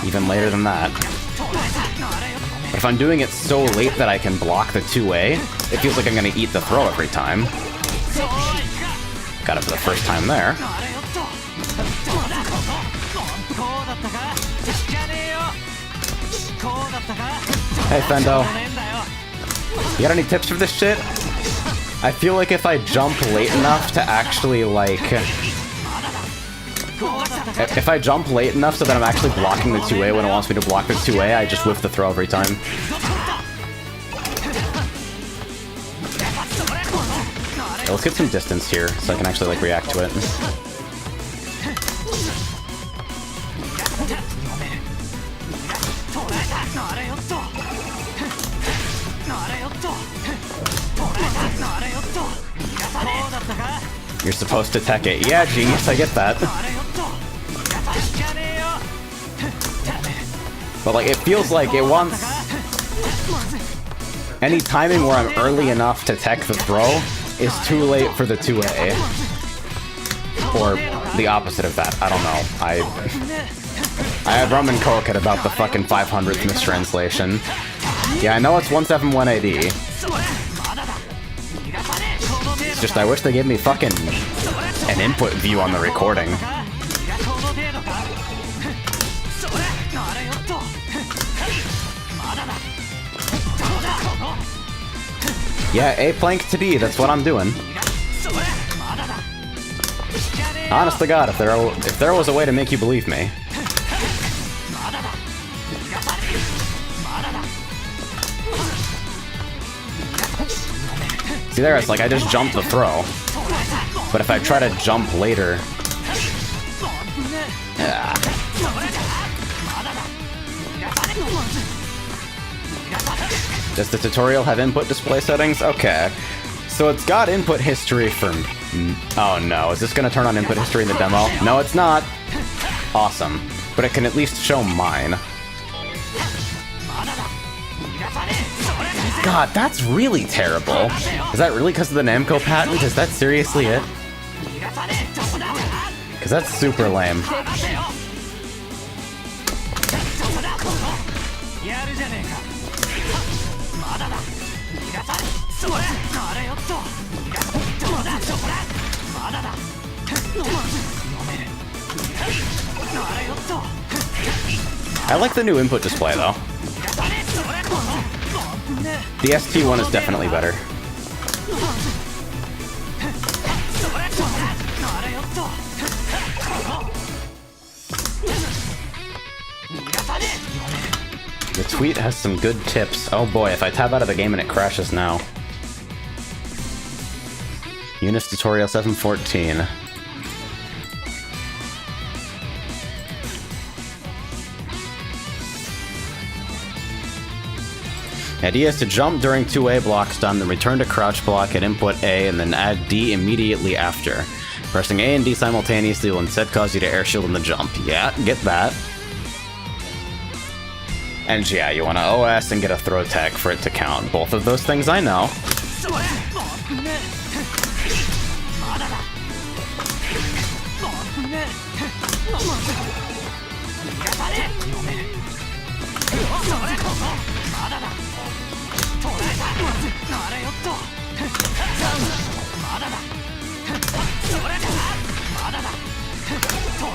Even later than that. But if I'm doing it so late that I can block the 2A, it feels like I'm gonna eat the throw every time. Got it for the first time there. Hey Fendo, you got any tips for this shit? I feel like if I jump late enough to actually, like, if I jump late enough so that I'm actually blocking the 2A when it wants me to block the 2A, I just whiff the throw every time. Okay, let's get some distance here so I can actually, like, react to it. You're supposed to tech it. Yeah, genius, I get that. But like, it feels like it wants... Any timing where I'm early enough to tech the throw is too late for the 2A. Or the opposite of that. I don't know. I had rum and coke at about the fucking 500th mistranslation. Yeah, I know it's 17180. It's just I wish they gave me fucking an input view on the recording. Yeah, A plank to D, that's what I'm doing. Honest to God, if there was a way to make you believe me. See there, it's like I just jumped the throw. But if I try to jump later... Yeah. Does the tutorial have input display settings? Okay. So it's got input history from... Oh no, is this gonna turn on input history in the demo? No, it's not. Awesome. But it can at least show mine. God, that's really terrible. Is that really because of the Namco patent? Is that seriously it? Because that's super lame. I like the new input display though. The ST one is definitely better. The tweet has some good tips. Oh boy, if I tab out of the game and it crashes now. Unist tutorial 714. The idea is to jump during 2A blocks done, then return to crouch block at input A, and then add D immediately after. Pressing A and D simultaneously will instead cause you to air shield in the jump. Yeah, get that. And yeah, you want to OS and get a throw tech for it to count. Both of those things I know.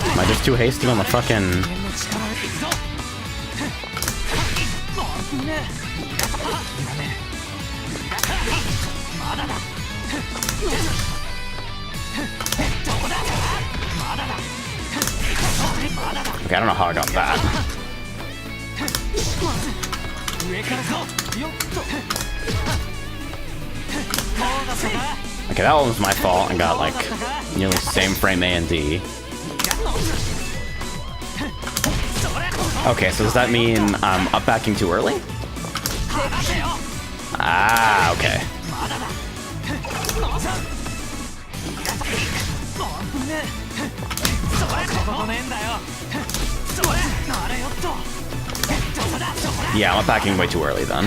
Am I just too hasty on the fucking... Okay, I don't know how I got that. Okay, that one was my fault and got like nearly same frame A and D. Okay, so does that mean I'm up backing too early? Ah, okay. Yeah, I'm up backing way too early then.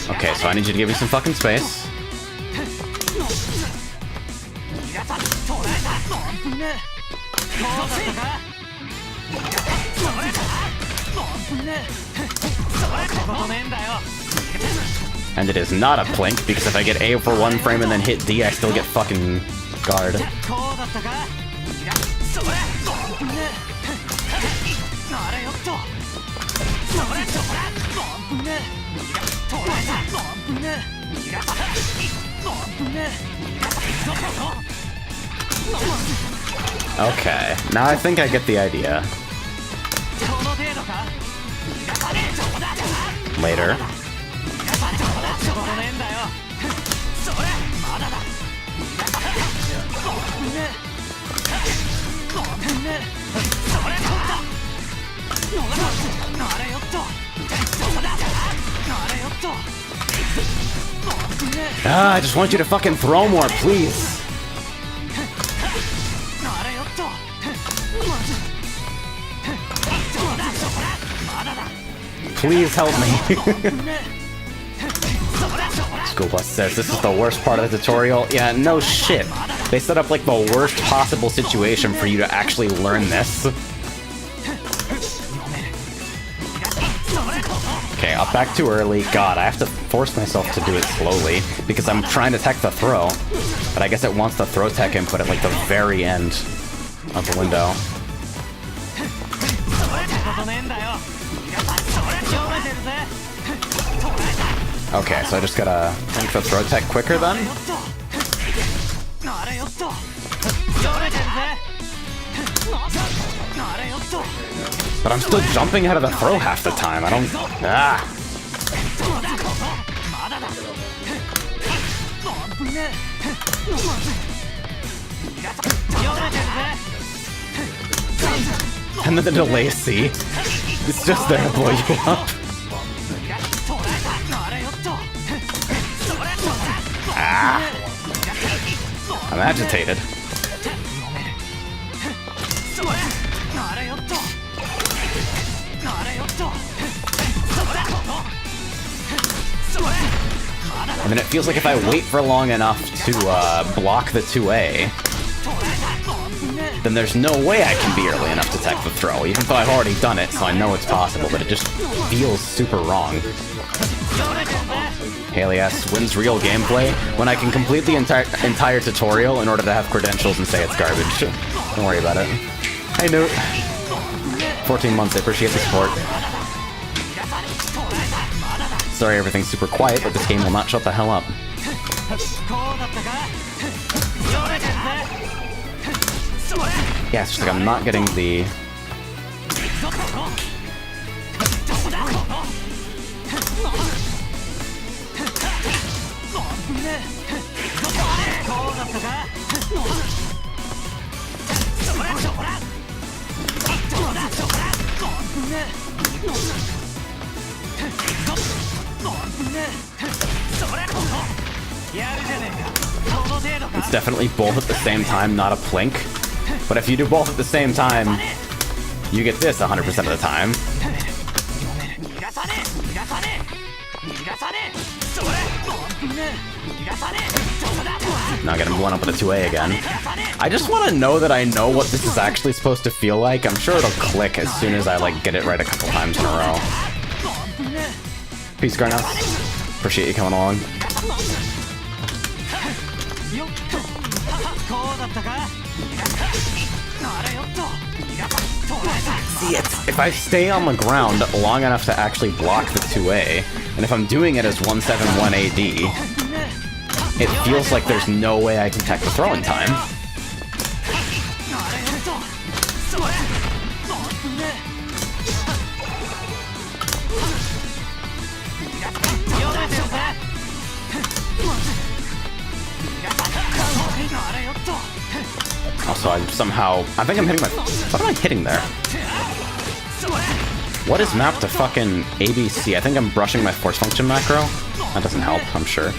Okay, so I need you to give me some fucking space. And it is not a plink, because if I get A for one frame and then hit D, I still get fucking guard. Okay, now I think I get the idea. Later. Ah, I just want you to fucking throw more, please. Please help me. School Bus says this is the worst part of the tutorial. Yeah, no shit. They set up like the worst possible situation for you to actually learn this. Okay, up back too early. God, I have to force myself to do it slowly because I'm trying to tech the throw. But I guess it wants the throw tech input at like the very end of the window. Okay, so I just gotta think the throw tech quicker then? But I'm still jumping out of the throw half the time. I don't... Ah! And then the delay C. It's just there to blow you up. Ah! I'm agitated. And then it feels like if I wait for long enough to block the 2A, then there's no way I can be early enough to tech the throw, even though I've already done it, so I know it's possible, but it just feels super wrong. Haley asks, when's real gameplay? When I can complete the entire tutorial in order to have credentials and say it's garbage. Don't worry about it. Hey, Newt. 14 months, I appreciate the support. Sorry everything's super quiet, but this game will not shut the hell up. Yeah, it's just like I'm not getting the... It's definitely both at the same time, not a plink. But if you do both at the same time, you get this 100% of the time. Now get him blown up with a 2A again. I just want to know that I know what this is actually supposed to feel like. I'm sure it'll click as soon as I like get it right a couple times in a row. Peace, Garnos. Appreciate you coming along. See, if I stay on the ground long enough to actually block the 2A, and if I'm doing it as 171 AD, it feels like there's no way I can tech the throw in time. Also, I think I'm hitting my... What am I hitting there? What is mapped to fucking ABC? I think I'm brushing my force function macro. That doesn't help, I'm sure.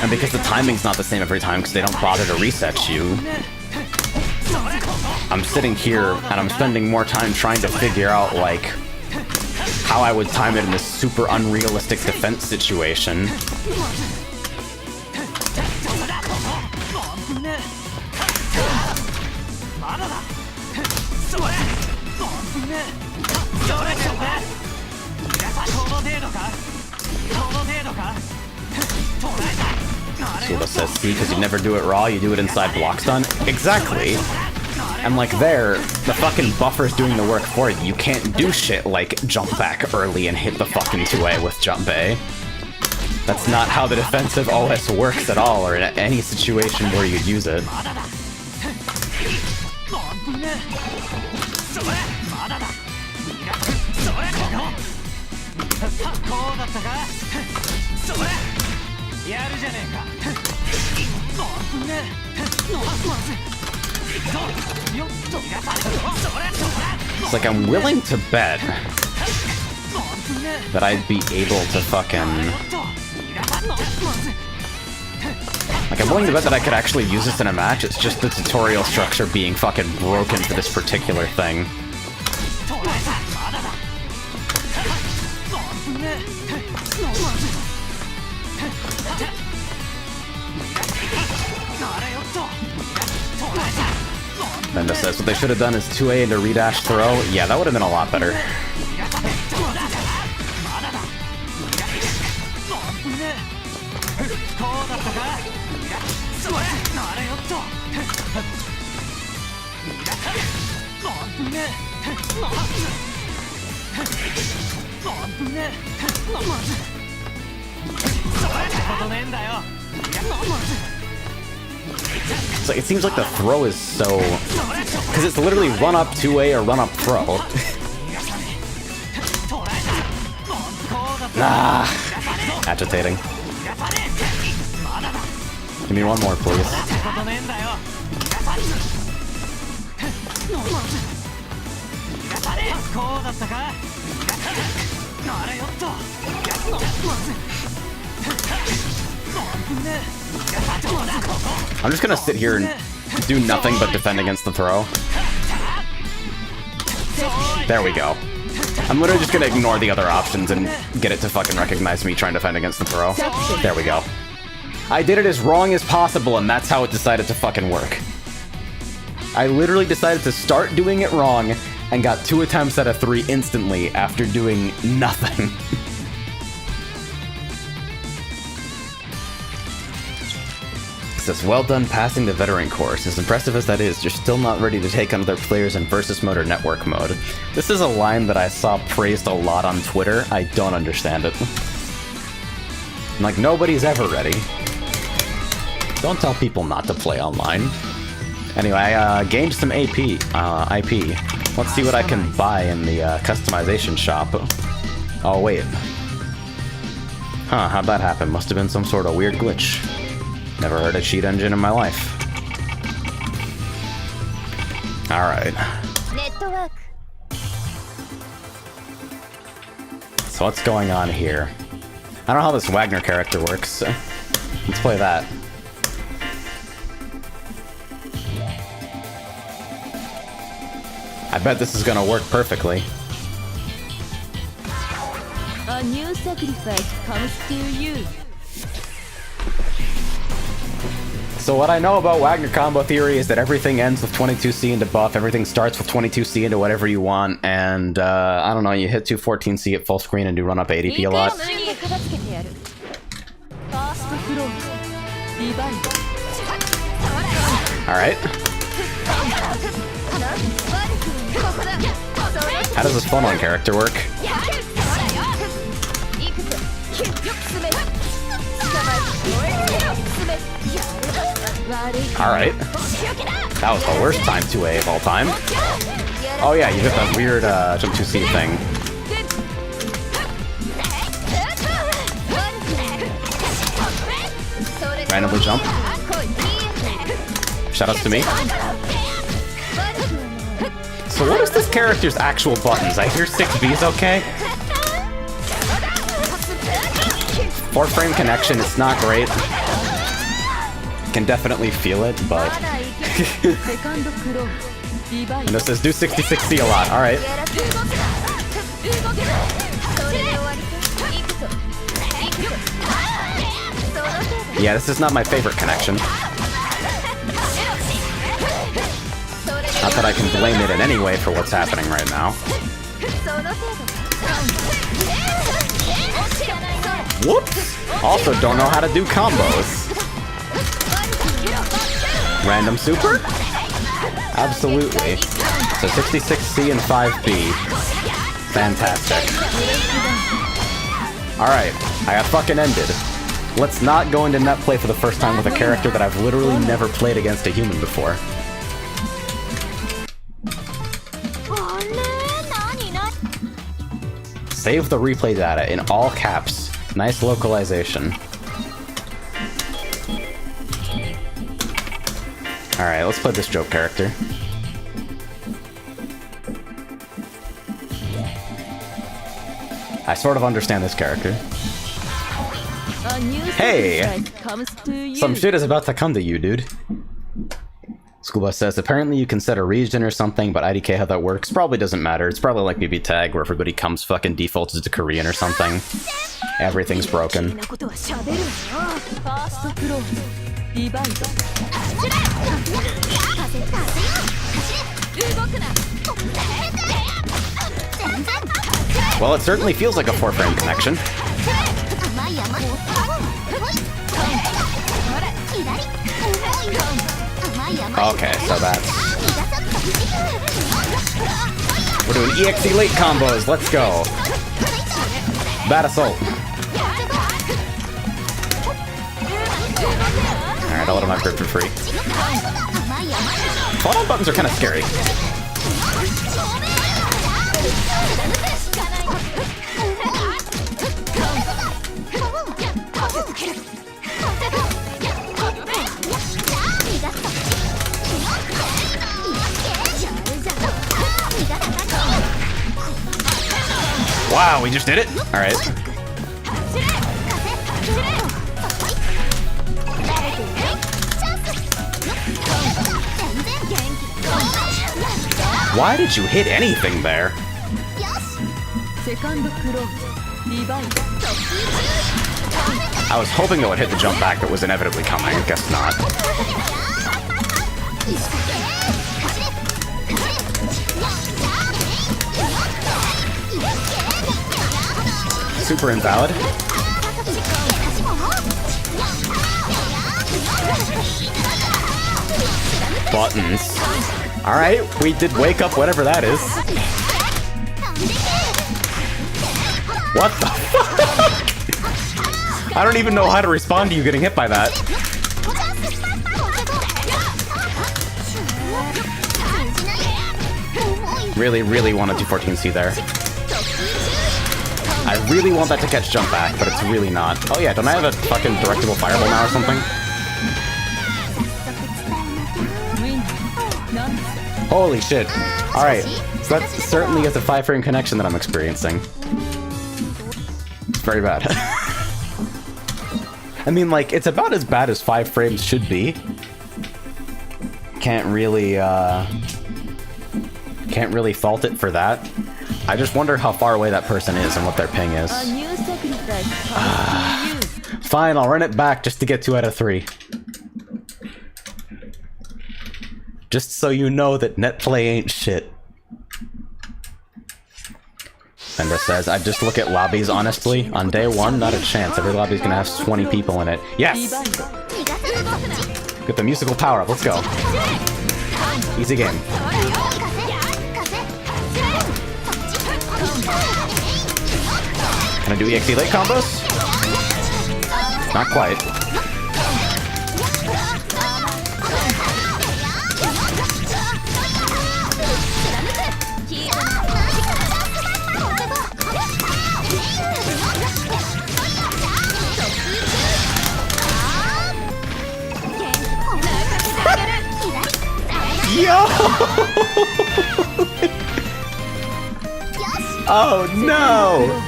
And because the timing's not the same every time, because they don't bother to reset you, I'm sitting here and I'm spending more time trying to figure out, like, how I would time it in this super unrealistic defense situation. Suda says, see, because you never do it raw, you do it inside block stun. Exactly. And like there, the fucking buffer's doing the work for you. You can't do shit like jump back early and hit the fucking 2A with jump A. That's not how the defensive OS works at all, or in any situation where you'd use it. It's like I'm willing to bet that I'd be able to fucking... Like, I'm willing to bet that I could actually use this in a match, it's just the tutorial structure being fucking broken for this particular thing. Mendo says what they should have done is 2A into redash throw. Yeah, that would have been a lot better. So it seems like the throw is so... Because it's literally run up 2A or run up throw. Ah, agitating. Give me one more, please. I'm just gonna sit here and do nothing but defend against the throw. There we go. I'm literally just gonna ignore the other options and get it to fucking recognize me trying to defend against the throw. There we go. I did it as wrong as possible, and that's how it decided to fucking work. I literally decided to start doing it wrong and got 2 attempts out of 3 instantly after doing nothing. It says, well done passing the veteran course. As impressive as that is, you're still not ready to take on other players in versus mode or network mode. This is a line that I saw praised a lot on Twitter. I don't understand it. I'm like, nobody's ever ready. Don't tell people not to play online. Anyway, I gained some IP. Let's see what I can buy in the customization shop. Oh, wait. Huh, how'd that happen? Must have been some sort of weird glitch. Never heard a cheat engine in my life. Alright. So what's going on here? I don't know how this Wagner character works. Let's play that. I bet this is gonna work perfectly. A new sacrifice comes to you. So what I know about Wagner combo theory is that everything ends with 22C into buff, everything starts with 22C into whatever you want, and I don't know, you hit 214C at full screen and do run up ADP a lot. Alright. How does this funneling character work? Alright. That was the worst time 2A of all time. Oh yeah, you hit that weird jump 2C thing. Randomly jump. Shoutouts to me. So what is this character's actual buttons? I hear 6B's okay? 4-frame connection, it's not great. Can definitely feel it, but... And it says do 66C a lot, alright. Yeah, this is not my favorite connection. Not that I can blame it in any way for what's happening right now. Whoops! Also don't know how to do combos. Random super? Absolutely. So 66C and 5B. Fantastic. Alright, I got fucking ended. Let's not go into net play for the first time with a character that I've literally never played against a human before. Save the replay data in all caps. Nice localization. Alright, let's play this joke character. I sort of understand this character. A A new Hey! sacrifice comes to you. Some shit is about to come to you, dude. School Bus says, apparently you can set a region or something, but IDK how that works probably doesn't matter. It's probably like BB Tag where everybody comes fucking defaults to Korean or something. Everything's broken. ファーストクローズディバイド動くな Well, it certainly feels like a 4-frame connection. Okay, so that's... We're doing EXE late combos, let's go! Bad Assault. Alright, I'll let him have grip for free. Hold on buttons are kind of scary. Wow, we just did it? Alright. Why did you hit anything there? セカンドクローズディバイド I was hoping it would hit the jump back that was inevitably coming. Guess not. Super invalid. Buttons. Alright, we did wake up whatever that is. What the fuck? I don't even know how to respond to you getting hit by that. Really, really want a 214C there. I really want that to catch jump back, but it's really not. Oh yeah, don't I have a fucking directable fireball now or something? Holy shit. Alright, so that certainly is a 5-frame connection that I'm experiencing. It's very bad. I mean, like, it's about as bad as 5 frames should be. Can't really fault it for that. I just wonder how far away that person is and what their ping is. A new sacrifice comes to you. Fine, I'll run it back just to get 2 out of 3. Just so you know that net play ain't shit. Fenda says, I just look at lobbies, honestly. On day 1, not a chance. Every lobby's gonna have 20 people in it. Yes! Get the musical power up, let's go. Easy game. Can I do EXE late combos? Not quite. Yo! Oh no!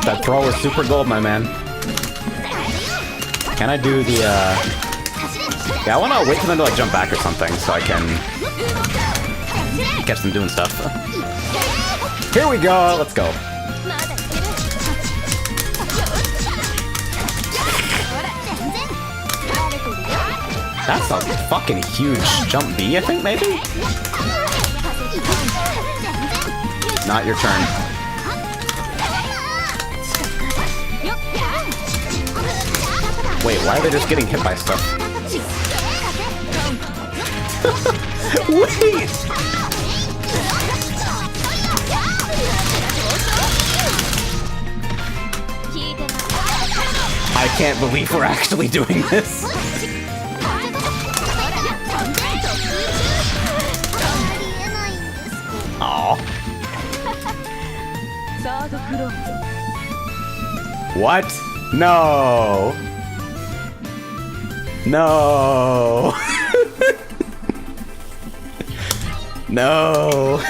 That throw was super gold, my man. Can I do the, Yeah, I wanna wait for them to, like, jump back or something so I can catch them doing stuff. Here we go! Let's go. That's a fucking huge jump B, I think, maybe? Not your turn. Wait, why are they just getting hit by stuff? Wait! I can't believe we're actually doing this. Aww. What? No. No. No!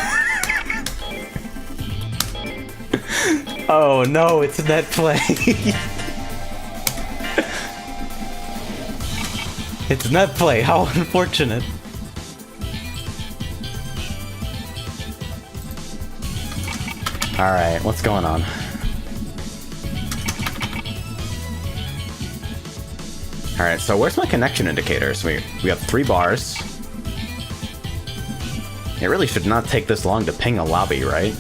Oh no, it's net play! It's net play, how unfortunate! Alright, what's going on? Alright, so where's my connection indicators? We have 3 bars. It really should not take this long to ping a lobby, right?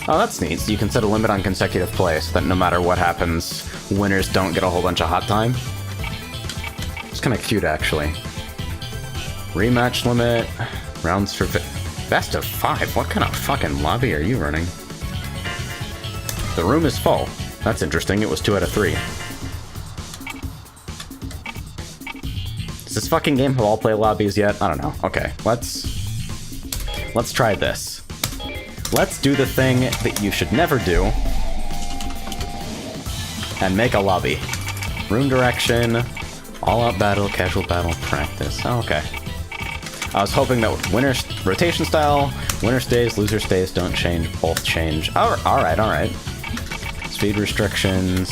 Oh, that's neat. So you can set a limit on consecutive play so that no matter what happens, winners don't get a whole bunch of hot time. It's kind of cute, actually. Rematch limit. Rounds for best of 5. What kind of fucking lobby are you running? The room is full. That's interesting. It was 2 out of 3. Does this fucking game have all play lobbies yet? I don't know. Okay, let's try this. Let's do the thing that you should never do. And make a lobby. Room direction, all-out battle, casual battle, practice. Oh, okay. I was hoping that winner rotation style, winner stays, loser stays, don't change, both change. Alright. Speed restrictions,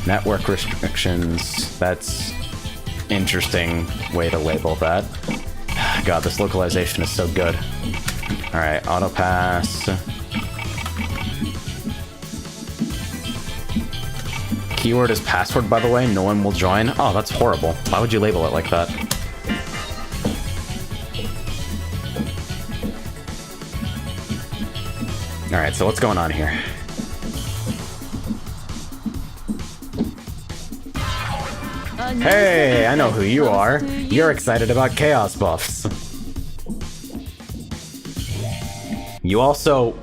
network restrictions. That's interesting way to label that. God, this localization is so good. Alright, auto pass. Keyword is password, by the way. No one will join. Oh, that's horrible. Why would you label it like that? Alright, so what's going on here? Hey, I know who you are. You're excited about chaos buffs. You also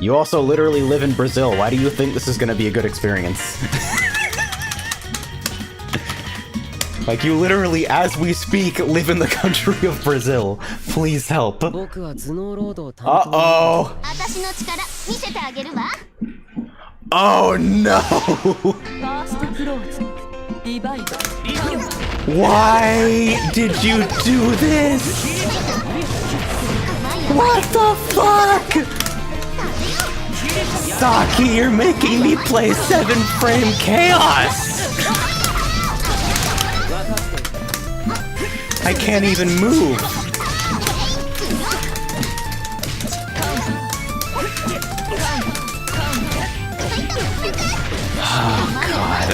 literally live in Brazil. Why do you think this is gonna be a good experience? Like, you literally, as we speak, live in the country of Brazil. Please help. Uh-oh. Oh no! Why did you do this? What the fuck? Saki, you're making me play 7-frame chaos! I can't even move. Oh god.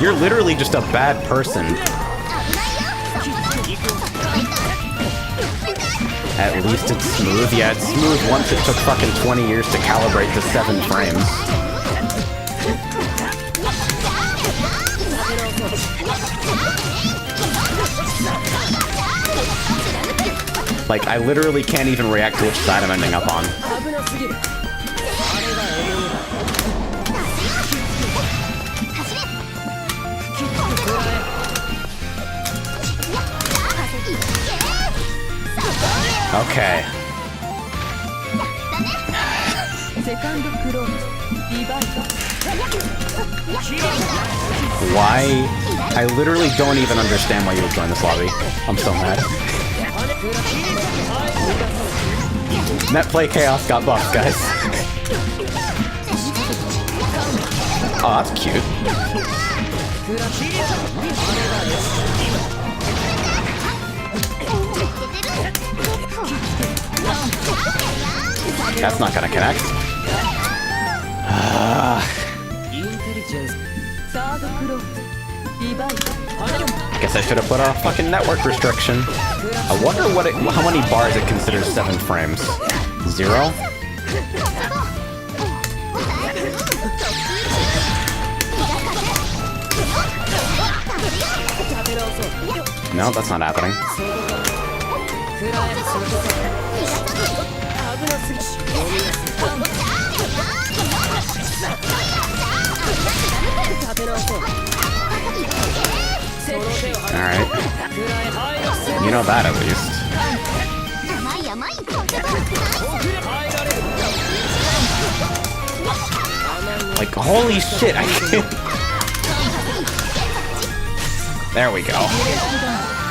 You're literally just a bad person. At least it's smooth. Yeah, it's smooth once it took fucking 20 years to calibrate to 7 frames. Like, I literally can't even react to which side I'm ending up on. Okay. Why? I literally don't even understand why you would join this lobby. I'm so mad. Netplay Chaos got buffed, guys. Oh, that's cute. That's not gonna connect. Guess I should have put a fucking network restriction. I wonder how many bars it considers 7 frames. 0? No, that's not happening. Alright. You know that at least. Like, holy shit, I can't... There we go.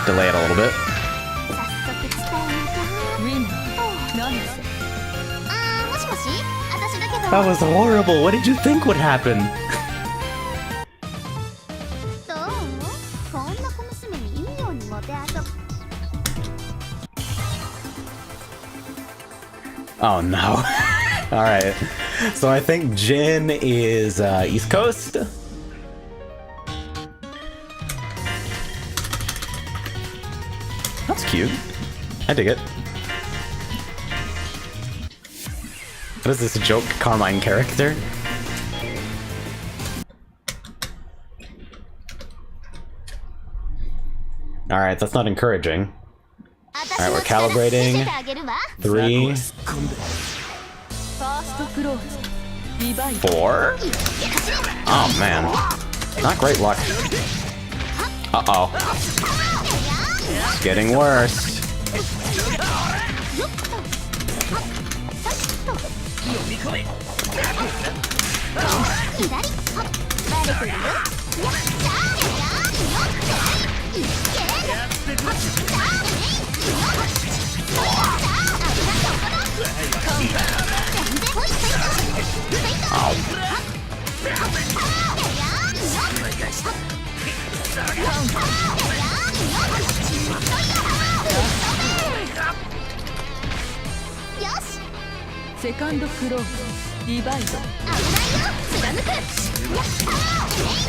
Delay it a little bit. That was horrible. What did you think would happen? Oh no. Alright. So I think Jin is East Coast. That's cute. I dig it. What is this, a joke Carmine character? Alright, that's not encouraging. Alright, we're calibrating. 3, 4. Oh man. Not great luck. Uh-oh. It's getting worse.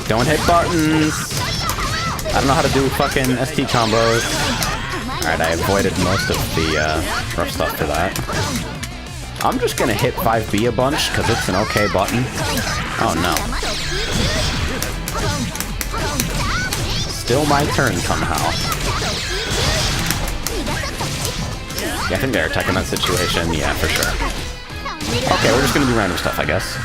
Don't hit buttons! I don't know how to do fucking ST combos. Alright, I avoided most of the rough stuff for that. I'm just gonna hit 5B a bunch, because it's an okay button. Oh no. Still my turn somehow. Yeah, I think they're attacking that situation. Yeah, for sure. Okay, we're just gonna do random stuff, I guess.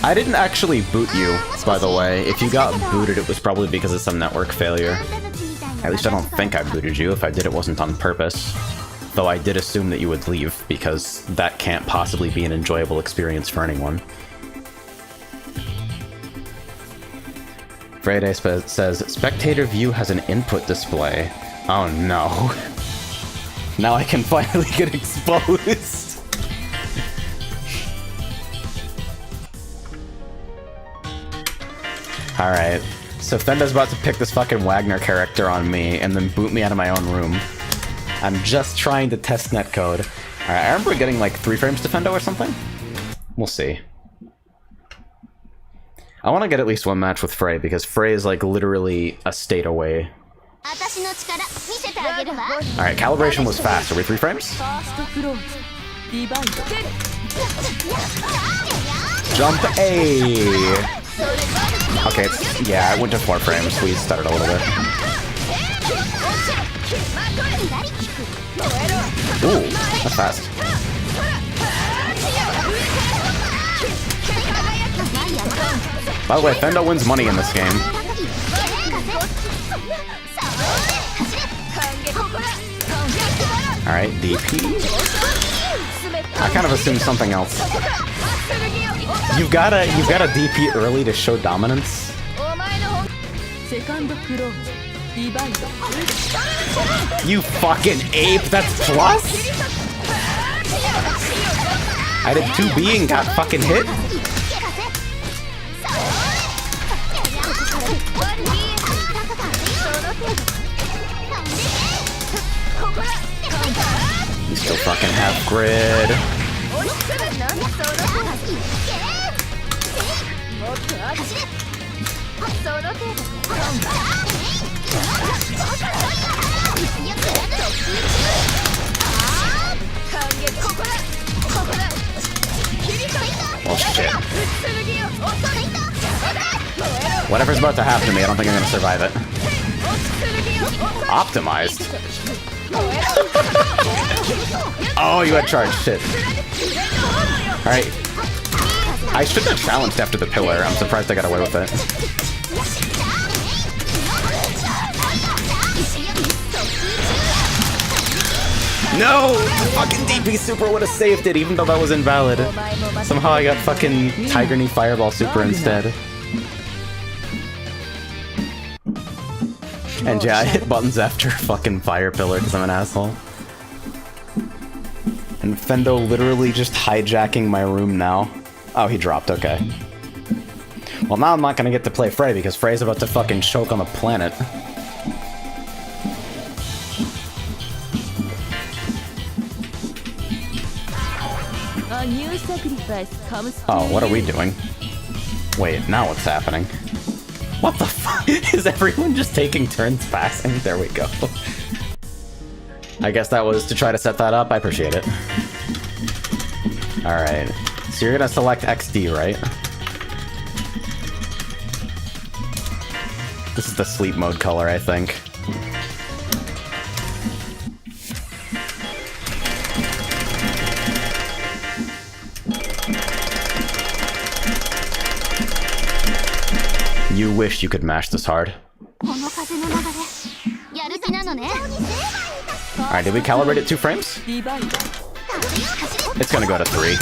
I didn't actually boot you, by the way. If you got booted, it was probably because of some network failure. At least I don't think I booted you. If I did, it wasn't on purpose. Though I did assume that you would leave, because that can't possibly be an enjoyable experience for anyone. Friday says, spectator view has an input display. Oh no. Now I can finally get exposed. Alright, so Fenda's about to pick this fucking Wagner character on me and then boot me out of my own room. I'm just trying to test netcode. Alright, I remember getting like 3 frames to Fendo or something? We'll see. I want to get at least one match with Frey, because Frey is like literally a state away. Alright, calibration was fast. Are we 3 frames? Jump A! Okay, yeah, I went to 4 frames. We stuttered a little bit. Ooh, that's fast. By the way, Fendo wins money in this game. Alright, DP. I kind of assumed something else. You've gotta DP early to show dominance. You fucking ape, that's plus? I did 2B and got fucking hit? You still fucking have grid. Oh shit. Whatever's about to happen to me, I don't think I'm gonna survive it. Optimized? Oh, you had charge, shit. Alright. I should have challenged after the pillar. I'm surprised I got away with it. No! Fucking DP Super would have saved it, even though that was invalid. Somehow I got fucking Tiger Knee Fireball Super instead. And yeah, I hit buttons after fucking Fire Pillar because I'm an asshole. And Fendo literally just hijacking my room now. Oh, he dropped, okay. Well, now I'm not gonna get to play Frey because Frey's about to fucking choke on the planet. A new sacrifice comes to Oh, what are we you. doing? Wait, now what's happening? What the fuck? Is everyone just taking turns passing? There we go. I guess that was to try to set that up. I appreciate it. Alright. So you're gonna select XD, right? This is the sleep mode color, I think. You wish you could mash this hard. Alright, did we calibrate it 2 frames? Divide. It's gonna go to 3.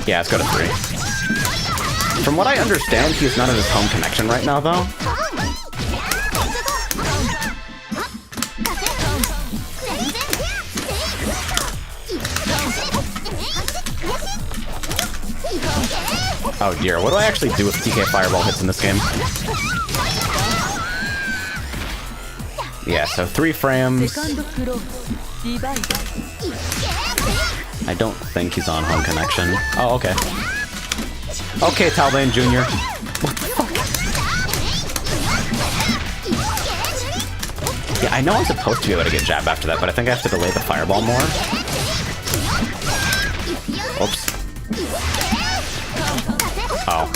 Yeah, let's go to 3. From what I understand, he's not in his home connection right now, though. Oh dear, what do I actually do if TK Fireball hits in this game? Yeah, so 3 frames. Second floor. Divide. I don't think he's on home connection. Oh, okay. Okay, Talbane Jr. What the fuck? Yeah, I know I'm supposed to be able to get jab after that, but I think I have to delay the fireball more. Oops. Oh.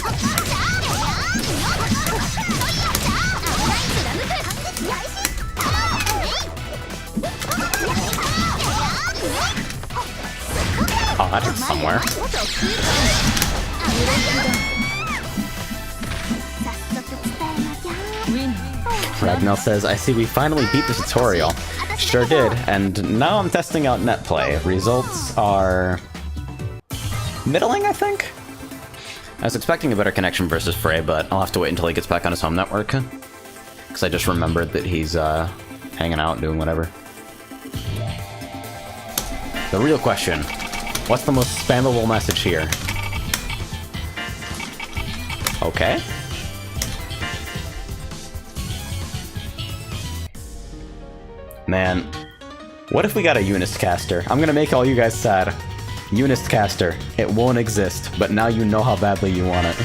Oh, that hits somewhere. Win. Ragnell says, I see we finally beat the tutorial. Sure did, and now I'm testing out net play. Results are... middling, I think? I was expecting a better connection versus Frey, but I'll have to wait until he gets back on his home network. Because I just remembered that he's hanging out, doing whatever. The real question, what's the most spammable message here? Okay. Man, what if we got a Unist caster? I'm gonna make all you guys sad. Unist caster. It won't exist, but now you know how badly you want it.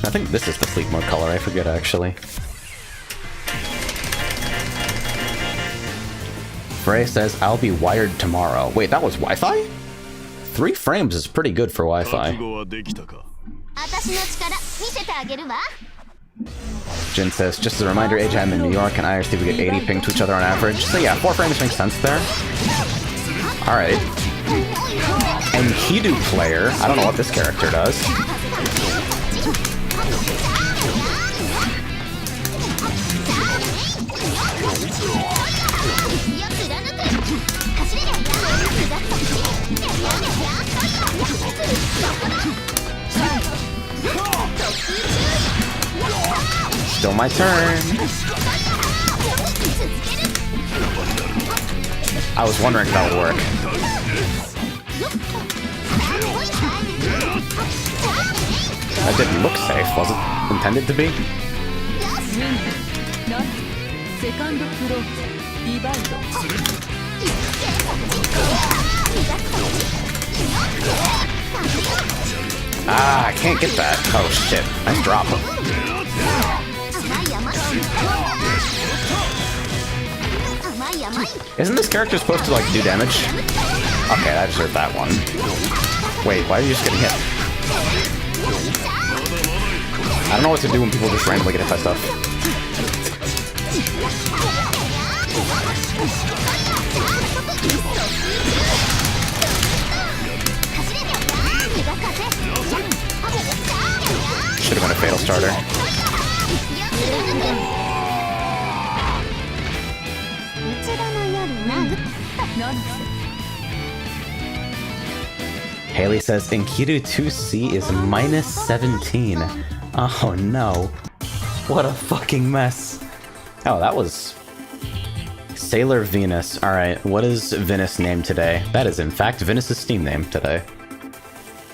I think this is the sleep mode color, I forget actually. Frey says, I'll be wired tomorrow. Wait, that was Wi-Fi? 3 frames is pretty good for Wi-Fi. Jin says, just as a reminder, AJ, I'm in New York and IRC, we get 80 ping to each other on average. So yeah, 4 frames makes sense there. Alright. And Hidu player, I don't know what this character does. Still my turn. I was wondering if that would work. That didn't look safe, was it intended to be? Win. Not. Second floor. Divide. Ah, I can't get that. Oh shit, nice drop. Isn't this character supposed to, like, do damage? Okay, I deserve that one. Wait, why are you just getting hit? I don't know what to do when people just randomly get hit by stuff. Should have been a fatal starter. Haley says, Enkidu 2C is minus 17. Oh no. What a fucking mess. Oh, that was... Sailor Venus. Alright, what is Venus named today? That is in fact Venus's Steam name today.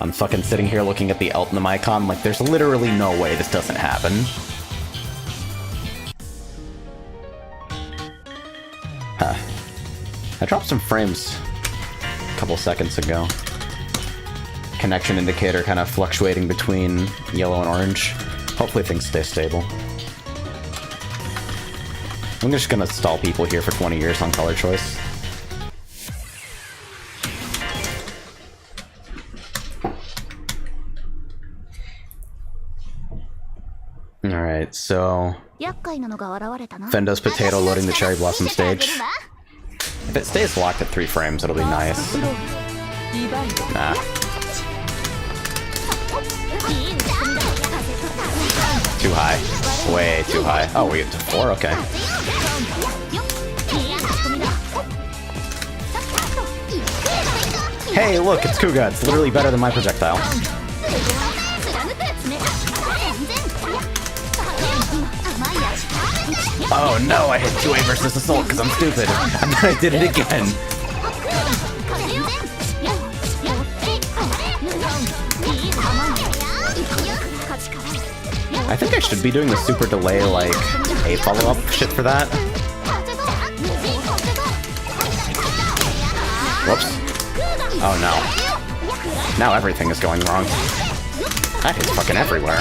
I'm fucking sitting here looking at the Eltnum icon like there's literally no way this doesn't happen. Huh. I dropped some frames a couple seconds ago. Connection indicator kind of fluctuating between yellow and orange. Hopefully things stay stable. I'm just gonna stall people here for 20 years on color choice. Alright, so... Fendo's potato loading the cherry blossom stage. If it stays locked at 3 frames, it'll be nice. Nah. Too high. Way too high. Oh, we get to 4? Okay. Hey, look, it's Kuga. It's literally better than my projectile. Oh no, I hit 2A versus Assault because I'm stupid. And then I did it again. I think I should be doing the super delay, like, a follow-up shit for that. Whoops. Oh no. Now everything is going wrong. That hits fucking everywhere.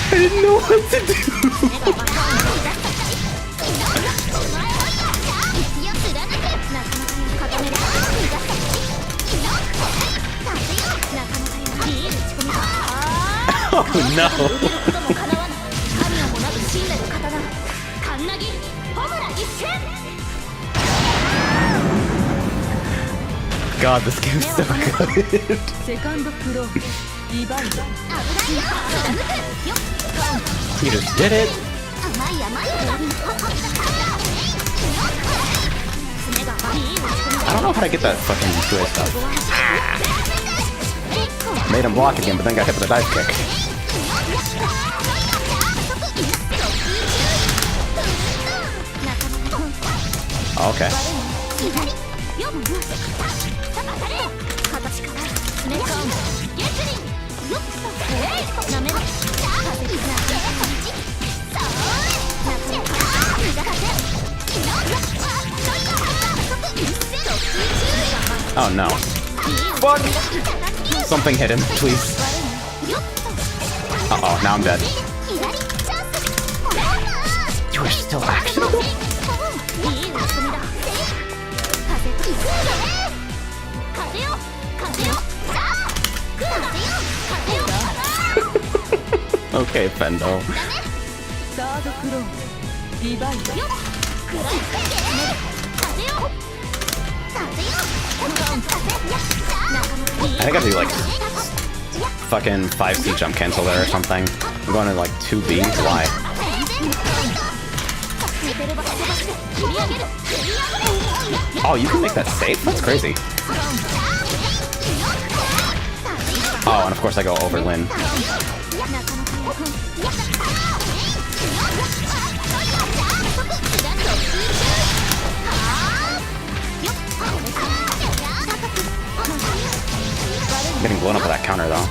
I didn't know what to do. Oh no. God, this game's so good. You just did it. I don't know how to get that fucking good stuff. Ah. Made him block again, but then got hit with a dive kick. Okay. Oh no. Fuck! Something hit him, please. Uh-oh, now I'm dead. You are still actionable? Okay, Fendo. I think I have to do like fucking 5C jump cancel there or something. I'm going to like 2B. Why? Oh, you can make that safe? That's crazy. Oh, and of course I go over Lin. Getting blown up with that counter though.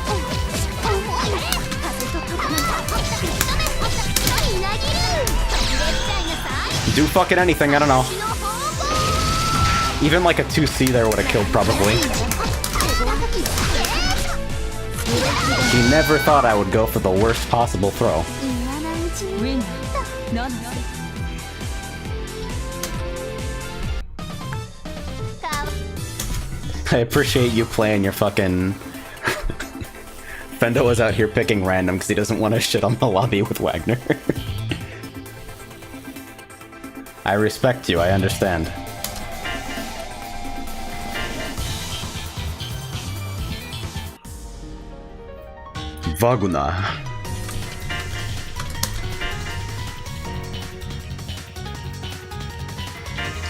Do fucking anything, I don't know. Even like a 2C there would have killed probably. He never thought I would go for the worst possible throw. I appreciate you playing your fucking... Fendo is out here picking random because he doesn't want to shit on the lobby with Wagner. I respect you, I understand. Wagner.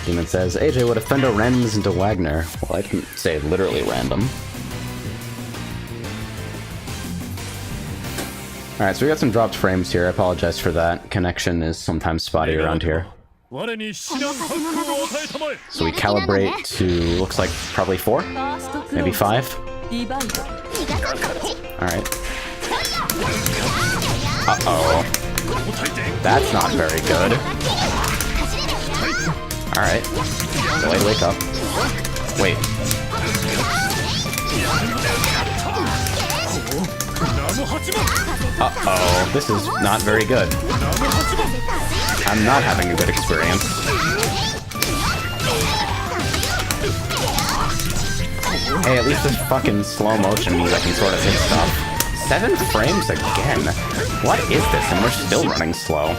Demon says, AJ, what if Fendo randoms into Wagner? Well, I didn't say literally random. Alright, so we got some dropped frames here. I apologize for that. Connection is sometimes spotty around here. So we calibrate to, looks like probably 4? Maybe 5? Alright. Uh-oh. That's not very good. Alright. Delayed wake up. Wait. Uh-oh. This is not very good. I'm not having a good experience. Hey, at least this fucking slow motion means I can sort of hit stuff. 7 frames again? What is this? And we're still running slow.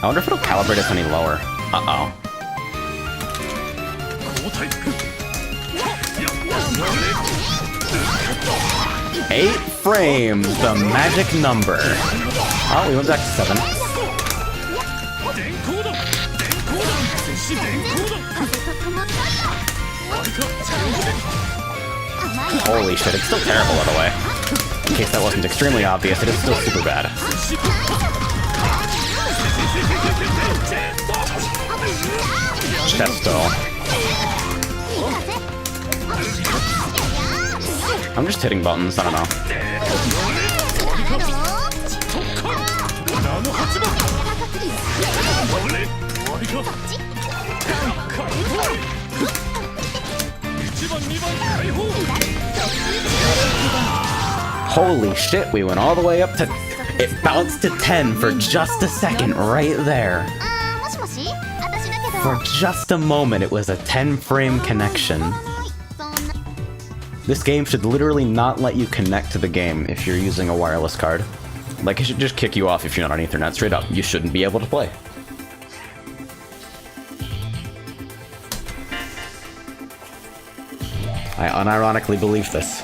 I wonder if it'll calibrate us any lower. Uh-oh. 8 frames, the magic number. Oh, we went back to 7. Holy shit, it's still terrible, by the way. In case that wasn't extremely obvious, it is still super bad. Chesto. I'm just hitting buttons, I don't know. Holy shit, we went all the way up to... It bounced to 10 for just a second right there. For just a moment, it was a 10-frame connection. This game should literally not let you connect to the game if you're using a wireless card. Like, it should just kick you off if you're not on Ethernet, straight up. You shouldn't be able to play. I unironically believe this.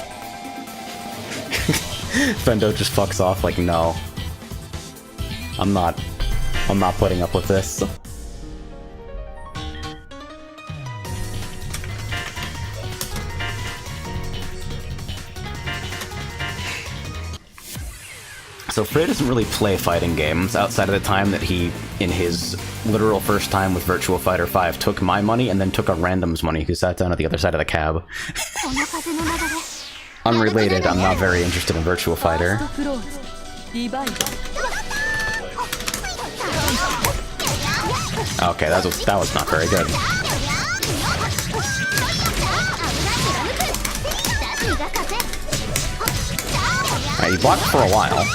Fendo just fucks off like, no. I'm not putting up with this. So Frey doesn't really play fighting games outside of the time that he, in his literal first time with Virtua Fighter 5, took my money and then took a random's money who sat down at the other side of the cab. Unrelated, I'm not very interested in Virtua Fighter. Okay, that was not very good. Alright, he blocked for a while.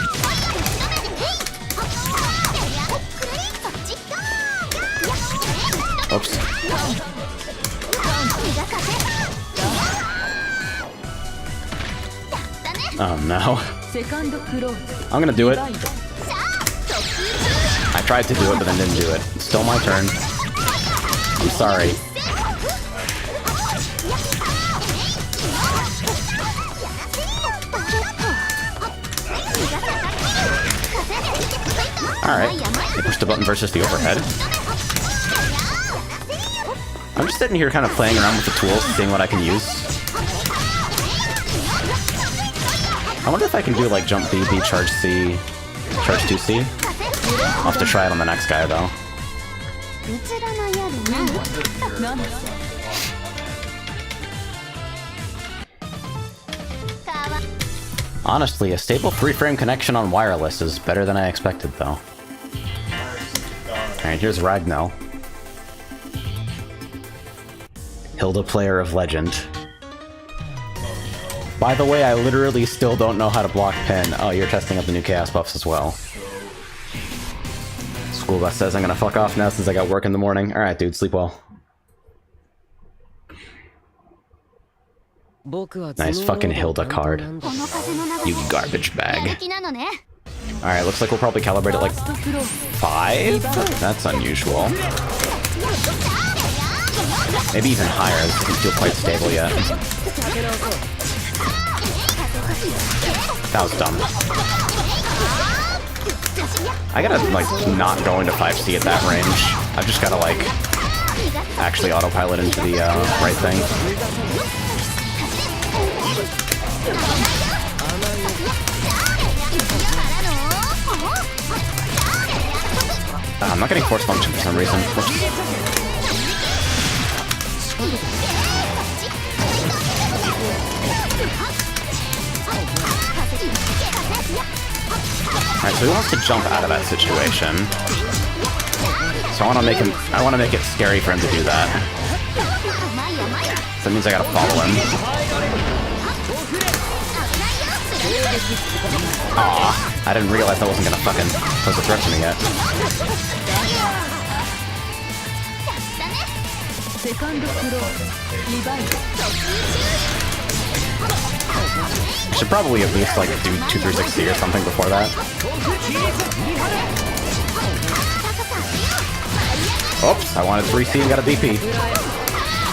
Oops. Oh no. I'm gonna do it. I tried to do it, but then didn't do it. It's still my turn. I'm sorry. Alright. I pushed the button versus the overhead. I'm just sitting here kind of playing around with the tools, seeing what I can use. I wonder if I can do like jump B, B, charge C, charge 2C. I'll have to try it on the next guy though. Honestly, a stable 3-frame connection on wireless is better than I expected though. Alright, here's Ragnell. Hilda player of legend. By the way, I literally still don't know how to block pin. Oh, you're testing out the new chaos buffs as well. School bus says I'm gonna fuck off now since I got work in the morning. Alright, dude, sleep well. Nice fucking Hilda card. You garbage bag. Alright, looks like we'll probably calibrate it like 5? That's unusual. Maybe even higher, this doesn't feel quite stable yet. That was dumb. I gotta, like, not go into 5C at that range. I've just gotta, like, actually autopilot into the right thing. I'm not getting force function for some reason. Alright, so he wants to jump out of that situation. So I want to make it scary for him to do that. So that means I gotta follow him. Aw, I didn't realize I wasn't gonna fucking pose a threat to me yet. I should probably at least like do 2-3-6C or something before that. Oops, I wanted 3C and got a DP.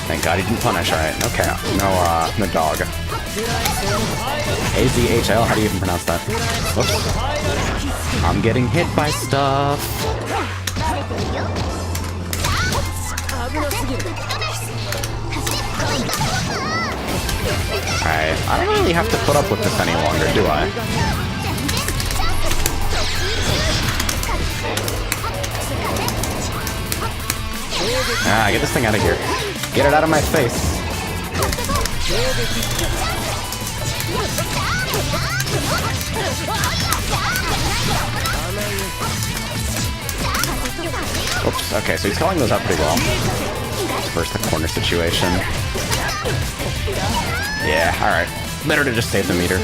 Thank God he didn't punish, alright. Okay, no dog. AZHL, how do you even pronounce that? Whoops. I'm getting hit by stuff. Alright, I don't really have to put up with this any longer, do I? Ah, get this thing out of here. Get it out of my face. Oops, okay, so he's calling those out pretty well. First, the corner situation. Yeah, alright. Better to just save the meter.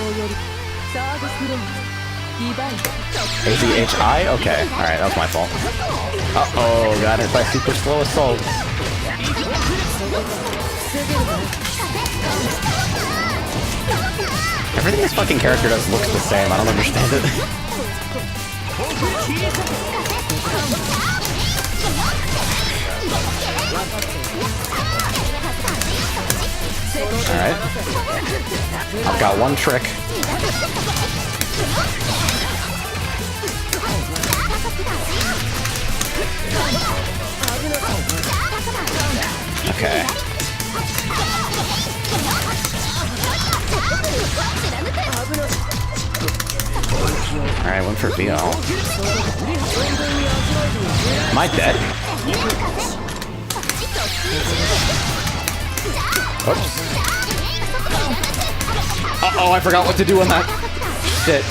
AZHI? Okay, alright, that was my fault. Uh-oh, got hit by super slow assault. Everything this fucking character does looks the same, I don't understand it. Alright. I've got one trick. Okay. Alright, went for VO. Am I dead? Oops. Uh-oh, I forgot what to do on that. Shit.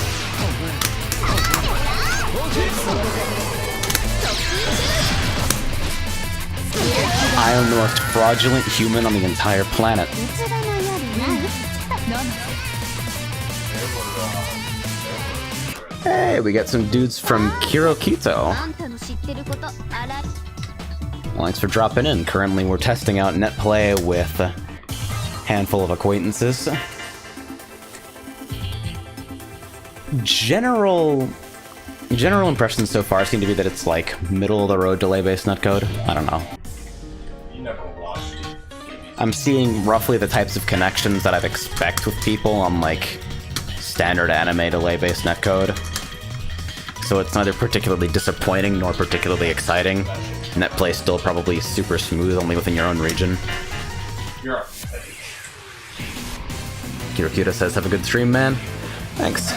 I am the most fraudulent human on the entire planet. Hey, we got some dudes from Kirokito. Thanks for dropping in. Currently, we're testing out netplay with a handful of acquaintances. General impressions so far seem to be that it's like middle-of-the-road delay-based netcode. I don't know. You never watched it. I'm seeing roughly the types of connections that I'd expect with people on like standard anime delay-based netcode. So it's neither particularly disappointing nor particularly exciting. Netplay is still probably super smooth, only within your own region. You're a Kirokuta says, have a good stream, man. Thanks.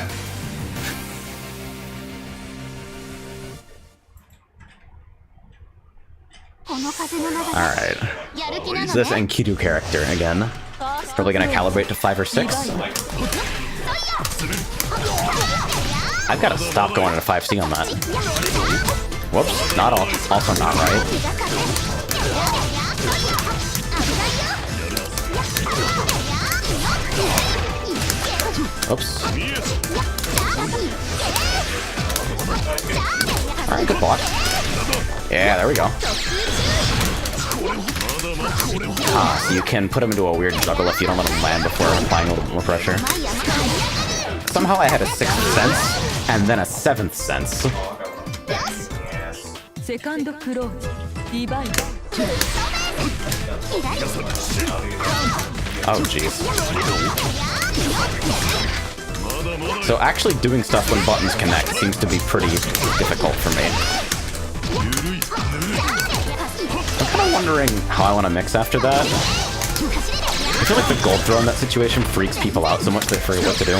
Alright. This Enkidu character again. Probably gonna calibrate to 5 or 6. I've gotta stop going to 5C on that. Whoops, not all, also not right. Oops. Alright, good block. Yeah, there we go. Ah, so you can put him into a weird juggle if you don't let him land before applying a little bit more pressure. Somehow I had a 6th sense, and then a 7th sense. Oh, jeez. So actually doing stuff when buttons connect seems to be pretty difficult for me. I'm kind of wondering how I want to mix after that. I feel like the gold throw in that situation freaks people out so much they forget what to do.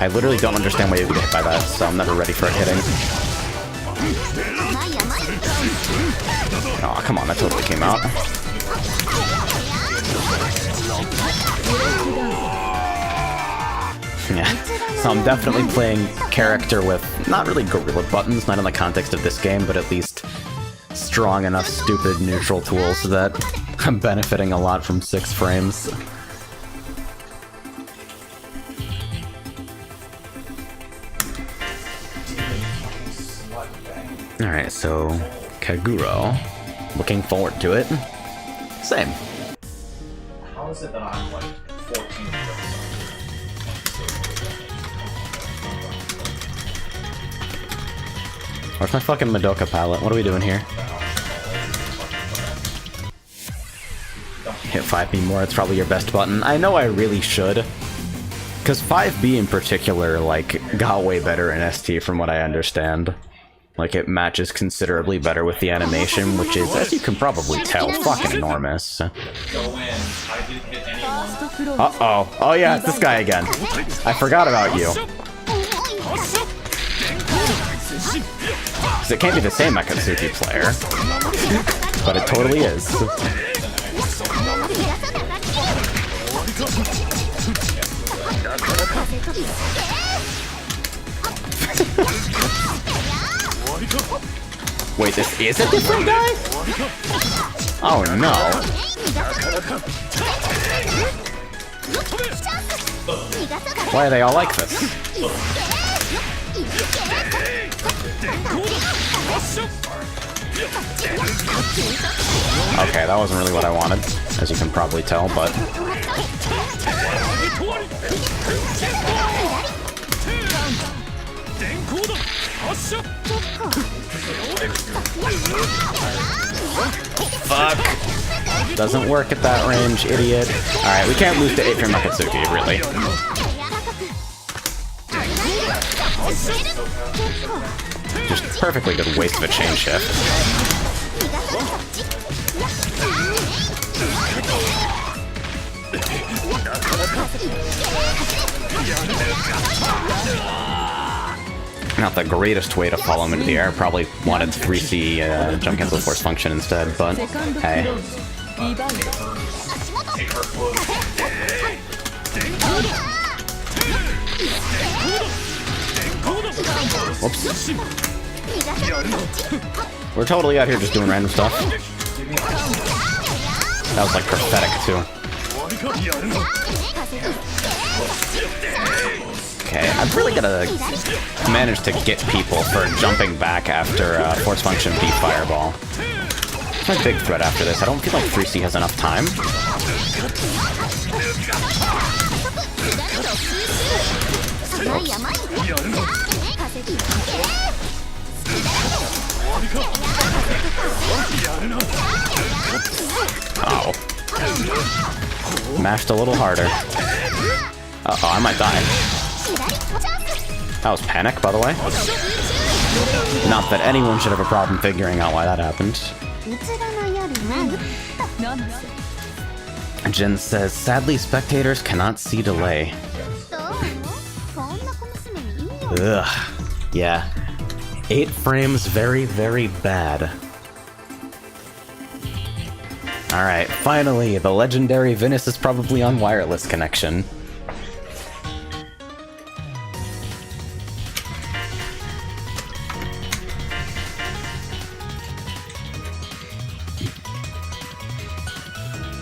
I literally don't understand why you get hit by that, so I'm never ready for it hitting. Oh, come on, that totally came out. Yeah, so I'm definitely playing character with not really gorilla buttons, not in the context of this game, but at least strong enough stupid neutral tools so that I'm benefiting a lot from 6 frames. Alright, so Kaguro, looking forward to it. Same. How is it that I'm like 14 Where's my fucking Madoka palette? What are we doing here? Hit 5B more, it's probably your best button. I know I really should. Because 5B in particular, like, got way better in ST from what I understand. Like, it matches considerably better with the animation, which is, as you can probably tell, fucking enormous. Uh-oh. Oh yeah, it's this guy again. I forgot about you. Because it can't be the same Akatsuki player. But it totally is. Wait, this is a different guy? Oh no. Why are they all like this? Okay, that wasn't really what I wanted, as you can probably tell, but... Fuck! Doesn't work at that range, idiot. Alright, we can't lose to 8 from Akatsuki, really. Just perfectly good waste of a chain shift. Not the greatest way to follow him into the air. Probably wanted 3C jump cancel force function instead, but hey. Whoops. We're totally out here just doing random stuff. That was like prophetic too. Okay, I'm really gonna manage to get people for jumping back after force function B fireball. It's my big threat after this. I don't feel like 3C has enough time. Oh. Mashed a little harder. Uh-oh, I might die. That was panic, by the way. Not that anyone should have a problem figuring out why that happened. Jin says, sadly, spectators cannot see delay. Ugh. Yeah. 8 frames, very, very bad. Alright, finally, the legendary Venus is probably on wireless connection.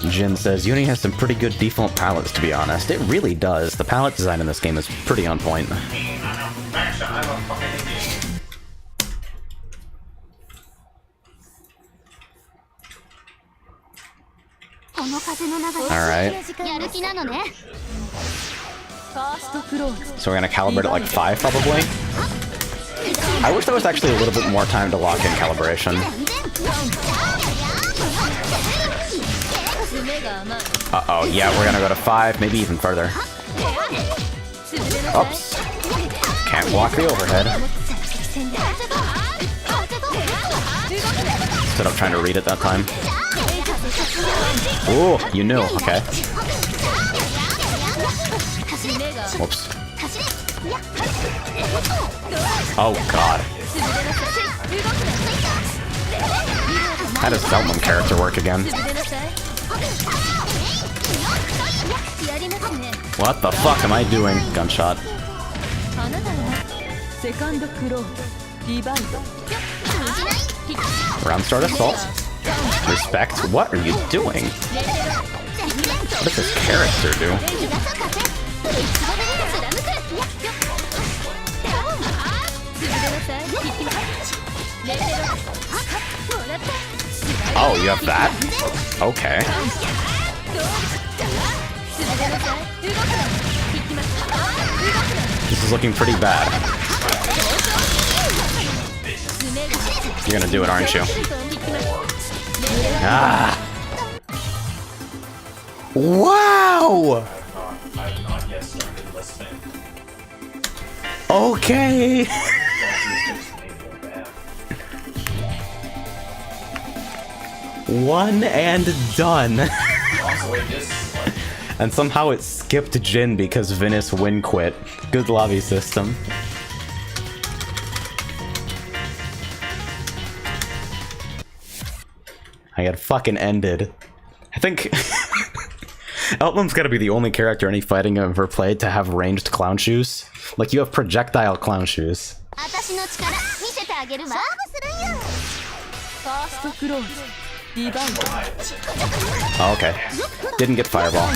Jin says, Uni has some pretty good default palettes, to be honest. It really does. The palette design in this game is pretty on point. Alright. So we're gonna calibrate at like 5, probably? I wish there was actually a little bit more time to lock in calibration. Uh-oh, yeah, we're gonna go to 5, maybe even further. Oops. Can't block the overhead. Instead of trying to read it that time. Ooh, you knew. Okay. Whoops. Oh god. How does Zeltman character work again? What the fuck am I doing? Gunshot. Round start assault. Respect. What are you doing? What does this character do? Oh, you have that? Okay. This is looking pretty bad. You're gonna do it, aren't you? Ah! Wow! Okay! One and done. And somehow it skipped Jin because Venus win quit. Good lobby system. I got fucking ended. I think Outland's gotta be the only character any fighting I've ever played to have ranged clown shoes. Like, you have projectile clown shoes. Oh, okay. Didn't get fireball.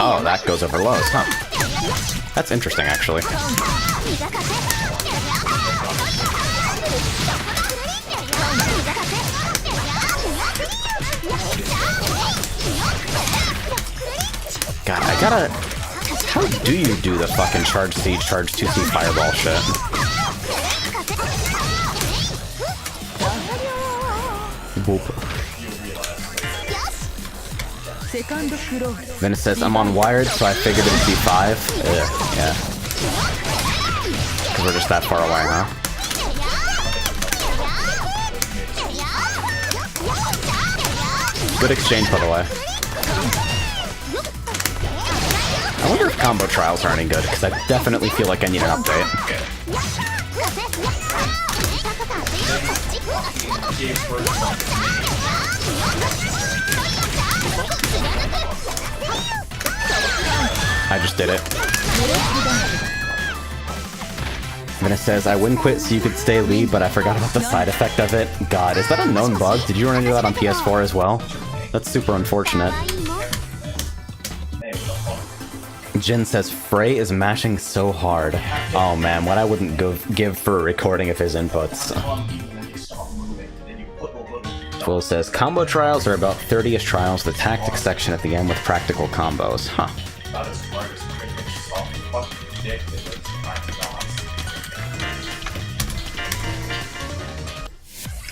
Oh, that goes over lows, huh? That's interesting, actually. God, I gotta... How do you do the fucking charge C, charge 2C fireball shit? Whoop. Then it says, I'm on wired, so I figured it'd be 5. Yeah. Because we're just that far away, huh? Good exchange, by the way. I wonder if combo trials are any good, because I definitely feel like I need an update. I just did it. Then it says, I wouldn't quit so you could stay lead, but I forgot about the side effect of it. God, is that a known bug? Did you run into that on PS4 as well? That's super unfortunate. Jin says, Frey is mashing so hard. Oh man, what I wouldn't give for a recording of his inputs. Twill says, combo trials are about 30-ish trials, the tactics section at the end with practical combos. Huh.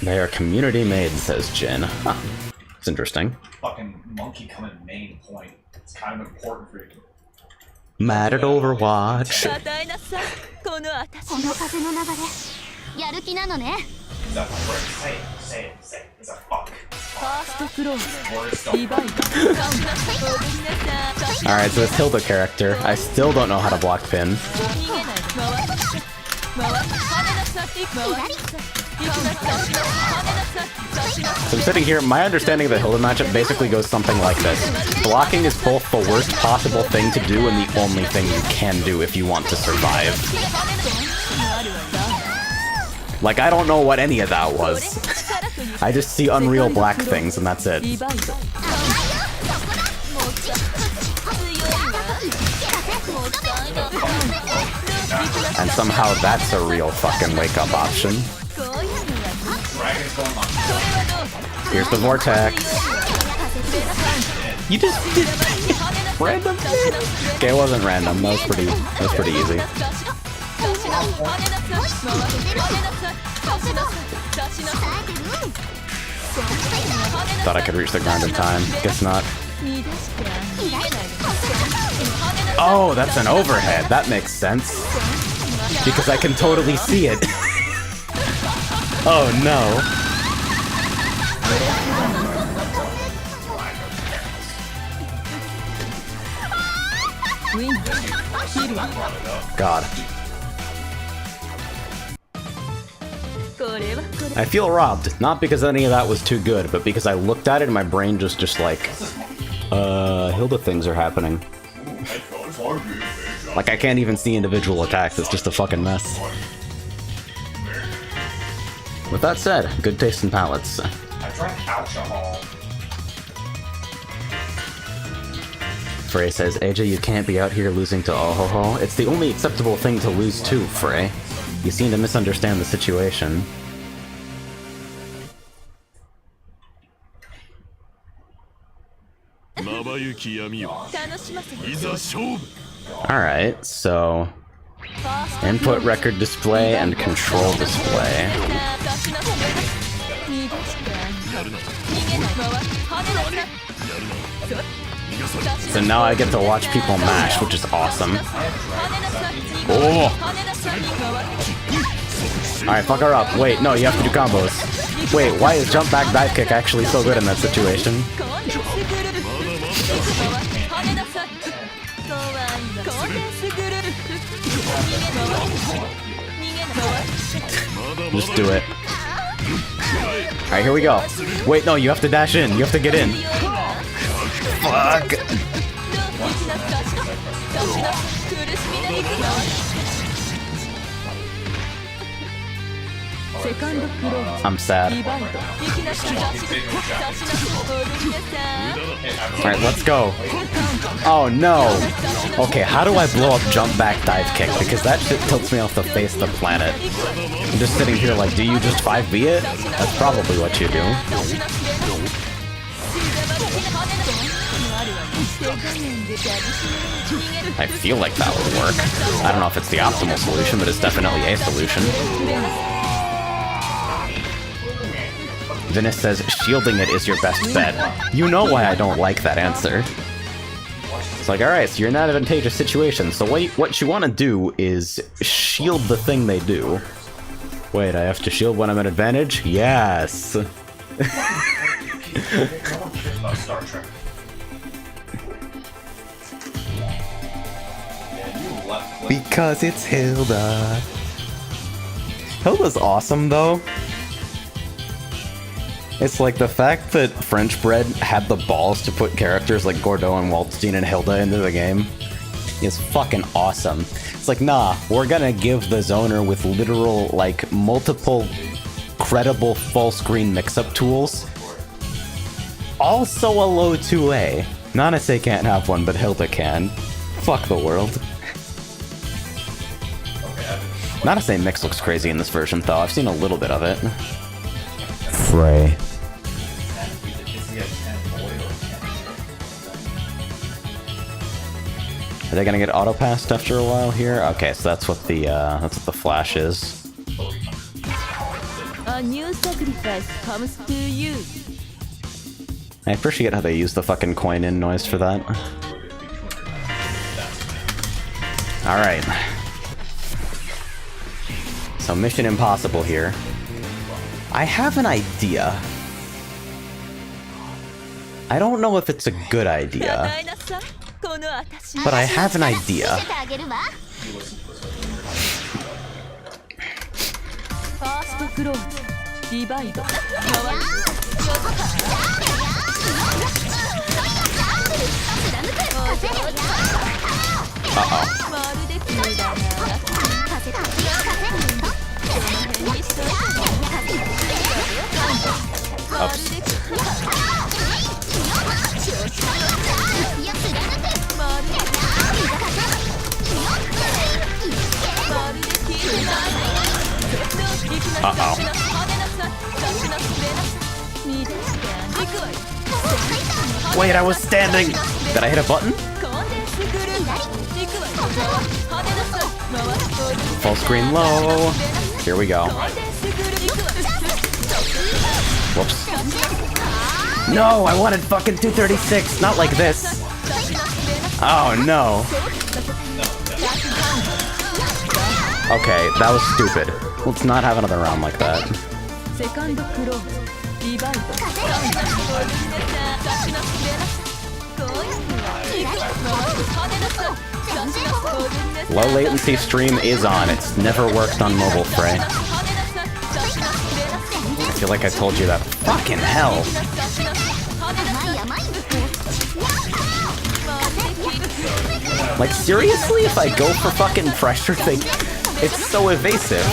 They are community made, says Jin. Huh. It's interesting. Fucking monkey coming main point. It's kind of important for you. Mad at Overwatch. Say it. It's a fuck. Alright, so this Hilda character, I still don't know how to block pin. So I'm sitting here, my understanding of the Hilda matchup basically goes something like this. Blocking is both the worst possible thing to do and the only thing you can do if you want to survive. Like, I don't know what any of that was. I just see unreal black things and that's it. And somehow that's a real fucking wake-up option. Here's the vortex. You just did random. Okay, it wasn't random. That was pretty easy. Thought I could reach the ground in time. Guess not. Oh, that's an overhead. That makes sense. Because I can totally see it. Oh no. God. I feel robbed. Not because any of that was too good, but because I looked at it and my brain just like, Hilda things are happening. Like, I can't even see individual attacks, it's just a fucking mess. With that said, good taste in palates. I drank alcohol. Frey says, AJ, you can't be out here losing to Ohoho. It's the only acceptable thing to lose to, Frey. You seem to misunderstand the situation. Alright, so... input record display and control display. So now I get to watch people mash, which is awesome. Oh! Alright, fuck her up. Wait, no, you have to do combos. Wait, why is jump back dive kick actually so good in that situation? Just do it. Alright, here we go. Wait, no, you have to dash in. You have to get in. Fuck! I'm sad. Alright, let's go. Oh no! Okay, how do I blow up jump back dive kick? Because that shit tilts me off the face of the planet. I'm just sitting here like, do you just 5B it? That's probably what you do. I feel like that would work. I don't know if it's the optimal solution, but it's definitely a solution. Venice says, shielding it is your best bet. You know why I don't like that answer. It's like, alright, so you're in an advantageous situation, so what you want to do is shield the thing they do. Wait, I have to shield when I'm at advantage? Yes! Because it's Hilda. Hilda's awesome, though. It's like the fact that French Bread had the balls to put characters like Gordeau and Waldstein and Hilda into the game is fucking awesome. It's like, nah, we're gonna give the zoner with literal, like, multiple credible full screen mix-up tools also a low 2A. Nanase can't have one, but Hilda can. Fuck the world. Nanase mix looks crazy in this version, though. I've seen a little bit of it. Frey. Are they gonna get auto-passed after a while here? Okay, so that's what the flash is. A new sacrifice comes to you. I appreciate how they use the fucking coin-in noise for that. Alright. So Mission Impossible here. I have an idea. I don't know if it's a good idea, but I have an idea. Wait, I was standing! Did I hit a button? Full screen low. Here we go. Whoops. No, I wanted fucking 236, not like this. Oh no. Okay, that was stupid. Let's not have another round like that. Low latency stream is on. It's never worked on mobile, Frey. I feel like I told you that. Fucking hell. Like, seriously? If I go for fucking pressure, it's so evasive.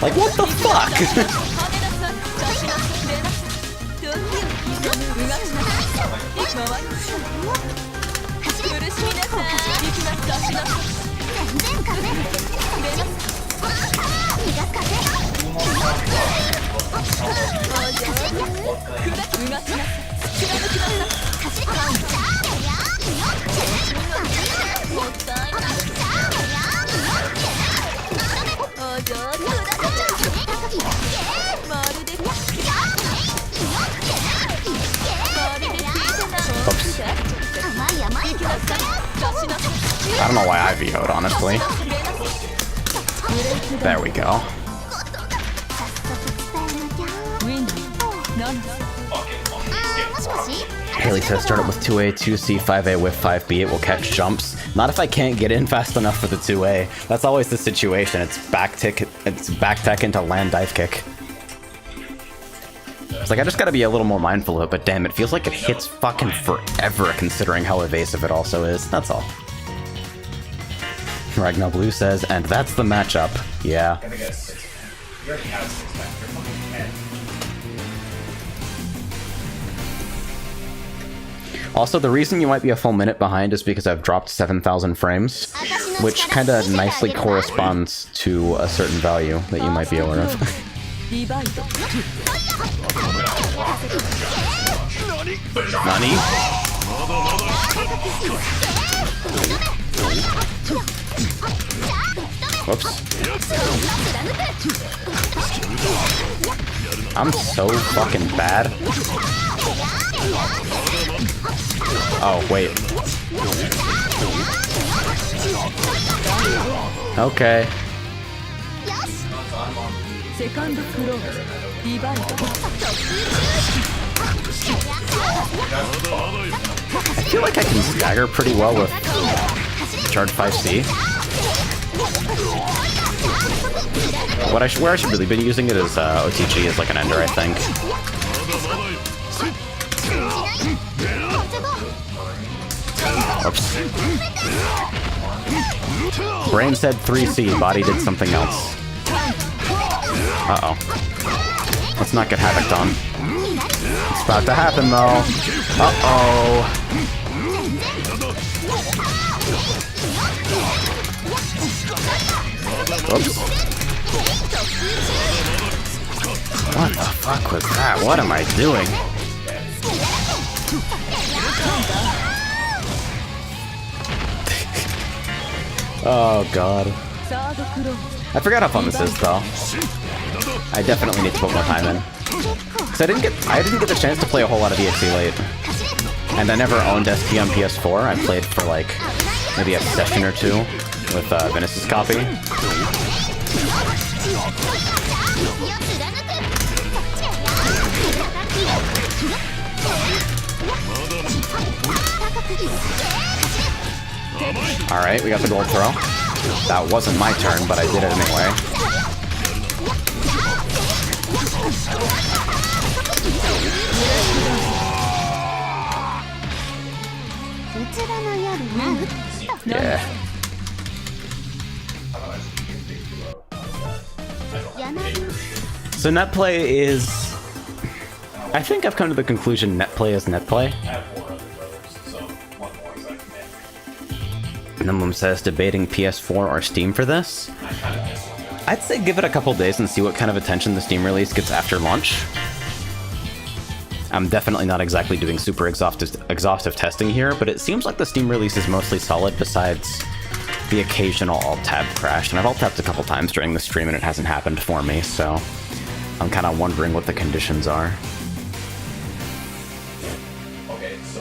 Like, what the fuck? Oops. I don't know why I VO'd, honestly. There we go. Haley says start it with 2A, 2C, 5A with 5B. It will catch jumps. Not if I can't get in fast enough for the 2A. That's always the situation. It's back tech into land dive kick. It's like I just gotta be a little more mindful of it, but damn, it feels like it hits fucking forever considering how evasive it also is. That's all. Ragnar Blue says, and that's the matchup. Yeah. Also, the reason you might be a full minute behind is because I've dropped 7,000 frames, which kind of nicely corresponds to a certain value that you might be aware of. Nani? Whoops. I'm so fucking bad. Oh, wait. Okay. I feel like I can stagger pretty well with Charge 5C. Where I should really be using it is OTG as like an ender, I think. Oops. Brain said 3C, body did something else. Uh-oh. Let's not get Havoc done. It's about to happen, though. Uh-oh. Oops. What the fuck was that? What am I doing? Oh god. I forgot how fun this is, though. I definitely need to put more time in. So I didn't get the chance to play a whole lot of EXE late. And I never owned SP on PS4. I played for like maybe a session or two with Venus's copy. Alright, we got the gold throw. That wasn't my turn, but I did it anyway. Yeah. So net play is... I think I've come to the conclusion net play is net play. Nimblum says debating PS4 or Steam for this. I'd say give it a couple days and see what kind of attention the Steam release gets after launch. I'm definitely not exactly doing super exhaustive testing here, but it seems like the Steam release is mostly solid besides the occasional alt-tab crashed, and I've alt-tabbed a couple times during the stream and it hasn't happened for me, so I'm kind of wondering what the conditions are.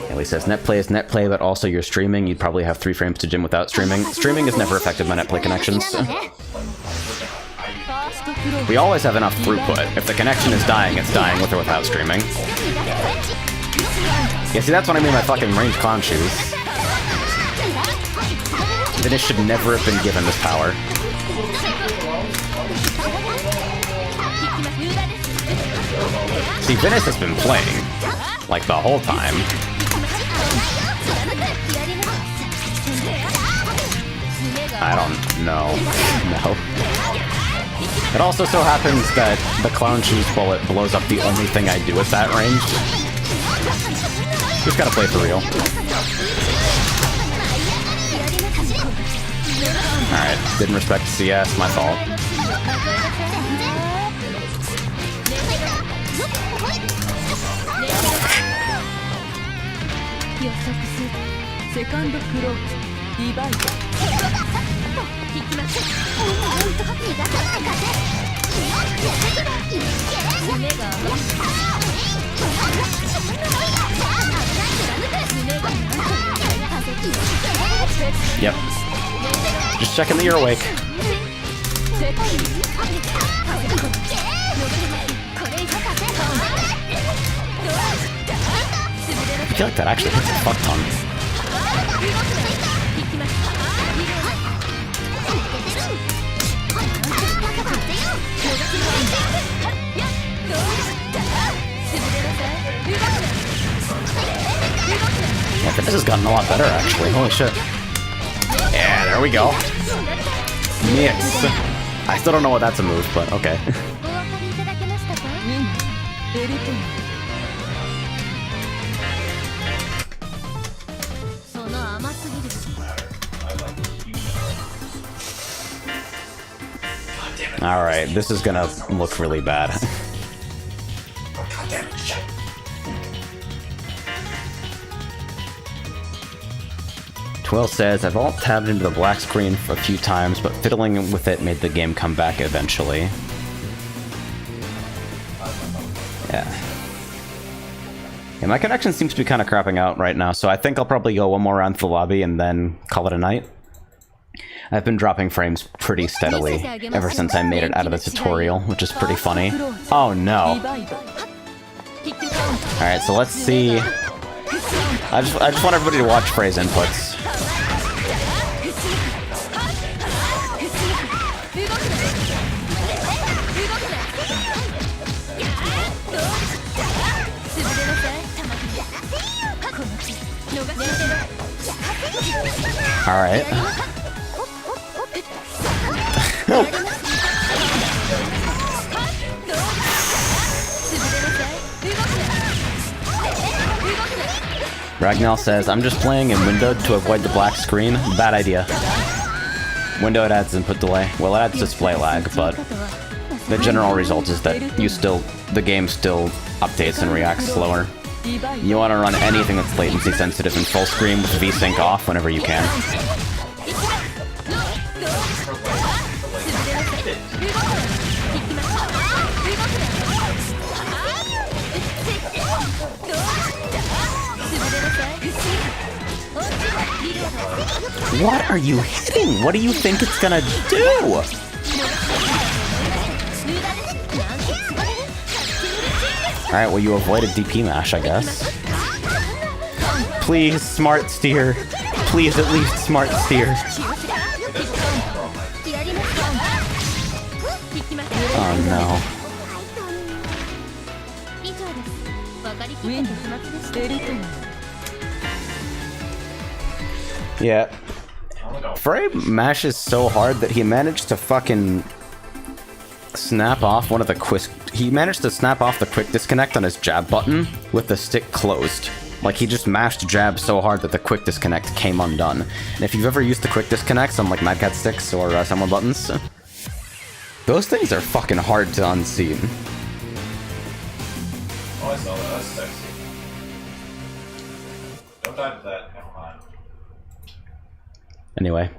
Haley says, netplay is netplay, but also you're streaming. You'd probably have 3 frames to gym without streaming. Streaming has never affected my netplay connections. We always have enough throughput. If the connection is dying, it's dying with or without streaming. Yeah, see, that's what I mean by fucking range clown shoes. Venice should never have been given this power. See, Venice has been playing, like, the whole time. I don't know. No. It also so happens that the clown shoes bullet blows up the only thing I do at that range. Just gotta play for real. Alright, didn't respect CS, my fault. Yep. Just checking that you're awake. I feel like that actually hits a fuck ton. Yeah, this has gotten a lot better actually. Holy shit. Yeah, there we go. Mix. I still don't know what that's a move, but okay. Alright, this is gonna look really bad. Twill says, I've alt-tabbed into the black screen for a few times, but fiddling with it made the game come back eventually. Yeah. Yeah, my connection seems to be kind of crapping out right now, so I think I'll probably go one more round to the lobby and then call it a night. I've been dropping frames pretty steadily ever since I made it out of the tutorial, which is pretty funny. Oh no. Alright, so let's see. I just want everybody to watch phrase inputs. Alright. Ragnall says, I'm just playing in windowed to avoid the black screen. Bad idea. Windowed adds input delay. Well, it adds display lag, but the general result is that the game still updates and reacts slower. You want to run anything that's latency sensitive in full screen with VSync off whenever you can. What are you hitting? What do you think it's gonna do? Alright, well you avoided DP mash, I guess. Please, smart steer. Please, at least smart steer. Oh no. Yeah. Frey mashes so hard that he managed to fucking snap off one of the he managed to snap off the quick disconnect on his jab button with the stick closed. Like, he just mashed jab so hard that the quick disconnect came undone. And if you've ever used the quick disconnects on, like, Mad Cat sticks or Samurai buttons, those things are fucking hard to unsee. Oh, I saw that. That's sexy. Don't dive to that. Never mind. Anyway,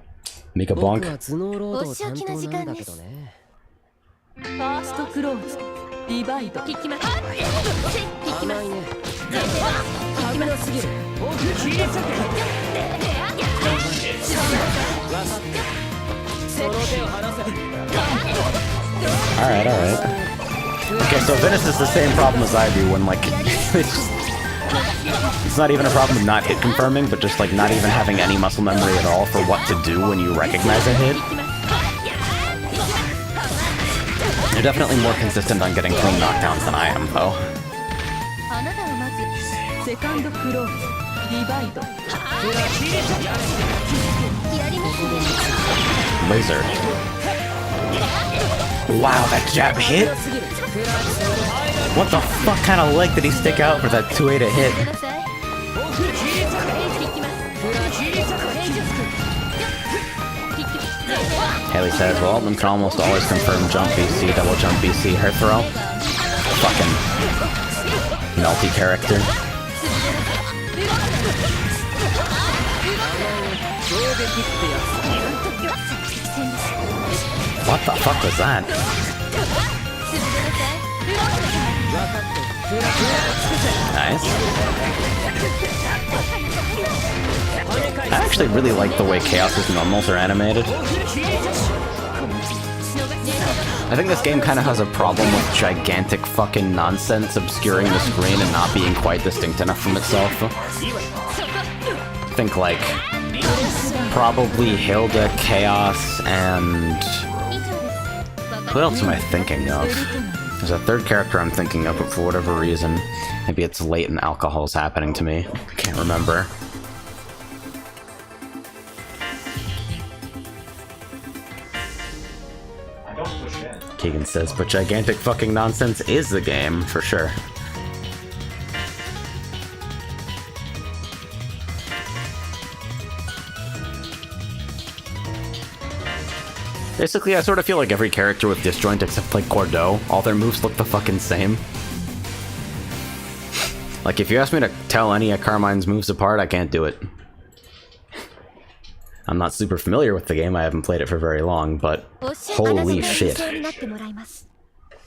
Mika 僕は Bonk. 頭脳労働担当なんだけどね。ファーストクローズディバイド聞きます甘いね。危なすぎる。その手を離せ。 Alright, alright. Okay, so Venus is the same problem as I do when, like, it's not even a problem of not hit confirming, but just, like, not even having any muscle memory at all for what to do when you recognize a hit. You're definitely more consistent on getting clean knockdowns than I am, though. あなたはまずセカンドクローズディバイドやりますね Laser. Wow, that jab hit? What the fuck kind of leg did he stick out for that 2-8 to hit? ください聞きます Haley says, well, Altman can almost always confirm jump BC, double jump BC, her throw. Fucking melty character. What the fuck was that? Nice. I actually really like the way Chaos's normals are animated. I think this game kind of has a problem with gigantic fucking nonsense obscuring the screen and not being quite distinct enough from itself. Think like probably Hilda, Chaos, and who else am I thinking of? There's a third character I'm thinking of, but for whatever reason, maybe it's latent alcohol's happening to me. I can't remember. I don't push in. Keegan says, but gigantic fucking nonsense is the game, for sure. Basically, I sort of feel like every character with disjoint except like Cordeaux, all their moves look the fucking same. Like, if you ask me to tell any of Carmine's moves apart, I can't do it. I'm not super familiar with the game, I haven't played it for very long, but holy shit.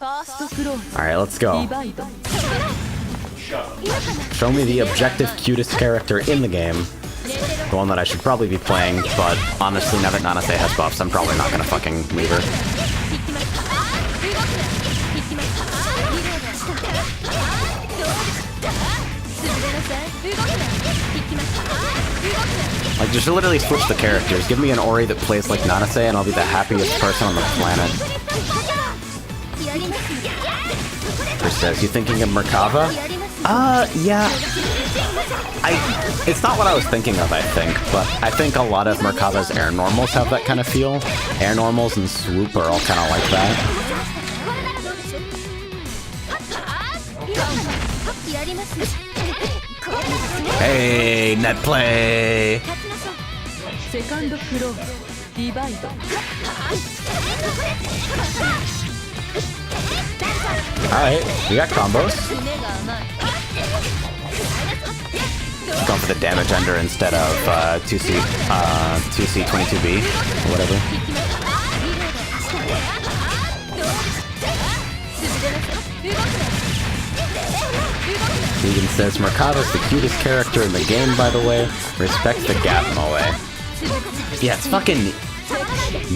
Alright, let's go. Show me the objective cutest character in the game. The one that I should probably be playing, but honestly, now that Nanase has buffs, I'm probably not gonna fucking leave her. Like, just literally switch the characters. Give me an Ori that plays like Nanase, and I'll be the happiest person on the planet. Chris says, you thinking of Merkava? Yeah. It's not what I was thinking of, I think, but I think a lot of Merkava's air normals have that kind of feel. Air normals and swoop are all kind of like that. Hey, net play! Alright, we got combos. Going for the damage ender instead of 2C22B, or whatever. Keegan says, Mercado's the cutest character in the game, by the way. Respect the gap, Moe. Yeah, it's fucking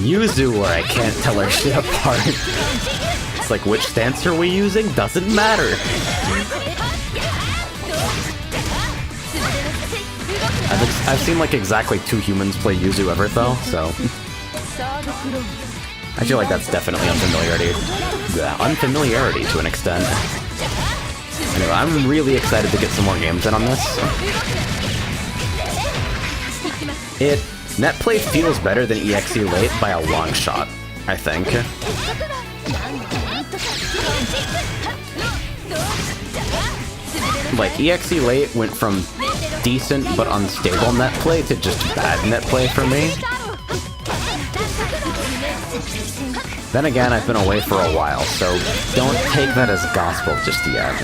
Yuzu where I can't tell her shit apart. It's like, which stance are we using? Doesn't matter. I've seen like exactly 2 humans play Yuzu ever though, so I feel like that's definitely unfamiliarity. Yeah, unfamiliarity to an extent. Anyway, I'm really excited to get some more games in on this. Net play feels better than EXE late by a long shot, I think. Like, EXE late went from decent but unstable net play to just bad net play for me. Then again, I've been away for a while, so don't take that as gospel just yet.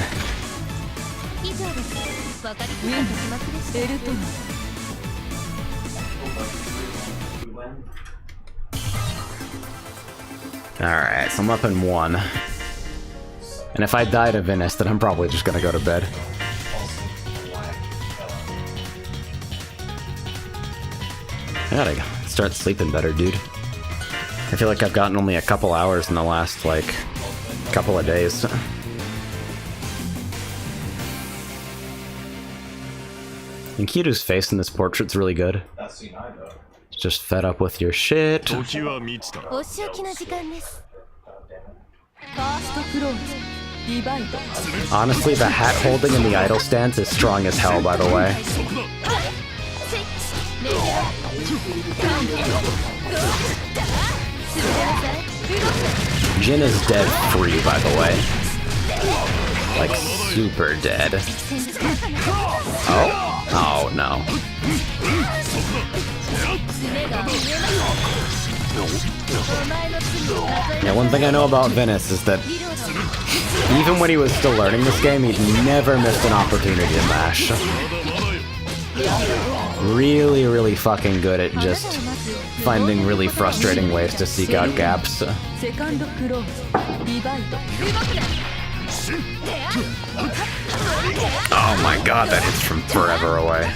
Alright, so I'm up in 1. And if I die to Unist, then I'm probably just gonna go to bed. I gotta start sleeping better, dude. I feel like I've gotten only a couple hours in the last, like, couple of days. And Kiru's face in this portrait's really good. That's scene I know. Just fed up with your shit. 時は満ちた。お仕置きの時間ですファーストクローズディバイド Honestly, the hat holding in the idle stance is strong as hell, by the way. Jin is dead free, by the way. Like, super dead. Oh? Oh, no. Yeah, one thing I know about Unist is that even when he was still learning this game, he never missed an opportunity to mash. Really, really fucking good at just finding really frustrating ways to seek out gaps. セカンドクローズディバイド Oh my god, that hits from forever away.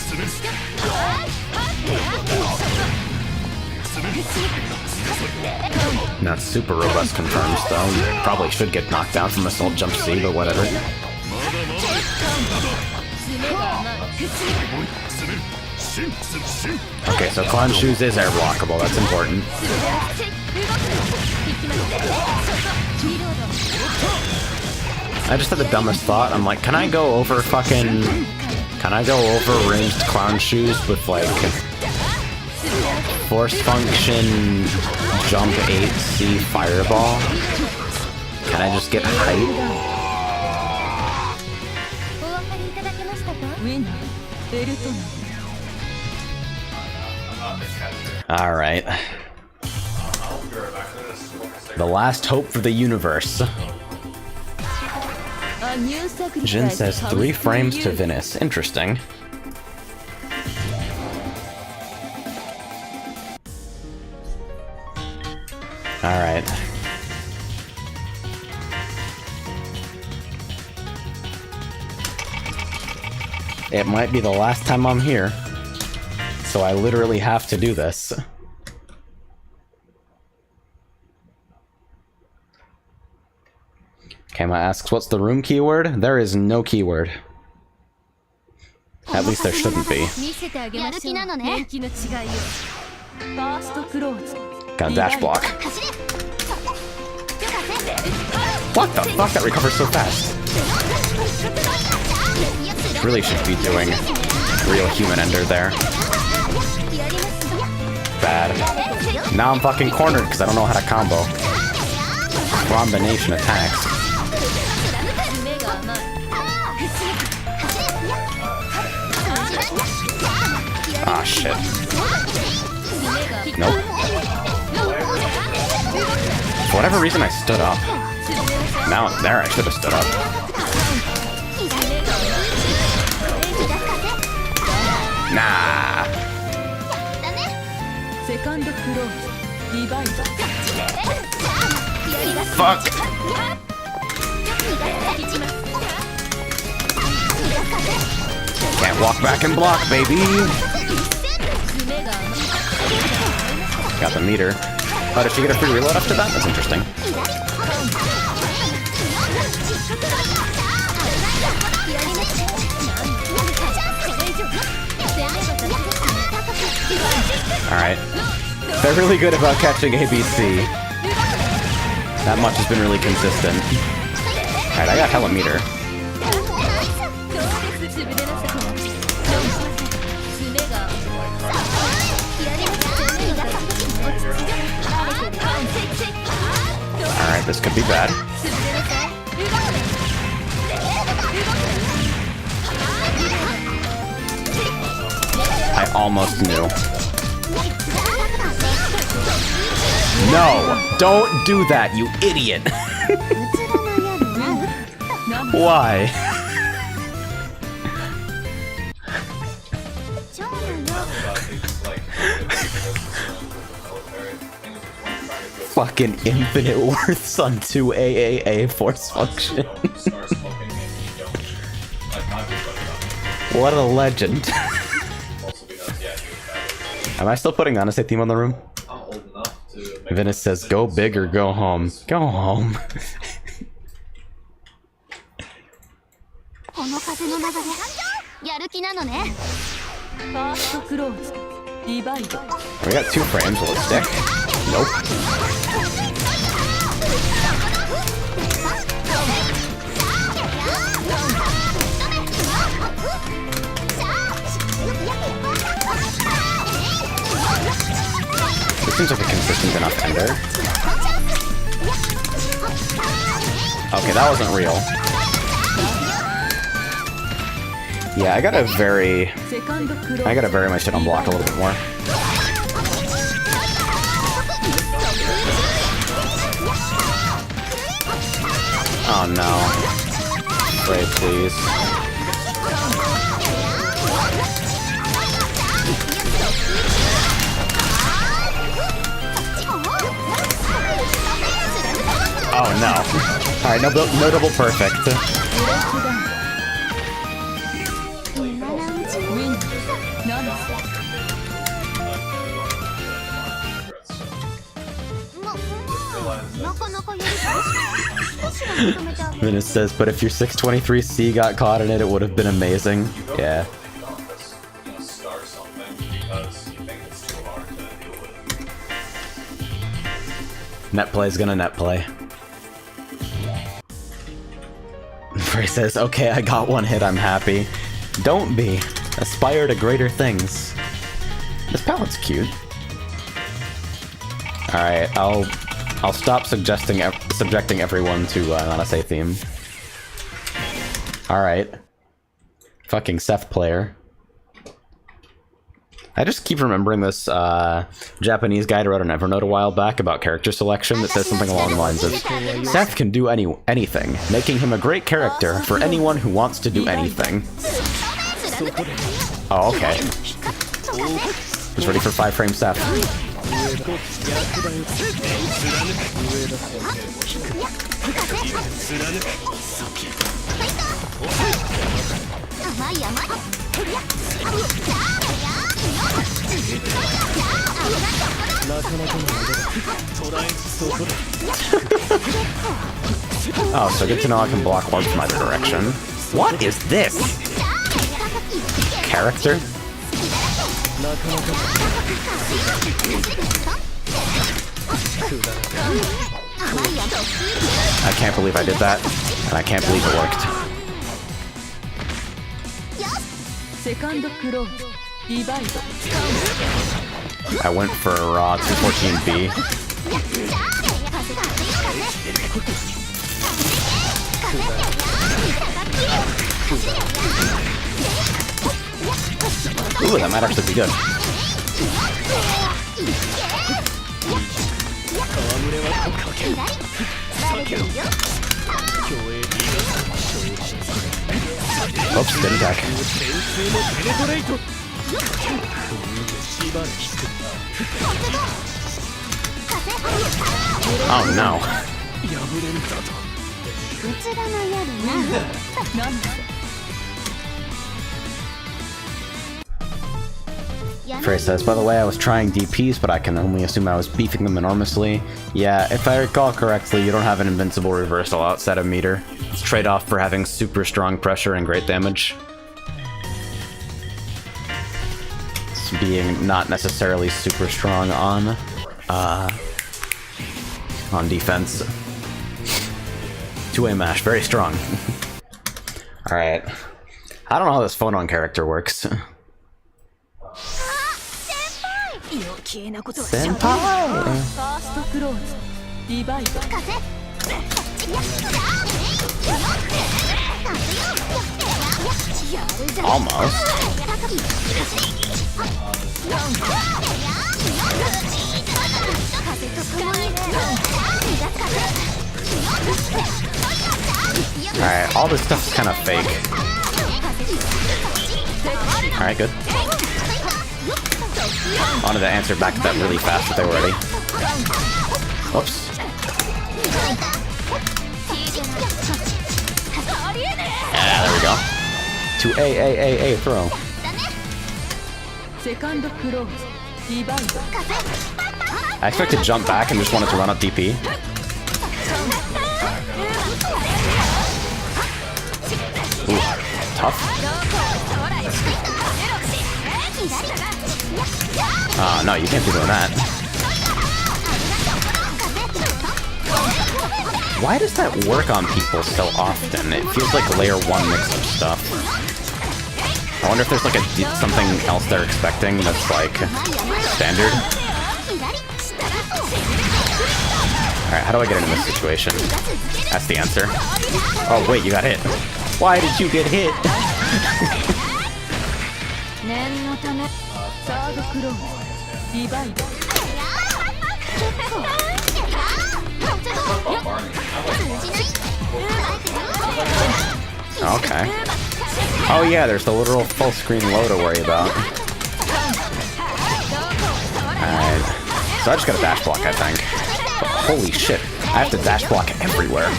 Not super robust confirms though. You probably should get knocked down from Assault Jump C, but whatever. Okay, so Clown Shoes is air blockable, that's important. I just had the dumbest thought. I'm like, can I go over ranged Clown Shoes with like Force Function Jump 8C Fireball? Can I just get height? お分かりいただけましたかウィナーベルトナ Alright. The last hope for the universe. Jin says 3 frames to Unist. Interesting. Alright. It might be the last time I'm here, so I literally have to do this. Kama asks, what's the room keyword? There is no keyword. At least there shouldn't be. 見せてあげましょう年季の違いをファーストクローズ Got a dash block. What the fuck? That recovers so fast. Really should be doing real human ender there. Bad. Now I'm fucking cornered because I don't know how to combo. Combination attacks. Ah, shit. Nope. For whatever reason, I stood up. Now, there, I should have stood up. Nah. セカンドクローズディバイド Fuck. Can't walk back and block, baby. Got the meter. Oh, did she get a free reload after that? That's interesting. Alright. They're really good about catching ABC. That much has been really consistent. Alright, I got hella meter. Alright, this could be bad. I almost knew. No! Don't do that, you idiot! Why? Fucking infinite worths on 2 AAA force function. Start smoking and you don't. Like, not just like What a legend. also because, yeah, he was bad. Am I still putting the Unist theme on the room? I'm old enough to make Venice says, go big or go home. Go home. この風の流れやる気なのねファーストクローズディバイド We got 2 frames. Will it stick? Nope. This seems like a consistent enough ender. Okay, that wasn't real. Yeah, I gotta vary セカンドクローズ vary my shit on block a little bit more. Oh no. Pray, please. Oh no. Alright, no double perfect. ウィンドナンスなかなかやり少しは認めてあげる Venice says, but if your 623C got caught in it, it would have been amazing. Yeah. Start something because you think it's too hard to deal with. Net play's gonna net play. Frey says, okay, I got 1 hit, I'm happy. Don't be. Aspire to greater things. This palette's cute. Alright, I'll stop subjecting everyone to an NSA theme. Alright. Fucking Seth player. I just keep remembering this Japanese guy I wrote on Evernote a while back about character selection that says something along the lines of Seth can do anything, making him a great character for anyone who wants to do anything. Oh, okay. Just ready for 5 frame Seth. Oh, so good to know I can block orbs from either direction. What is this? Character? I can't believe I did that, and I can't believe it worked. セカンドクローズディバイド I went for raw 214B. Ooh, that might actually be good. Oops, didn't attack. Oh no. うつらなやるな なんだ Frey says, by the way, I was trying DPs, but I can only assume I was beefing them enormously. Yeah, if I recall correctly, you don't have an invincible reversal outside of meter. It's trade-off for having super strong pressure and great damage. It's being not necessarily super strong on defense. 2-way mash, very strong. Alright. I don't know how this phonon character works. 余計なことは Senpai! ファーストクローズディバイド Almost. Alright, all this stuff is kind of fake. Alright, good. Wanted to answer back to that really fast, but they were ready. Whoops. Yeah, there we go. To A throw. セカンドクローズリバイド I expected to jump back and just wanted to run up DP. Ooh, tough. No, you can't be doing that. Why does that work on people so often? It feels like layer 1 mix-up stuff. I wonder if there's like something else they're expecting that's like standard. Alright, how do I get into this situation? That's the answer. Oh wait, you got hit. Why did you get hit? 念のためサードクローズリバイド Okay. Oh yeah, there's the literal full screen low to worry about. Alright. So I just got a dash block, I think. But holy shit, I have to dash block everywhere.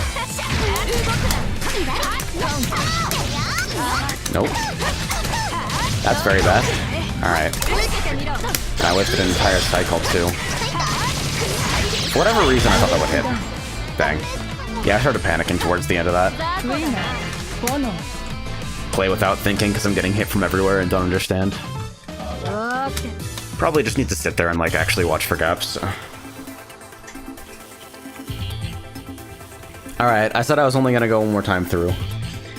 Nope. That's very bad. Alright. And I wasted an entire cycle too. For whatever reason, I thought that would hit. Dang. Yeah, I started panicking towards the end of that. クイナーボノ Play without thinking because I'm getting hit from everywhere and don't understand. Probably just need to sit there and like actually watch for gaps. Alright, I said I was only gonna go one more time through.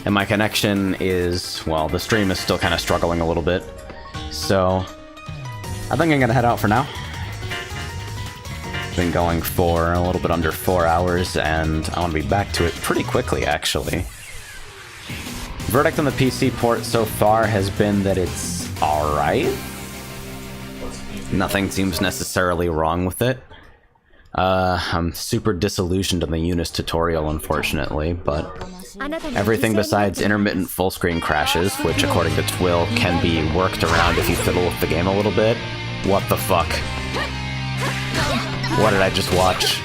And my connection is, well, the stream is still kind of struggling a little bit. So, I think I'm gonna head out for now. Been going for a little bit under 4 hours, and I want to be back to it pretty quickly, actually. Verdict on the PC port so far has been that it's alright. Nothing seems necessarily wrong with it. I'm super disillusioned in the Unist tutorial, unfortunately, but everything besides intermittent full screen crashes, which according to Twill can be worked around if you fiddle with the game a little bit. What the fuck? What did I just watch?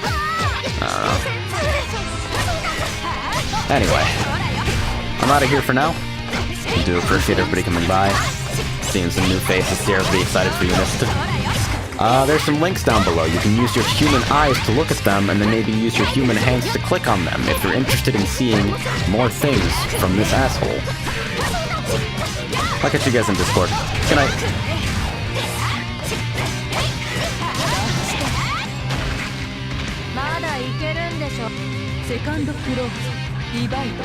Anyway, I'm out of here for now. I do appreciate everybody coming by, seeing some new faces here, everybody excited for Unist. There's some links down below. You can use your human eyes to look at them, and then maybe use your human hands to click on them if you're interested in seeing more things from this asshole. I'll catch you guys in Discord. Good night. まだいけるんでしょセカンドクローズリバイド